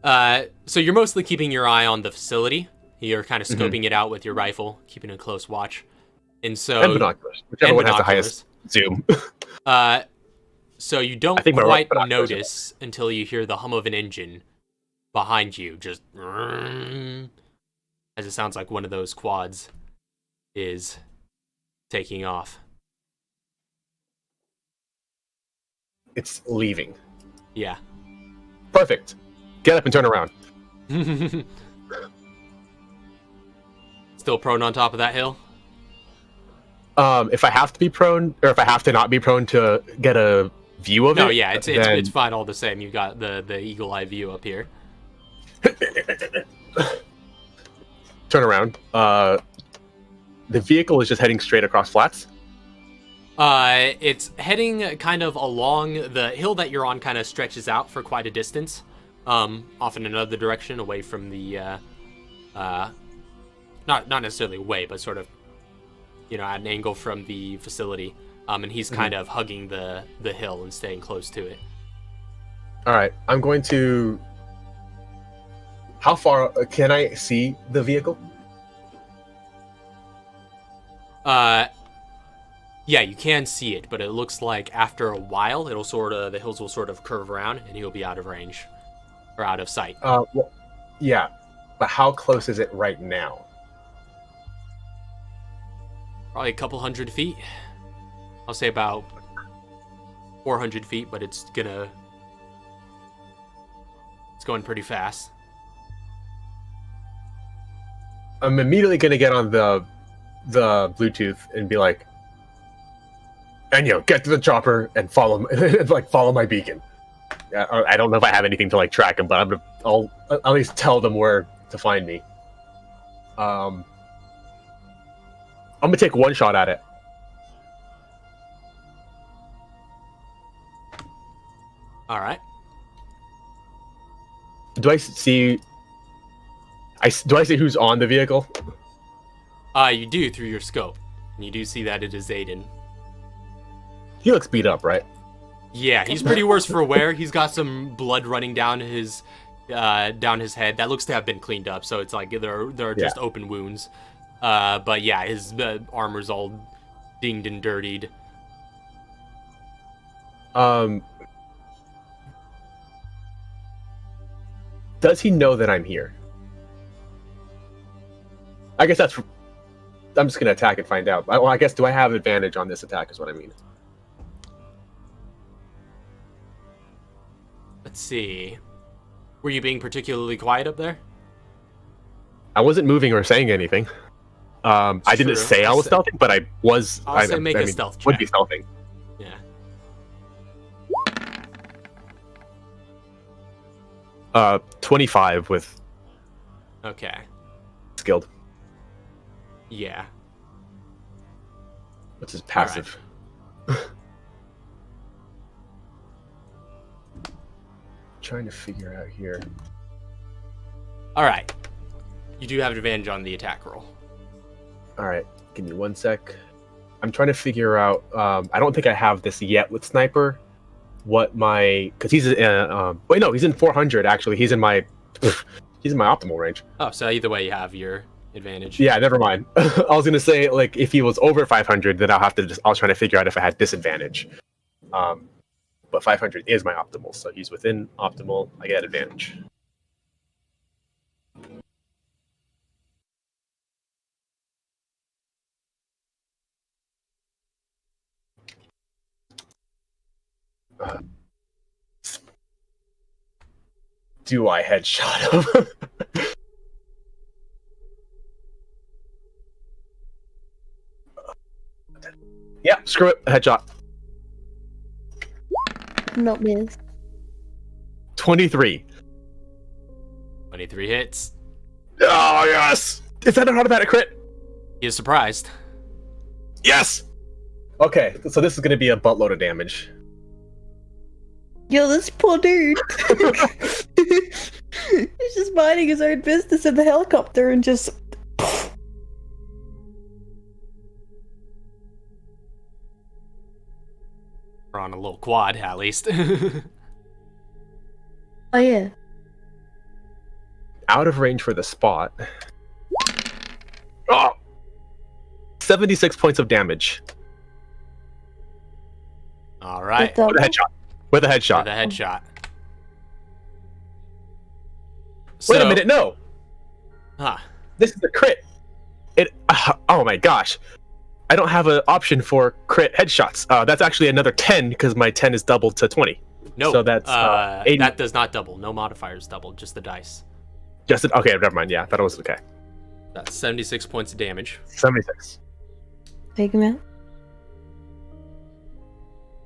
So you're mostly keeping your eye on the facility. You're kind of scoping it out with your rifle, keeping a close watch. And so And binoculars. Whichever and one has the binoculars. highest zoom. So you don't think my quite binoculars are notice until you hear the hum of an engine behind you, just as it sounds like one of those quads is taking off. It's leaving. Yeah. Perfect. Get up and turn around. Still prone on top of that hill? If I have to be prone, or if I have to not be prone to get a view of it. No, yeah, it's then- fine all the same. You got the eagle eye view up here. Turn around. The vehicle is just heading straight across flats. It's heading kind of along the hill that you're on. Kind of stretches out for quite a distance, off in another direction, away from the, not necessarily away, but sort of, at an angle from the facility. And he's kind of hugging the hill and staying close to it. All right, I'm going to. How far can I see the vehicle? Yeah, you can see it, but it looks like after a while, the hills will sort of curve around, and he'll be out of range, or out of sight. Well, yeah, but how close is it right now? Probably a couple 100 feet. I'll say about 400 feet, but it's going pretty fast. I'm immediately gonna get on the Bluetooth and be like, and get to the chopper and follow follow my beacon. I don't know if I have anything to track him, but I'll at least tell them where to find me. I'm gonna take one shot at it. All right. Do I see who's on the vehicle? You do through your scope, and you do see that it is Aiden. He looks beat up, right? Yeah, he's pretty worse for wear. He's got some blood running down his head. That looks to have been cleaned up, so it's like there are just open wounds. But yeah, his armor's all dinged and dirtied. Does he know that I'm here? I guess I'm just gonna attack and find out. Well, I guess, do I have advantage on this attack is what I mean. Let's see. Were you being particularly quiet up there? I wasn't moving or saying anything. I didn't True. say I was stealthing, but I was. I'll say make a stealth Would check. be stealthing. Yeah. 25 with Okay. skilled. Yeah. What's his passive? Trying to figure out here. All right. You do have advantage on the attack roll. All right, give me one sec. I'm trying to figure out. I don't think I have this yet with sniper. What my because he's wait no he's in 400 actually. He's in my optimal range. Oh, so either way you have your advantage. Yeah, never mind. I was gonna say like if he was over 500, then I was trying to figure out if I had disadvantage. But 500 is my optimal, so he's within optimal. I get advantage. Do I headshot him? Yeah, screw it. Headshot. Not miss. 23. 23 hits. Oh, yes! Is that an automatic crit? He is surprised. Yes! Okay, so this is going to be a buttload of damage. Yo, this poor dude. He's just minding his own business in the helicopter and just... We're on a little quad, at least. Oh, yeah. Out of range for the spot. Oh! 76 points of damage. All right. With With a headshot. With a headshot. With a headshot. Wait a minute, no! Huh. This is a crit. Oh my gosh. I don't have an option for crit headshots. That's actually another 10 because my 10 is doubled to 20. No, so that's 80. that does not double. No modifiers double, just the dice. Okay, never mind. Yeah, I thought it was okay. That's 76 points of damage. 76. Take him out.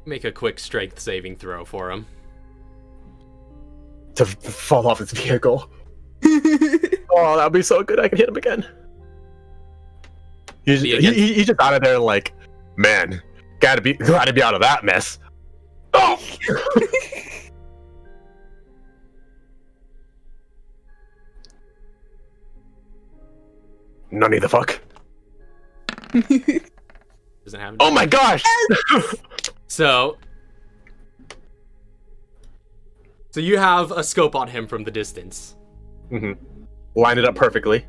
Make a quick strength saving throw for him. To fall off his vehicle. Oh, that'd be so good. I can hit him again. He's just out of there like, man, glad to be out of that mess. Oh! None of the fuck. Doesn't have. Oh my gosh! So you have a scope on him from the distance. Mm-hmm. Line it up perfectly.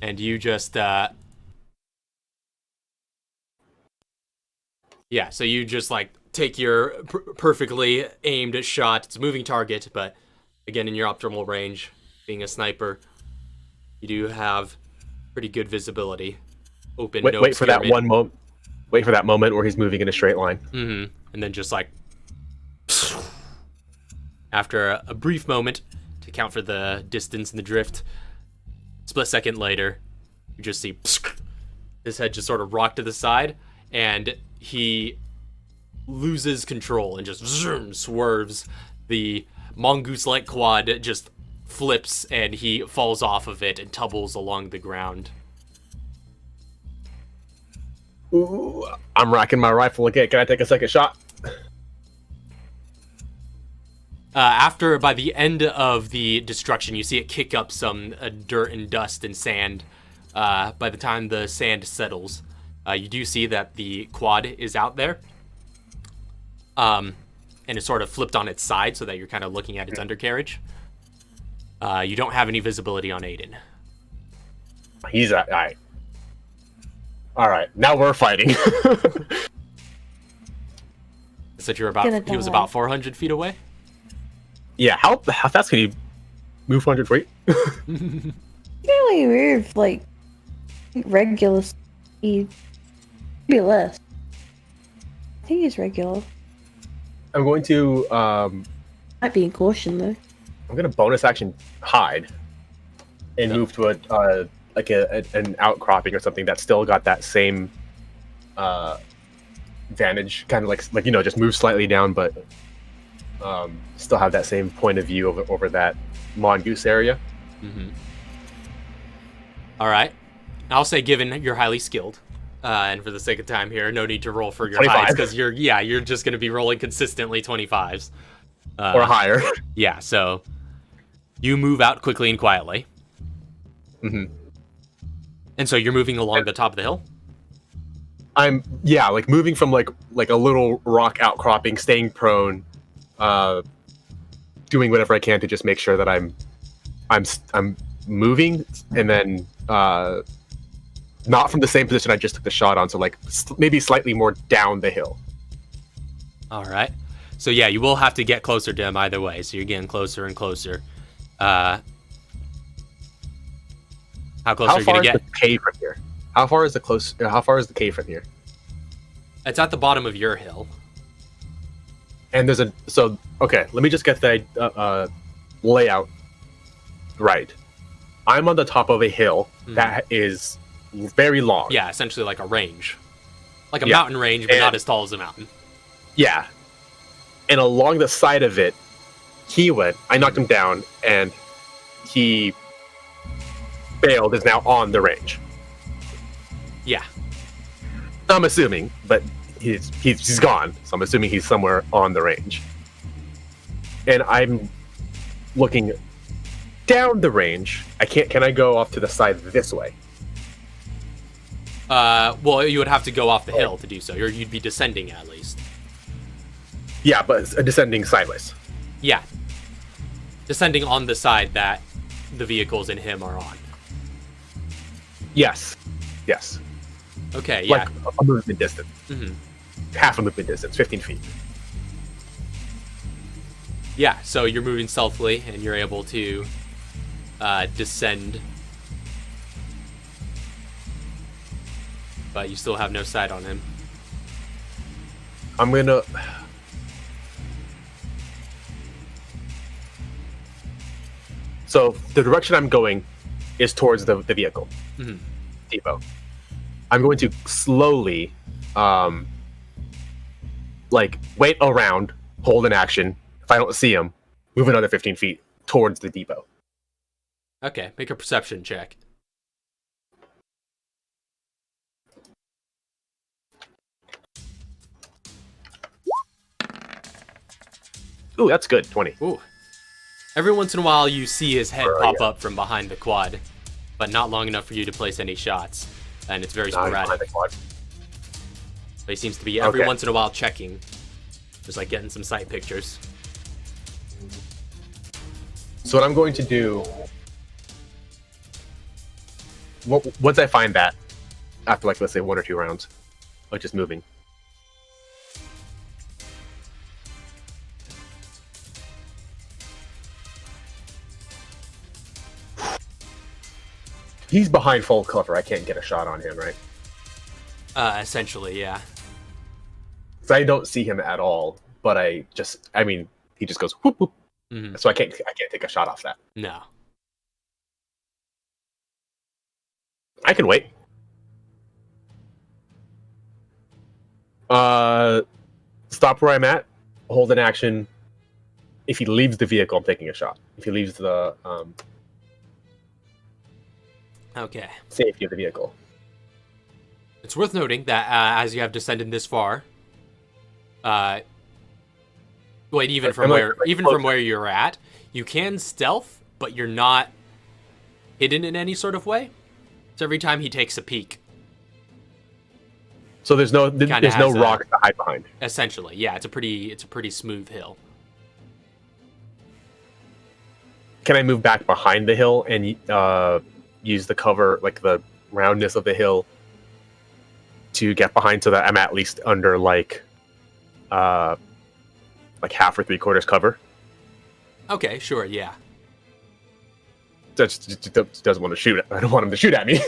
And you just yeah, so you just like take your perfectly aimed shot. It's a moving target, but again in your optimal range, being a sniper, you do have pretty good visibility. Open. Wait for that one moment. Wait for that moment where he's moving in a straight line. Mm-hmm. And then just like after a brief moment to account for the distance and the drift, split second later, you just see his head just sort of rock to the side, and he loses control and just swerves. The mongoose-like quad just flips, and he falls off of it and tumbles along the ground. Ooh, I'm racking my rifle again. Can I take a second shot? By the end of the destruction, you see it kick up some dirt and dust and sand. By the time the sand settles, you do see that the quad is out there. And it's sort of flipped on its side so that you're kind of looking at its undercarriage. You don't have any visibility on Aiden. He's all right. All right, now we're fighting. So he was die. about 400 feet away. Yeah, how fast can you move 400 feet? You can only move like regular speed. Maybe less. I think it's regular. I'm going to Might be in caution though. I'm gonna bonus action hide and move to an outcropping or something that's still got that same vantage, kind of like just move slightly down, but still have that same point of view over that mongoose area. Mm-hmm. All right, I'll say given you're highly skilled, and for the sake of time here, no need to roll for your 25. hides because you're just going to be rolling consistently 25s Or higher. Yeah, so you move out quickly and quietly. Mm-hmm. And so you're moving along the top of the hill? I'm like moving from like a little rock outcropping, staying prone, doing whatever I can to just make sure that I'm moving, and then not from the same position I just took the shot on, so like maybe slightly more down the hill. All right. So yeah, you will have to get closer to him either way. So you're getting closer and closer. How close are you gonna get? How far is the cave from here? How far is the cave from here? It's at the bottom of your hill. And there's okay, let me just get the layout right. I'm on the top of a hill that is very long. Yeah, essentially like a range. Like a mountain range, but not as tall as a mountain. Yeah. And along the side of it, I knocked him down, and he failed, is now on the range. Yeah. I'm assuming, but he's gone, so I'm assuming he's somewhere on the range. And I'm looking down the range. Can I go off to the side this way? Well, you would have to go off the hill to do so. You'd be descending at least. Yeah, but descending sideways. Yeah. Descending on the side that the vehicles and him are on. Yes. Okay, yeah. Like a movement distance. Mm-hmm. Half a movement distance, 15 feet. Yeah, so you're moving stealthily, and you're able to descend. But you still have no sight on him. I'm gonna... So the direction I'm going is towards the vehicle. Mm-hmm. Depot. I'm going to slowly, wait around, hold an action. If I don't see him, move another 15 feet towards the depot. Okay, make a perception check. Ooh, that's good. 20. Ooh. Every once in a while, you see his head pop up from behind the quad, but not long enough for you to place any shots, and it's very sporadic. But he seems to be every once in a while checking, just like getting some sight pictures. So what I'm going to do, once I find that, after like let's say 1 or 2 rounds, like just moving. He's behind full cover. I can't get a shot on him, right? Essentially, yeah. So I don't see him at all, but he just goes whoop whoop. Mm-hmm. So I can't take a shot off that. No. I can wait. Stop where I'm at. Hold an action. If he leaves the vehicle, I'm taking a shot. If he leaves the safety of the vehicle. It's worth noting that as you have descended this far, even from where you're at, you can stealth, but you're not hidden in any sort of way. So every time he takes a peek. So there's no rock to hide behind. Essentially, yeah, it's a pretty smooth hill. Can I move back behind the hill and use the cover, like the roundness of the hill, to get behind so that I'm at least under like half or 3/4 cover? Okay, sure, yeah. Just doesn't want to shoot. I don't want him to shoot at me.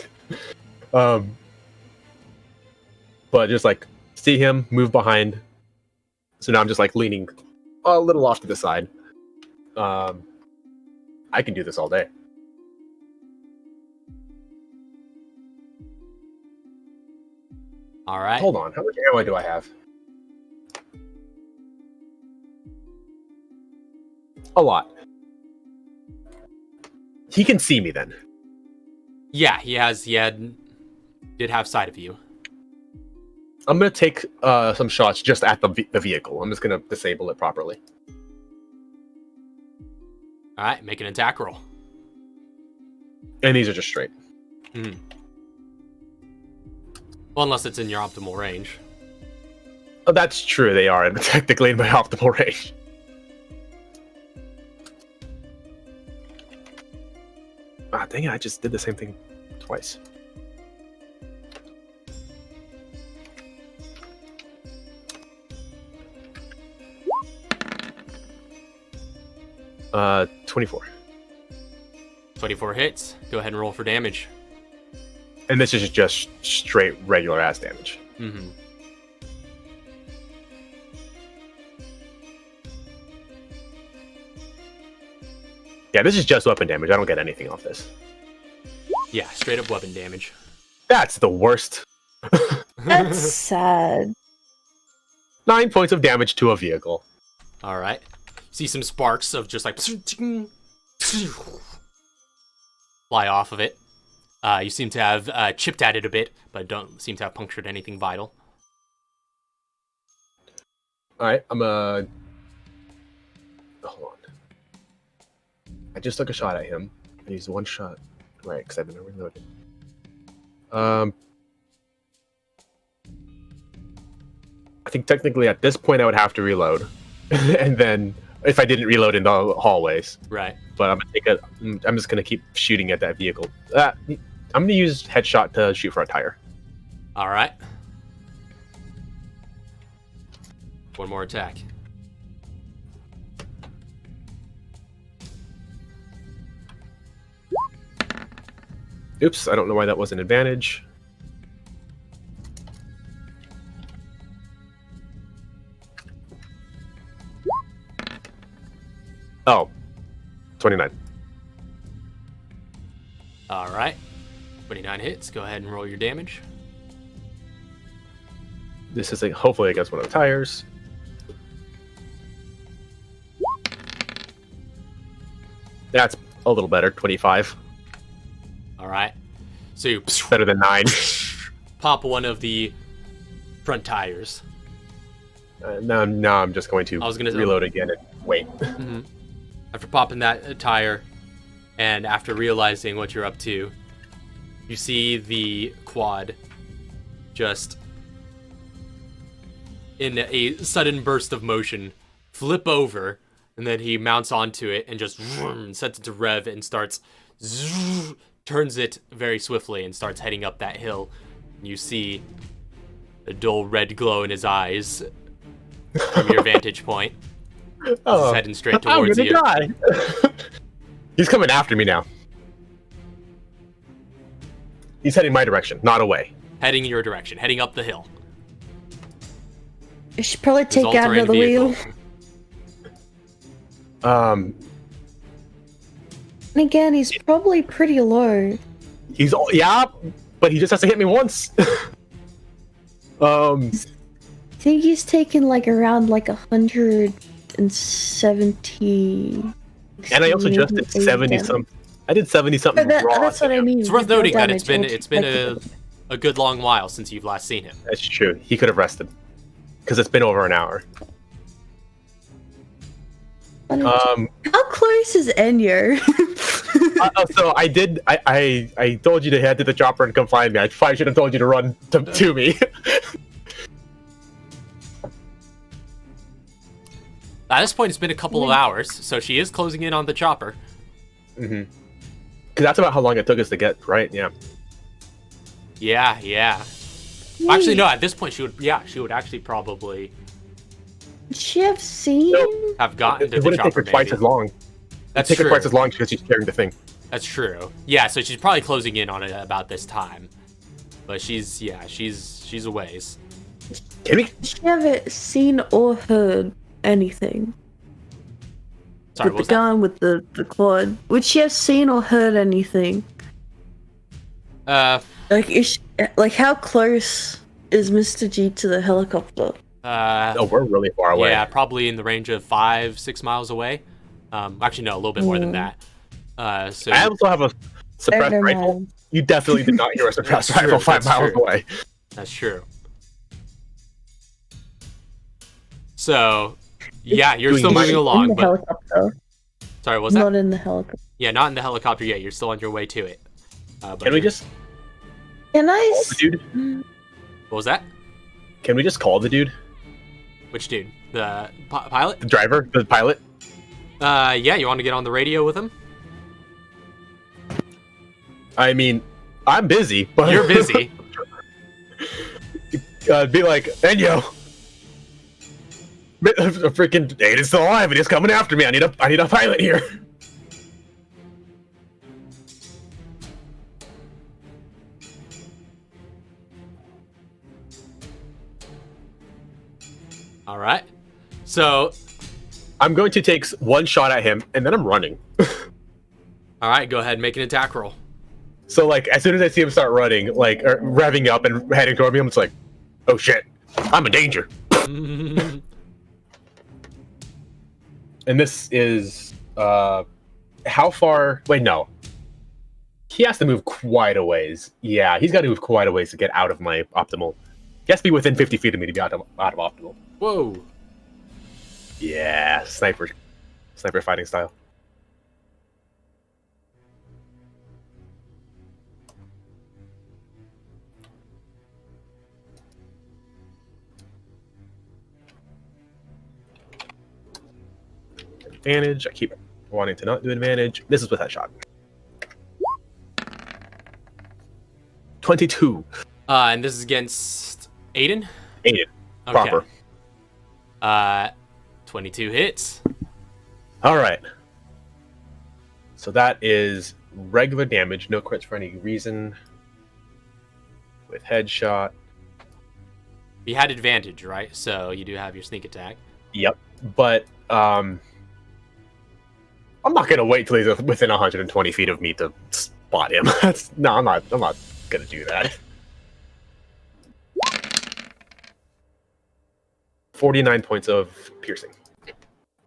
But just like see him move behind. So now I'm just like leaning a little off to the side. I can do this all day. All right. Hold on. How much ammo do I have? A lot. He can see me then. Yeah, he did have sight of you. I'm gonna take some shots just at the vehicle. I'm just gonna disable it properly. All right, make an attack roll. And these are just straight. Mm. Well, unless it's in your optimal range. Oh, that's true. They are technically in my optimal range. Ah, dang it! I just did the same thing twice. Uh, 24. 24 hits. Go ahead and roll for damage. And this is just straight regular ass damage. Mm-hmm. Yeah, this is just weapon damage. I don't get anything off this. Yeah, straight up weapon damage. That's the worst. That's sad. 9 points of damage to a vehicle. All right. See some sparks of just like fly off of it. You seem to have chipped at it a bit, but don't seem to have punctured anything vital. Alright, I'm hold on. I just took a shot at him. I used one shot. Right, because I've been reloading. I think technically at this point I would have to reload. And then if I didn't reload in the hallways. Right. But I'm just gonna keep shooting at that vehicle. I'm gonna use headshot to shoot for a tire. All right. One more attack. Oops, I don't know why that was an advantage. Oh, 29. All right. 29 hits. Go ahead and roll your damage. This is hopefully against one of the tires. That's a little better, 25. All right. So you Better than 9. pop one of the front tires. Now I'm just going to reload again and wait. Mm-hmm. After popping that tire, and after realizing what you're up to, you see the quad just in a sudden burst of motion flip over, and then he mounts onto it and just sets it to rev and starts turns it very swiftly and starts heading up that hill. You see a dull red glow in his eyes from your vantage point. Oh, He's heading straight towards you. Die. He's coming after me now. He's heading my direction, not away. Heading your direction, heading up the hill. I should probably His take out all-terrain another vehicle. wheel. And again, he's probably pretty low. Yeah, but he just has to hit me once. I think he's taken like around like 170. And I also just did 70 something. I did 70 something raw. That's what I mean. It's worth with no noting that damage, it's been a good long while since you've last seen him. That's true. He could have rested. Because it's been over an hour. How close is Enyo? So I told you to head to the chopper and come find me. I probably should have told you to run to me. At this point, it's been a couple of hours, so she is closing in on the chopper. Mm-hmm. Because that's about how long it took us to get, right? Yeah. Yeah. Actually, no. At this point, she would actually probably Would she have seen? No. have gotten to It the wouldn't take chopper. her twice Maybe. as long. That's It'd take true. her twice as long because she's carrying the thing. That's true. Yeah, so she's probably closing in on it about this time, but she's a ways. Can we? Would she have seen or heard anything? Sorry, With what was the that? gun, with the quad. Would she have seen or heard anything? Like how close is Mr. G to the helicopter? Oh, we're really far away. Yeah, probably in the range of 5-6 miles away. Actually, no, a little bit more than that. So I also have a suppressed Never rifle. mind. You definitely did not hear a suppressed That's true, rifle 5 that's miles true. away. that's true. So, yeah, you're Doing still my- moving in along, the but helicopter. sorry, what was that? Not in the helicopter. Yeah, not in the helicopter yet. You're still on your way to it. But Can we just? Can I? Dude? What was that? Can we just call the dude? Which dude? The pilot? The driver? The pilot? Yeah, you want to get on the radio with him? I mean, I'm busy, but... You're busy. Be like, Enyo! Freaking Aiden's still alive and he's coming after me. I need a pilot here. All right. So, I'm going to take one shot at him and then I'm running. all right, go ahead and make an attack roll. So, like, as soon as I see him start running, like, revving up and heading toward me, I'm just like, oh shit, I'm in danger. And this is, how far? Wait, no. He has to move quite a ways. Yeah, he's got to move quite a ways to get out of my optimal. He has to be within 50 feet of me to be out of optimal. Whoa. Yeah, sniper fighting style. Advantage. I keep wanting to not do advantage. This is with that shot. 22. And this is against Aiden? Aiden. Okay. Proper. 22 hits. All right. So that is regular damage, no crits for any reason. With headshot. You had advantage, right? So you do have your sneak attack. Yep. But I'm not gonna wait till he's within 120 feet of me to spot him. No, I'm not gonna do that. 49 points of piercing.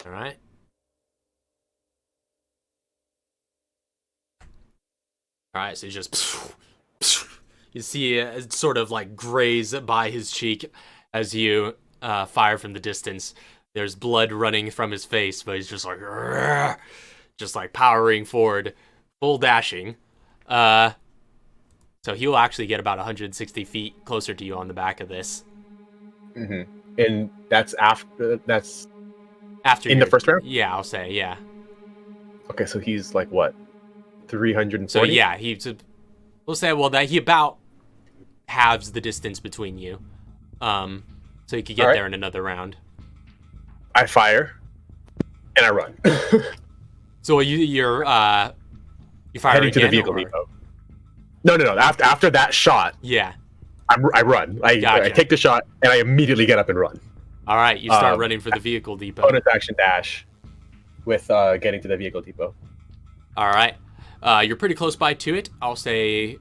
All right. All right, so you just you see it sort of like graze by his cheek as you fire from the distance. There's blood running from his face, but he's just like powering forward, full dashing. So he'll actually get about 160 feet closer to you on the back of this. Mm-hmm. And that's after in the first round? Yeah, I'll say, yeah. Okay, so he's like what? 340? So yeah, we'll say that he about halves the distance between you. So he could get there in another round. I fire and I run. So you fire heading to the vehicle depot. No. After that shot, yeah, I run. I take the shot and I immediately get up and run. All right, you start running for the vehicle depot. Bonus action dash with getting to the vehicle depot. All right, you're pretty close by to it. I'll say,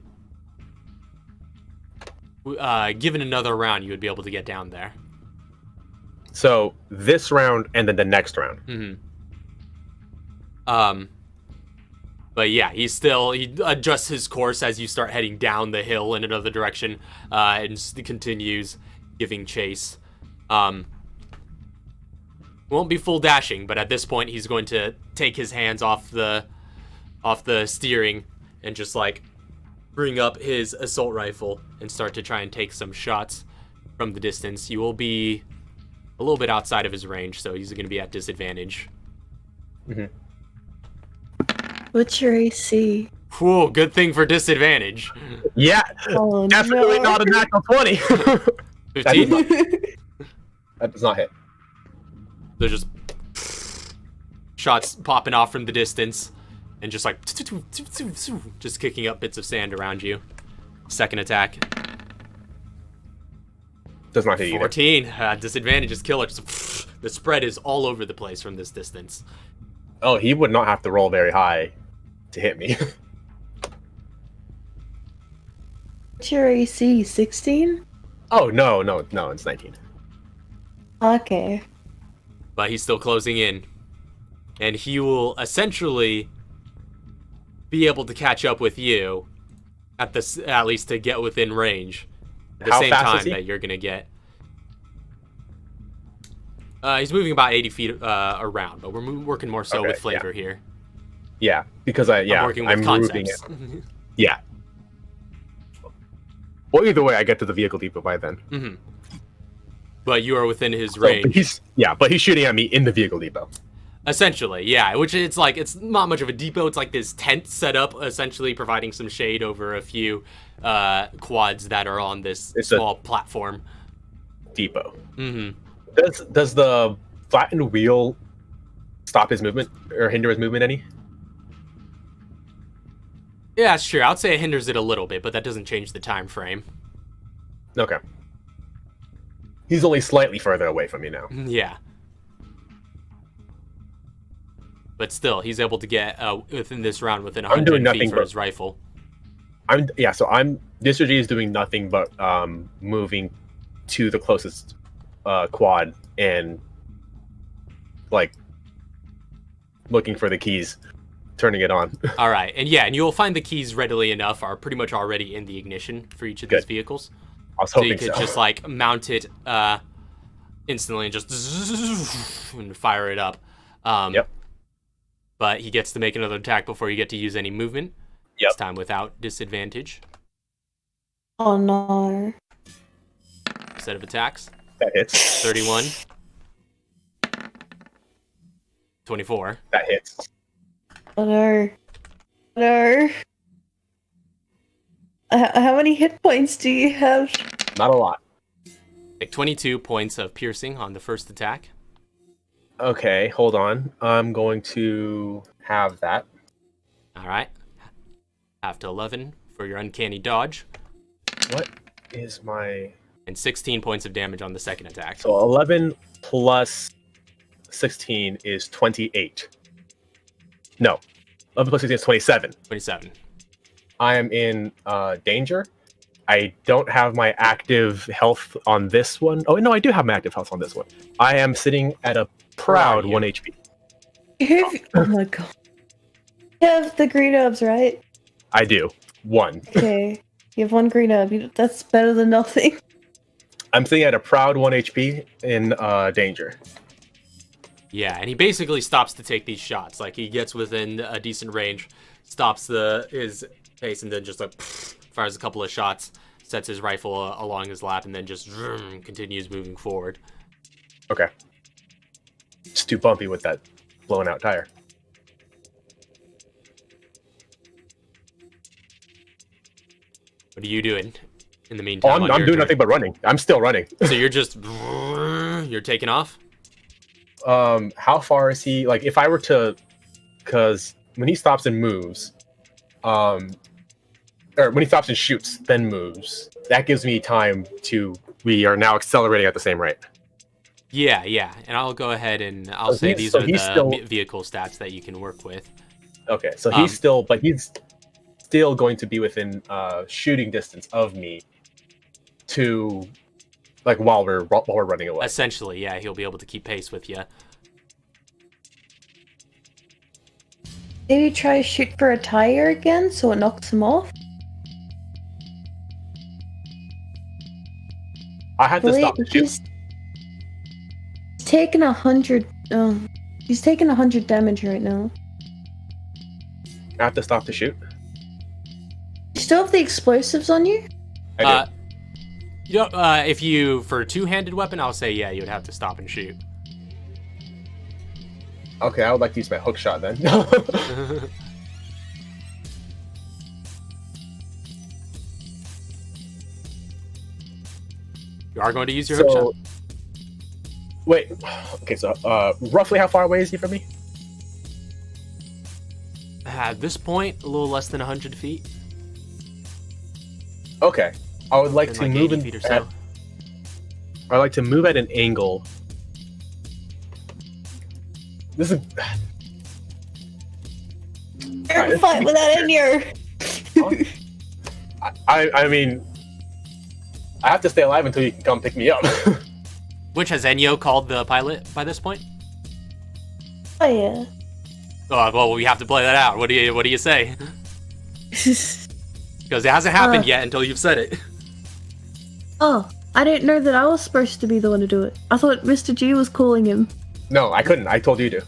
given another round, you would be able to get down there. So this round and then the next round. Mm-hmm. But yeah, he adjusts his course as you start heading down the hill in another direction, and continues giving chase. Won't be full dashing, but at this point he's going to take his hands off the steering and just like bring up his assault rifle and start to try and take some shots from the distance. You will be a little bit outside of his range, so he's going to be at disadvantage. Mm-hmm. What's your AC? Whoa, good thing for disadvantage. Yeah, Oh, definitely no. not a natural 20. 15. That does not hit. They're just shots popping off from the distance and just like just kicking up bits of sand around you. Second attack. Does not hit either. 14. Disadvantage is killer. Just, the spread is all over the place from this distance. Oh, he would not have to roll very high to hit me. What's your AC? 16? Oh, no, it's 19. Okay. But he's still closing in. And he will essentially be able to catch up with you at least to get within range. At the How same fast time is he? that you're going to get. He's moving about 80 feet around, but we're working more so with flavor here. Yeah, because I'm working with moving concepts. it. Yeah. Well, either way, I get to the vehicle depot by then. Mm-hmm. But you are within his So, range. but he's shooting at me in the vehicle depot. Essentially, yeah. Which it's not much of a depot. It's like this tent set up, essentially providing some shade over a few quads that are on this small platform. Depot. Mm-hmm. Does the flattened wheel stop his movement or hinder his movement any? Yeah, that's true. I'd say it hinders it a little bit, but that doesn't change the time frame. Okay. He's only slightly further away from me now. Yeah. But still, he's able to get within this round within 100 feet for his rifle. So Mr. G is doing nothing but moving to the closest quad and like looking for the keys, turning it on. All right, and you'll find the keys readily enough are pretty much already in the ignition for each of these vehicles. I was hoping so you could just like mount it instantly and just and fire it up. Yep. But he gets to make another attack before you get to use any movement. Yep. This time without disadvantage. Oh no. Set of attacks. That hits. 31. 24. That hits. Oh no. No. How many hit points do you have? Not a lot. Take 22 points of piercing on the first attack. Okay, hold on. I'm going to have that. All right. Half to 11 for your uncanny dodge. What is my... And 16 points of damage on the second attack. So 11 plus 16 is 28. No. 11 plus 16 is 27. 27. I am in danger. I don't have my active health on this one. Oh, no, I do have my active health on this one. I am sitting at a proud 1 HP. Oh my god. You have the green herbs, right? I do. 1. Okay. You have 1 green herb. That's better than nothing. I'm sitting at a proud 1 HP in danger. Yeah, and he basically stops to take these shots. Like, he gets within a decent range, stops his pace, and then just like fires a couple of shots, sets his rifle along his lap, and then just continues moving forward. Okay. It's too bumpy with that blown out tire. What are you doing in the meantime? Oh, I'm doing nothing but running. I'm still running. So you're just you're taking off? How far is he? Like, if I were to, because when he stops and moves, or when he stops and shoots, then moves, that gives me time to. We are now accelerating at the same rate. Yeah, and I'll go ahead and I'll say these are the vehicle stats that you can work with. Okay, so he's still going to be within shooting distance of me to, like, while we're running away. Essentially, yeah, he'll be able to keep pace with you. Maybe try to shoot for a tire again so it knocks him off. I had to stop the shoot. He's taking 100. He's taking 100 damage right now. I have to stop the shoot. You still have the explosives on you? I do. You know, if you for a two-handed weapon, I'll say yeah, you would have to stop and shoot. Okay, I would like to use my hook shot then. You are going to use your hook shot? Wait, okay, so roughly how far away is he from me? At this point, a little less than 100 feet. Okay, I would like to like move 80 feet or so. I'd like to move at an angle. This is. You're fine with that in your. I mean, I have to stay alive until you can come pick me up. Which has Enyo called the pilot by this point? Oh yeah. Oh well, we have to play that out. What do you say? Because it hasn't happened yet until you've said it. Oh, I didn't know that I was supposed to be the one to do it. I thought Mr. G was calling him. No, I couldn't. I told you to.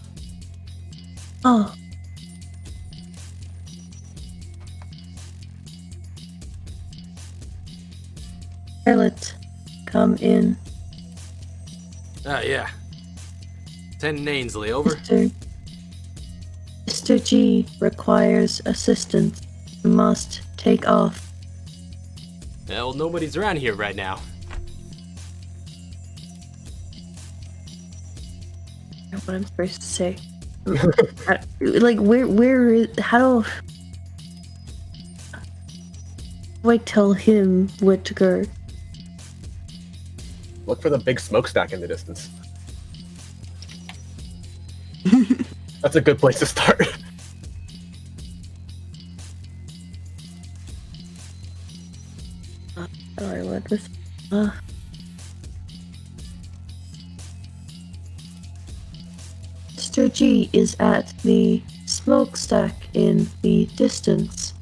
Oh. Pilot, come in. Yeah. Lieutenant Ainsley, over. Mr. G requires assistance. You must take off. Well, nobody's around here right now. I don't know what I'm supposed to say. Like, where is, how do I tell him where to go? Look for the big smokestack in the distance. That's a good place to start. Sorry, what was... Mr. G is at the smokestack in the distance.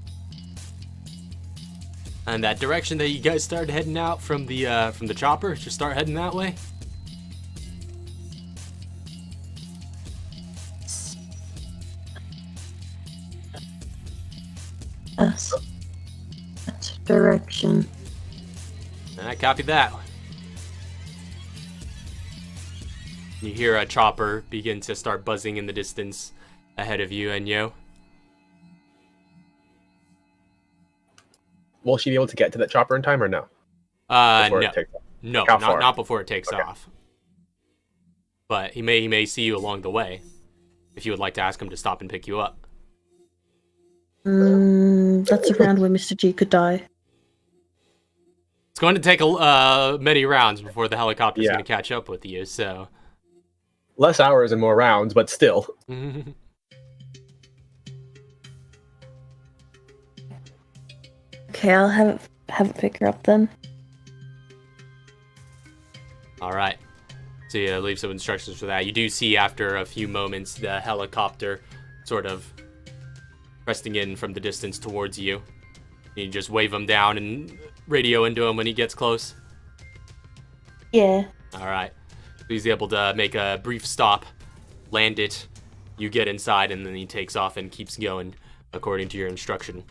And that direction that you guys started heading out from the chopper, just start heading that way. Yes. That direction. I copy that. You hear a chopper begin to start buzzing in the distance ahead of you, Enyo. Will she be able to get to that chopper in time or no? No, it takes off? no, How far? not before it takes Okay. off. But he may see you along the way, if you would like to ask him to stop and pick you up. That's around where Mr. G could die. It's going to take many rounds before the helicopter's going to catch up with you, so... Less hours and more rounds, but still. Okay, I'll have it pick her up then. Alright. So you leave some instructions for that. You do see after a few moments the helicopter sort of resting in from the distance towards you. You just wave him down and radio into him when he gets close. Yeah. Alright. So he's able to make a brief stop, land it, you get inside, and then he takes off and keeps going according to your instruction.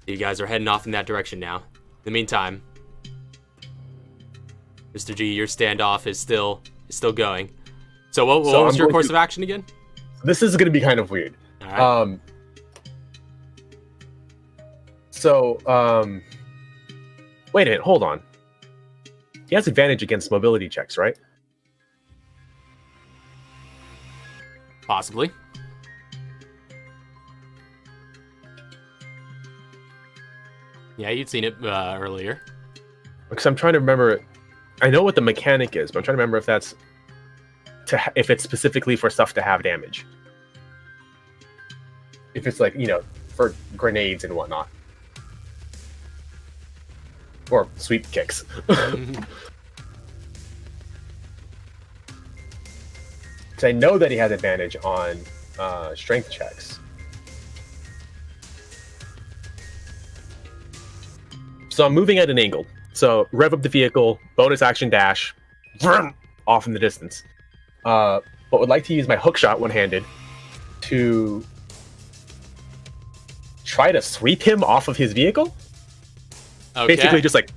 You guys are heading off in that direction now. In the meantime, Mr. G, your standoff is still going. So what was your course of action again? This is going to be kind of weird. All right. Wait a minute, hold on. He has advantage against mobility checks, right? Possibly. Yeah, you'd seen it earlier. Because I'm trying to remember. I know what the mechanic is, but I'm trying to remember if that's if it's specifically for stuff to have damage. If it's like, for grenades and whatnot. Or sweep kicks. Because I know that he has advantage on strength checks. So I'm moving at an angle. So rev up the vehicle, bonus action dash, off in the distance. But would like to use my hook shot one-handed to try to sweep him off of his vehicle. Okay. Basically just like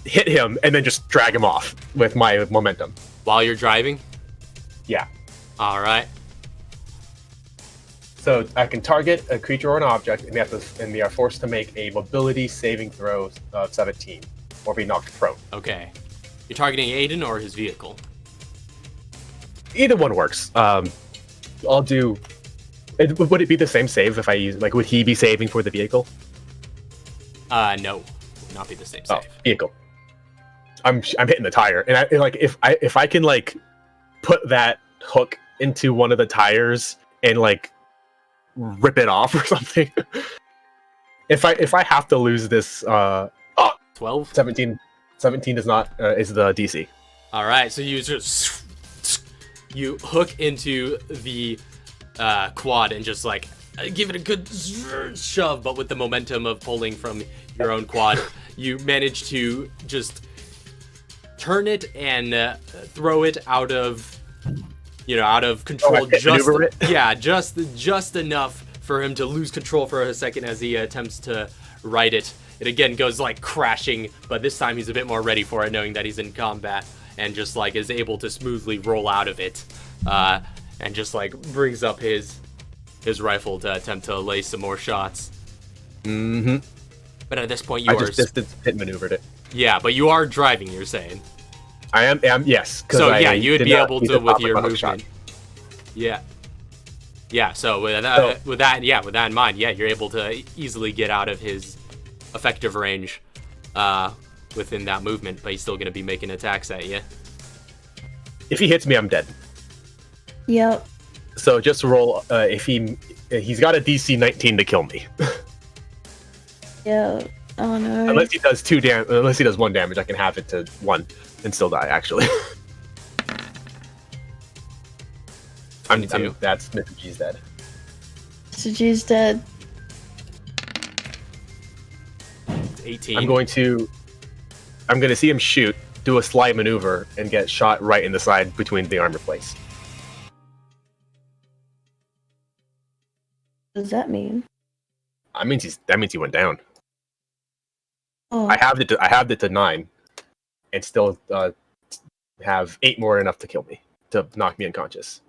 hit him and then just drag him off with my momentum. While you're driving? Yeah. All right. So I can target a creature or an object, and they are forced to make a mobility saving throw of 17, or be knocked prone. Okay. You're targeting Aiden or his vehicle? Either one works. I'll do. Would it be the same save if I use? Like, would he be saving for the vehicle? No, would not be the same save. Vehicle. I'm hitting the tire, and if I can like put that hook into one of the tires and like rip it off or something. if I have to lose this 12? 17 is not is the DC. All right, so you just hook into the quad and just like give it a good shove, but with the momentum of pulling from your own quad, you manage to just turn it and throw it out of control, just enough for him to lose control for a second as he attempts to right it. it again goes like crashing, but this time he's a bit more ready for it, knowing that he's in combat, and just like is able to smoothly roll out of it, and just like brings up his rifle to attempt to lay some more shots. Mm-hmm. But at this point, you I are just distance hit maneuvered it. yeah, but you are driving. You're saying. I am yes. So yeah, you would be able to with your movement. Shot. Yeah. Yeah. So with that in mind, yeah, you're able to easily get out of his effective range within that movement, but he's still going to be making attacks at you. If he hits me, I'm dead. Yep. So just roll. If he's got a DC 19 to kill me. Yeah. Oh no. Unless he does unless he does 1 damage, I can have it to 1 and still die. Actually. That's Mr. G's dead. Mr. G's dead. It's 18. I'm going to see him shoot, do a slide maneuver, and get shot right in the side between the armor plates. What does that mean? That means he went down. Oh. I have it to 9, and still have 8 more enough to kill me, to knock me unconscious.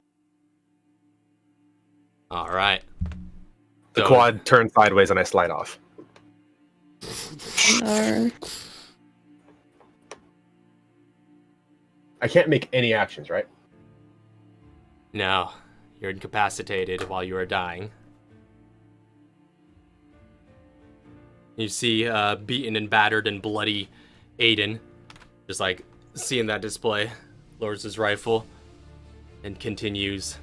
All right. The quad turns sideways and I slide off. No. I can't make any actions, right? No, you're incapacitated while you are dying. You see beaten and battered and bloody Aiden, just like seeing that display, lowers his rifle and continues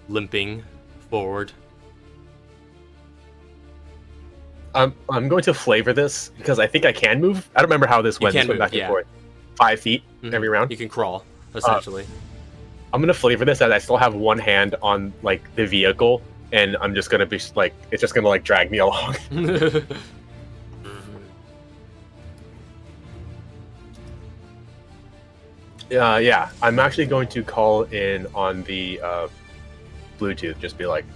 limping forward. I'm going to flavor this because I think I can move. I don't remember how this went. This went back and forth. 5 feet every round. You can crawl, essentially. I'm gonna flavor this as I still have one hand on like the vehicle, and I'm just gonna be like, it's just gonna like drag me along. Yeah. I'm actually going to call in on the Bluetooth. Just be like,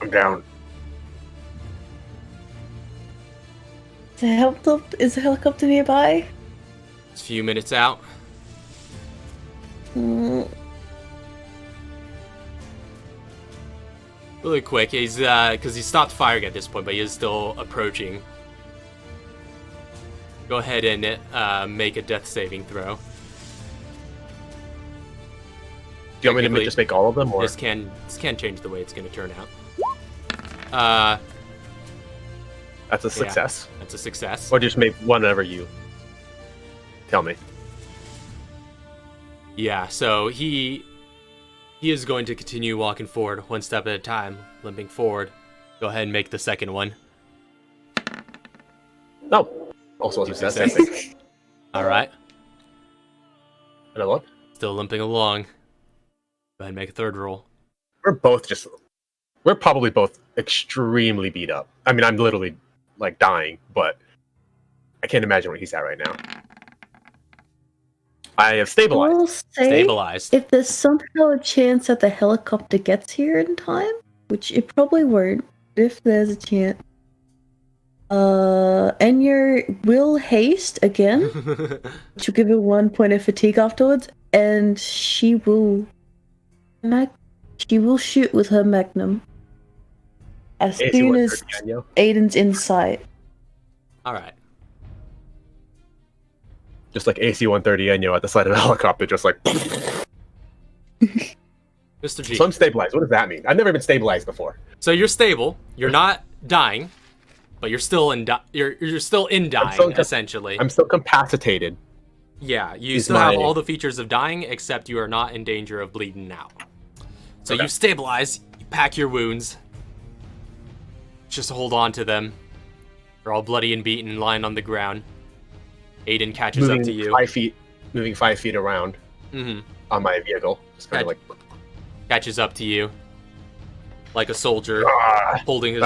I'm down. Is the helicopter nearby? It's a few minutes out. Mm. Really quick, he's because he stopped firing at this point, but he is still approaching. Go ahead and make a death saving throw. Do you want me to just make all of them, or this can change the way it's going to turn out. that's a success? Yeah, that's a success. Or just make whatever you tell me. Yeah, so he is going to continue walking forward one step at a time, limping forward. Go ahead and make the second one. Oh, also a success. All right. Another one. Still limping along. Go ahead and make a third roll. We're probably both extremely beat up. I mean, I'm literally like dying, but I can't imagine where he's at right now. I have stabilized. We'll say Stabilized. if there's somehow a chance that the helicopter gets here in time, which it probably won't, if there's a chance. Enya will haste again, which will give her 1 point of fatigue afterwards, and she will shoot with her magnum as soon as Aiden's in sight. All right. Just like AC-130 Enyo at the side of the helicopter, just like... Mr. G. So I'm stabilized. What does that mean? I've never been stabilized before. So you're stable. You're not dying, but you're still in you're still in dying, essentially. I'm still capacitated. Yeah, you still have all the features of dying, except you are not in danger of bleeding out. So you stabilize, you pack your wounds, just hold on to them. They're all bloody and beaten, lying on the ground. Aiden catches up to you. Moving 5 feet around on my vehicle. Just kind of like... Catches up to you. Like a soldier, holding his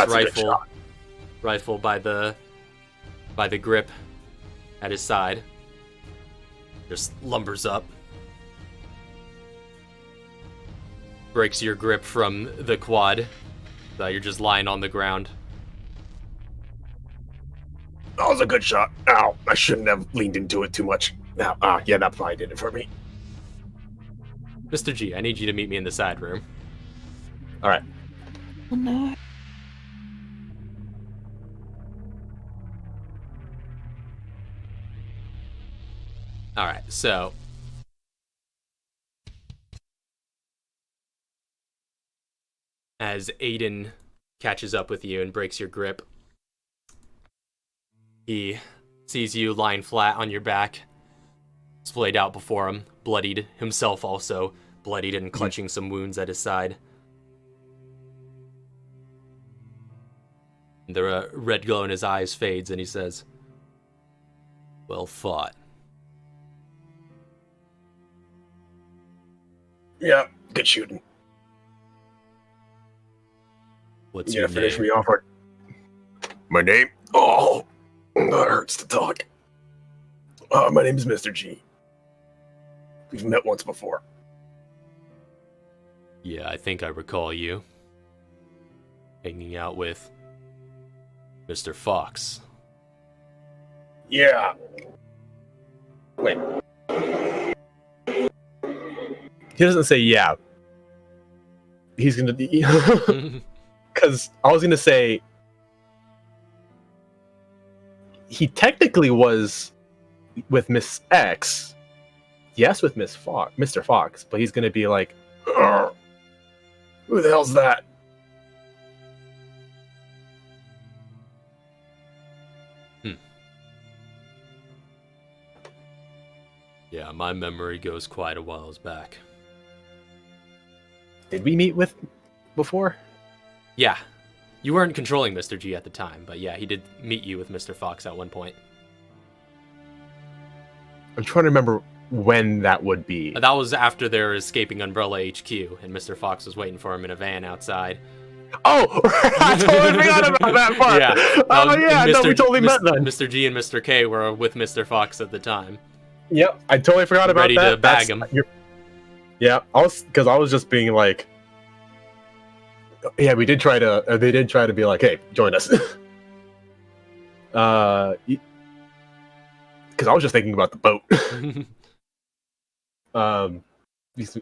rifle by the grip at his side. Just lumbers up. Breaks your grip from the quad. So you're just lying on the ground. That was a good shot. Ow, I shouldn't have leaned into it too much. Now, yeah, that probably did it for me. Mr. G, I need you to meet me in the side room. All right. Oh no. Alright, so... as Aiden catches up with you and breaks your grip, he sees you lying flat on your back, splayed out before him, bloodied, himself also bloodied and clutching some wounds at his side. The red glow in his eyes fades and he says, "Well fought." Yeah, good shooting. What's You your gonna finish name? me off? Or... My name? Oh, that hurts to talk. My name is Mr. G. We've met once before. Yeah, I think I recall you. Hanging out with Mr. Fox. Yeah. Wait. He doesn't say yeah. He's gonna be... Because I was gonna say... He technically was with Miss X. Yes, with Mr. Fox, but he's gonna be like, "Ugh, who the hell's that?" Yeah, my memory goes quite a whiles back. Did we meet with before? Yeah, you weren't controlling Mr. G at the time, but yeah, he did meet you with Mr. Fox at one point. I'm trying to remember when that would be. That was after they were escaping Umbrella HQ, and Mr. Fox was waiting for him in a van outside. Oh, I totally forgot about that part. Yeah. Oh yeah, no, we totally met then. Mr. G and Mr. K were with Mr. Fox at the time. Yep, I totally forgot about Ready that. to bag him. Yeah, I was just being like, yeah, we did try to. They did try to be like, hey, join us. Because I was just thinking about the boat.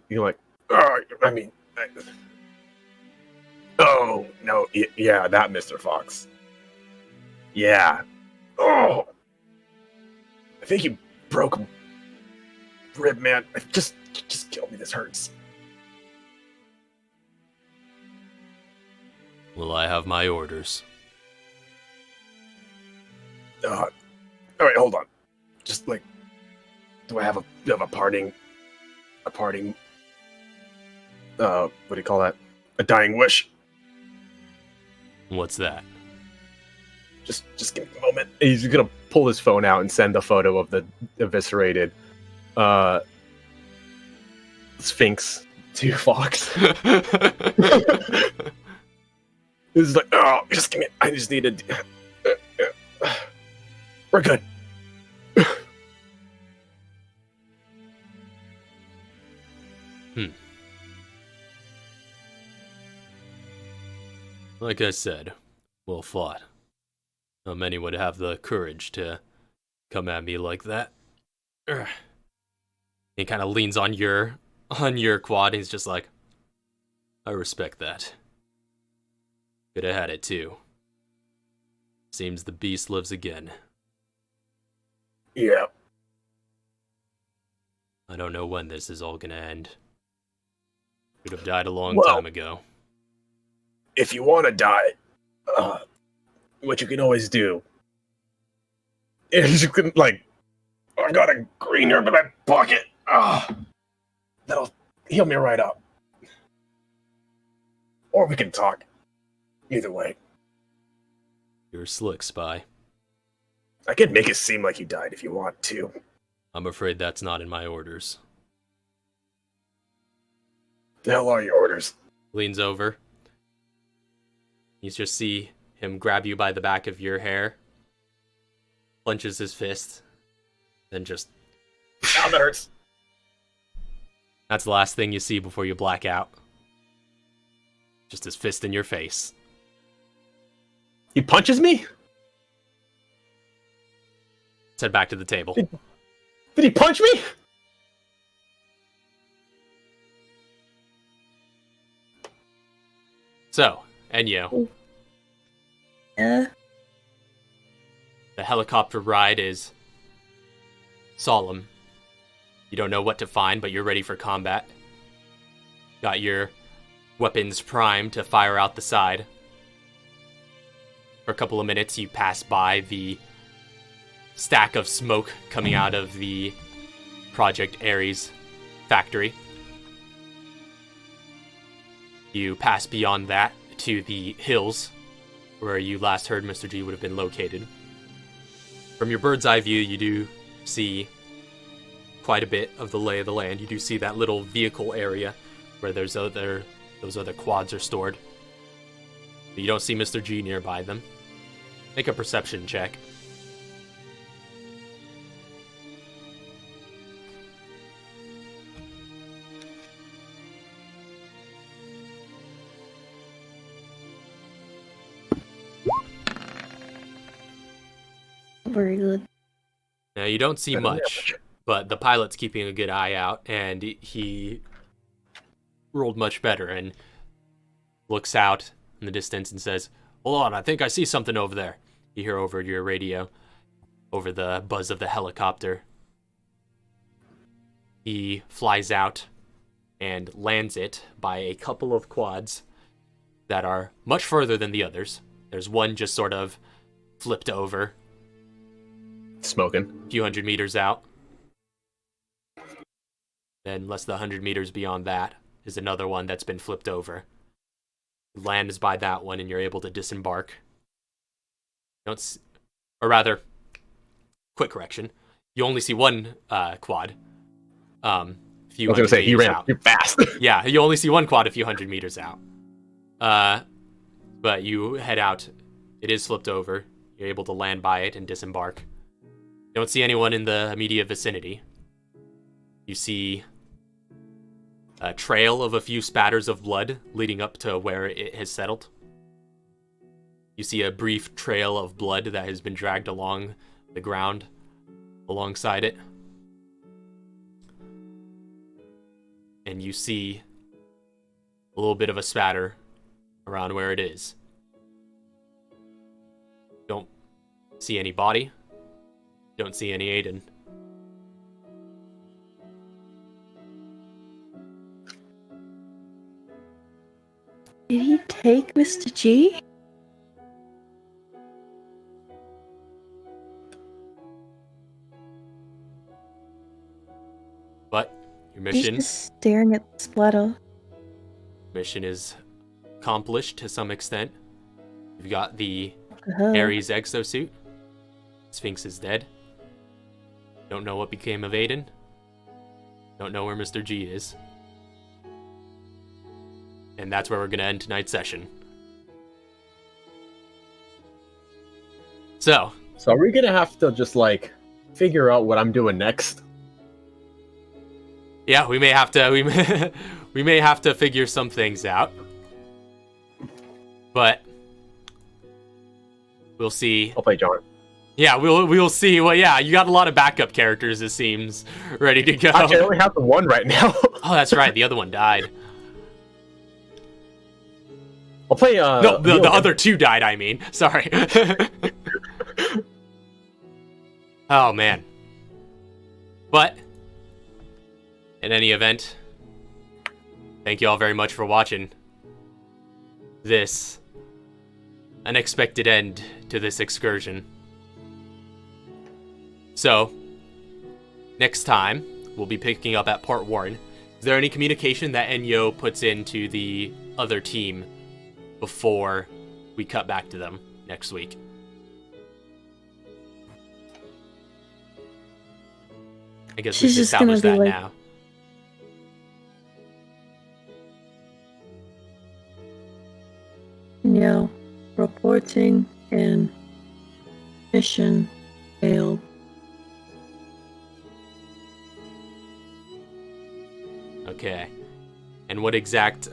You're like, oh, I mean, oh no, yeah, that Mr. Fox. Yeah. Oh, I think you broke a rib, man. Just kill me. This hurts. Well, I have my orders. All right, hold on. Just like, do I have a parting? What do you call that? A dying wish. What's that? Just give me a moment. He's gonna pull his phone out and send a photo of the eviscerated Sphinx to Fox. This is like, oh, just give me. I just need to. We're good. Like I said, well fought. Not many would have the courage to come at me like that. Urgh. He kind of leans on your quad and he's just like, I respect that. Could have had it too. Seems the beast lives again. Yeah. I don't know when this is all gonna end. Could have died a long Well, time ago. If you want to die, what you can always do is you can, like, I got a green herb in my pocket. That'll heal me right up. Or we can talk. Either way. You're slick, Spy. I could make it seem like you died if you want to. I'm afraid that's not in my orders. The hell are your orders? Leans over. You just see him grab you by the back of your hair, clenches his fist, then just... Ow, that hurts. That's the last thing you see before you black out. Just his fist in your face. He punches me? Let's head back to the table. Did he punch me? So, Enyo, Yeah. the helicopter ride is solemn. You don't know what to find, but you're ready for combat. Got your weapons primed to fire out the side. For a couple of minutes, you pass by the stack of smoke coming out of the Project Ares factory. You pass beyond that to the hills, where you last heard Mr. G would have been located. From your bird's eye view, you do see quite a bit of the lay of the land. You do see that little vehicle area where those other quads are stored. But you don't see Mr. G nearby them. Make a perception check. Very good. Now, you don't see much, but the pilot's keeping a good eye out, and he rolled much better and looks out in the distance and says, "Hold on, I think I see something over there." You hear over your radio, over the buzz of the helicopter. He flies out and lands it by a couple of quads that are much further than the others. There's one just sort of flipped over, Smoking. a few hundred meters out. Then less than 100 meters beyond that is another one that's been flipped over. You land by that one and you're able to disembark. Or rather, quick correction. You only see one quad. I was going to say, he ran out. too fast. Yeah, you only see one quad a few hundred meters out. But you head out. It is flipped over. You're able to land by it and disembark. You don't see anyone in the immediate vicinity. You see a trail of a few spatters of blood leading up to where it has settled. You see a brief trail of blood that has been dragged along the ground alongside it. And you see a little bit of a spatter around where it is. Don't see any body. Don't see any Aiden. Did he take Mr. G? But your He's mission just staring at the splatter. is accomplished to some extent. You've got the Uh-huh. Ares exosuit. Sphinx is dead. Don't know what became of Aiden. Don't know where Mr. G is. And that's where we're going to end tonight's session. So, So are we going to have to just, like, figure out what I'm doing next? yeah, we may have to we may have to figure some things out. But we'll see. I'll play John. Yeah, we'll see. Well, yeah, you got a lot of backup characters, it seems, ready to go. Actually, I only have the one right now. Oh, that's right. The other one died. I'll play, No, the other two died, I mean. Sorry. Oh, man. But, in any event, thank you all very much for watching this unexpected end to this excursion. So, next time, we'll be picking up at part 1. Is there any communication that Enyo puts into the other team before we cut back to them next week? I guess we She's should just gonna establish be that like- now. No. Reporting and mission failed. Okay. And what exact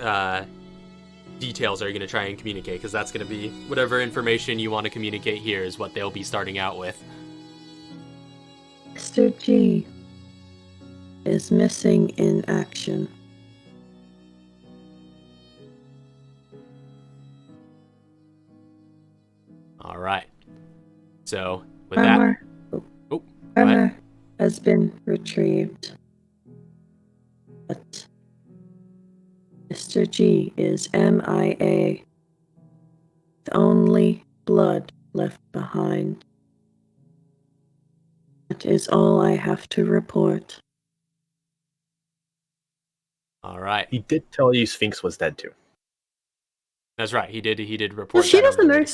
details are you going to try and communicate? Because that's going to be whatever information you want to communicate here is what they'll be starting out with. Mr. G is missing in action. All right. So with that, Armor. oh, go ahead. Armor has been retrieved. But Mr. G is MIA. With only blood left behind. That is all I have to report. All right. He did tell you Sphinx was dead too. That's right. He did report. She that doesn't know. already.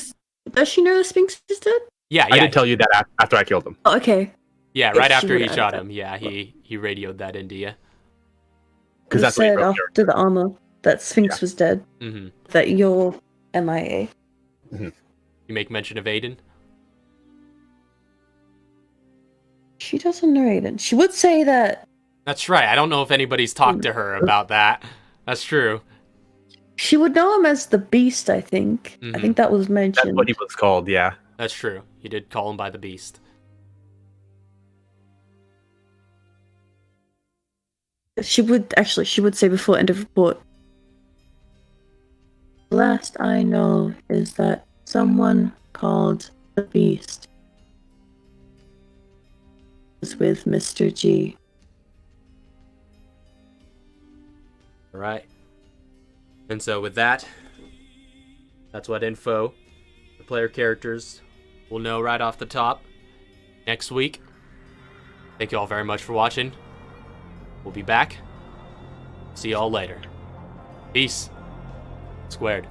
Does she know the Sphinx is dead? Yeah, I yeah. did tell you that after I killed him. Oh, okay. Yeah, If right she after he would've shot added him. Yeah, he radioed that into you. Because You that's what he said wrote after the armor that Sphinx was dead. Mm-hmm. That you're MIA. You make mention of Aiden. She doesn't know Aiden. She would say that. That's right. I don't know if anybody's talked to her about that. That's true. She would know him as the Beast, I think. I think that was That's mentioned. what he was called, yeah. That's true. He did call him by the Beast. She would say before end of report. The last I know is that someone called the Beast is with Mr. G. All right. And so with that, that's what info the player characters will know right off the top next week. Thank you all very much for watching. We'll be back. See you all later. Peace. Squared.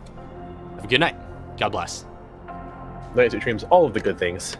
Have a good night. God bless. Night sweet dreams, all of the good things.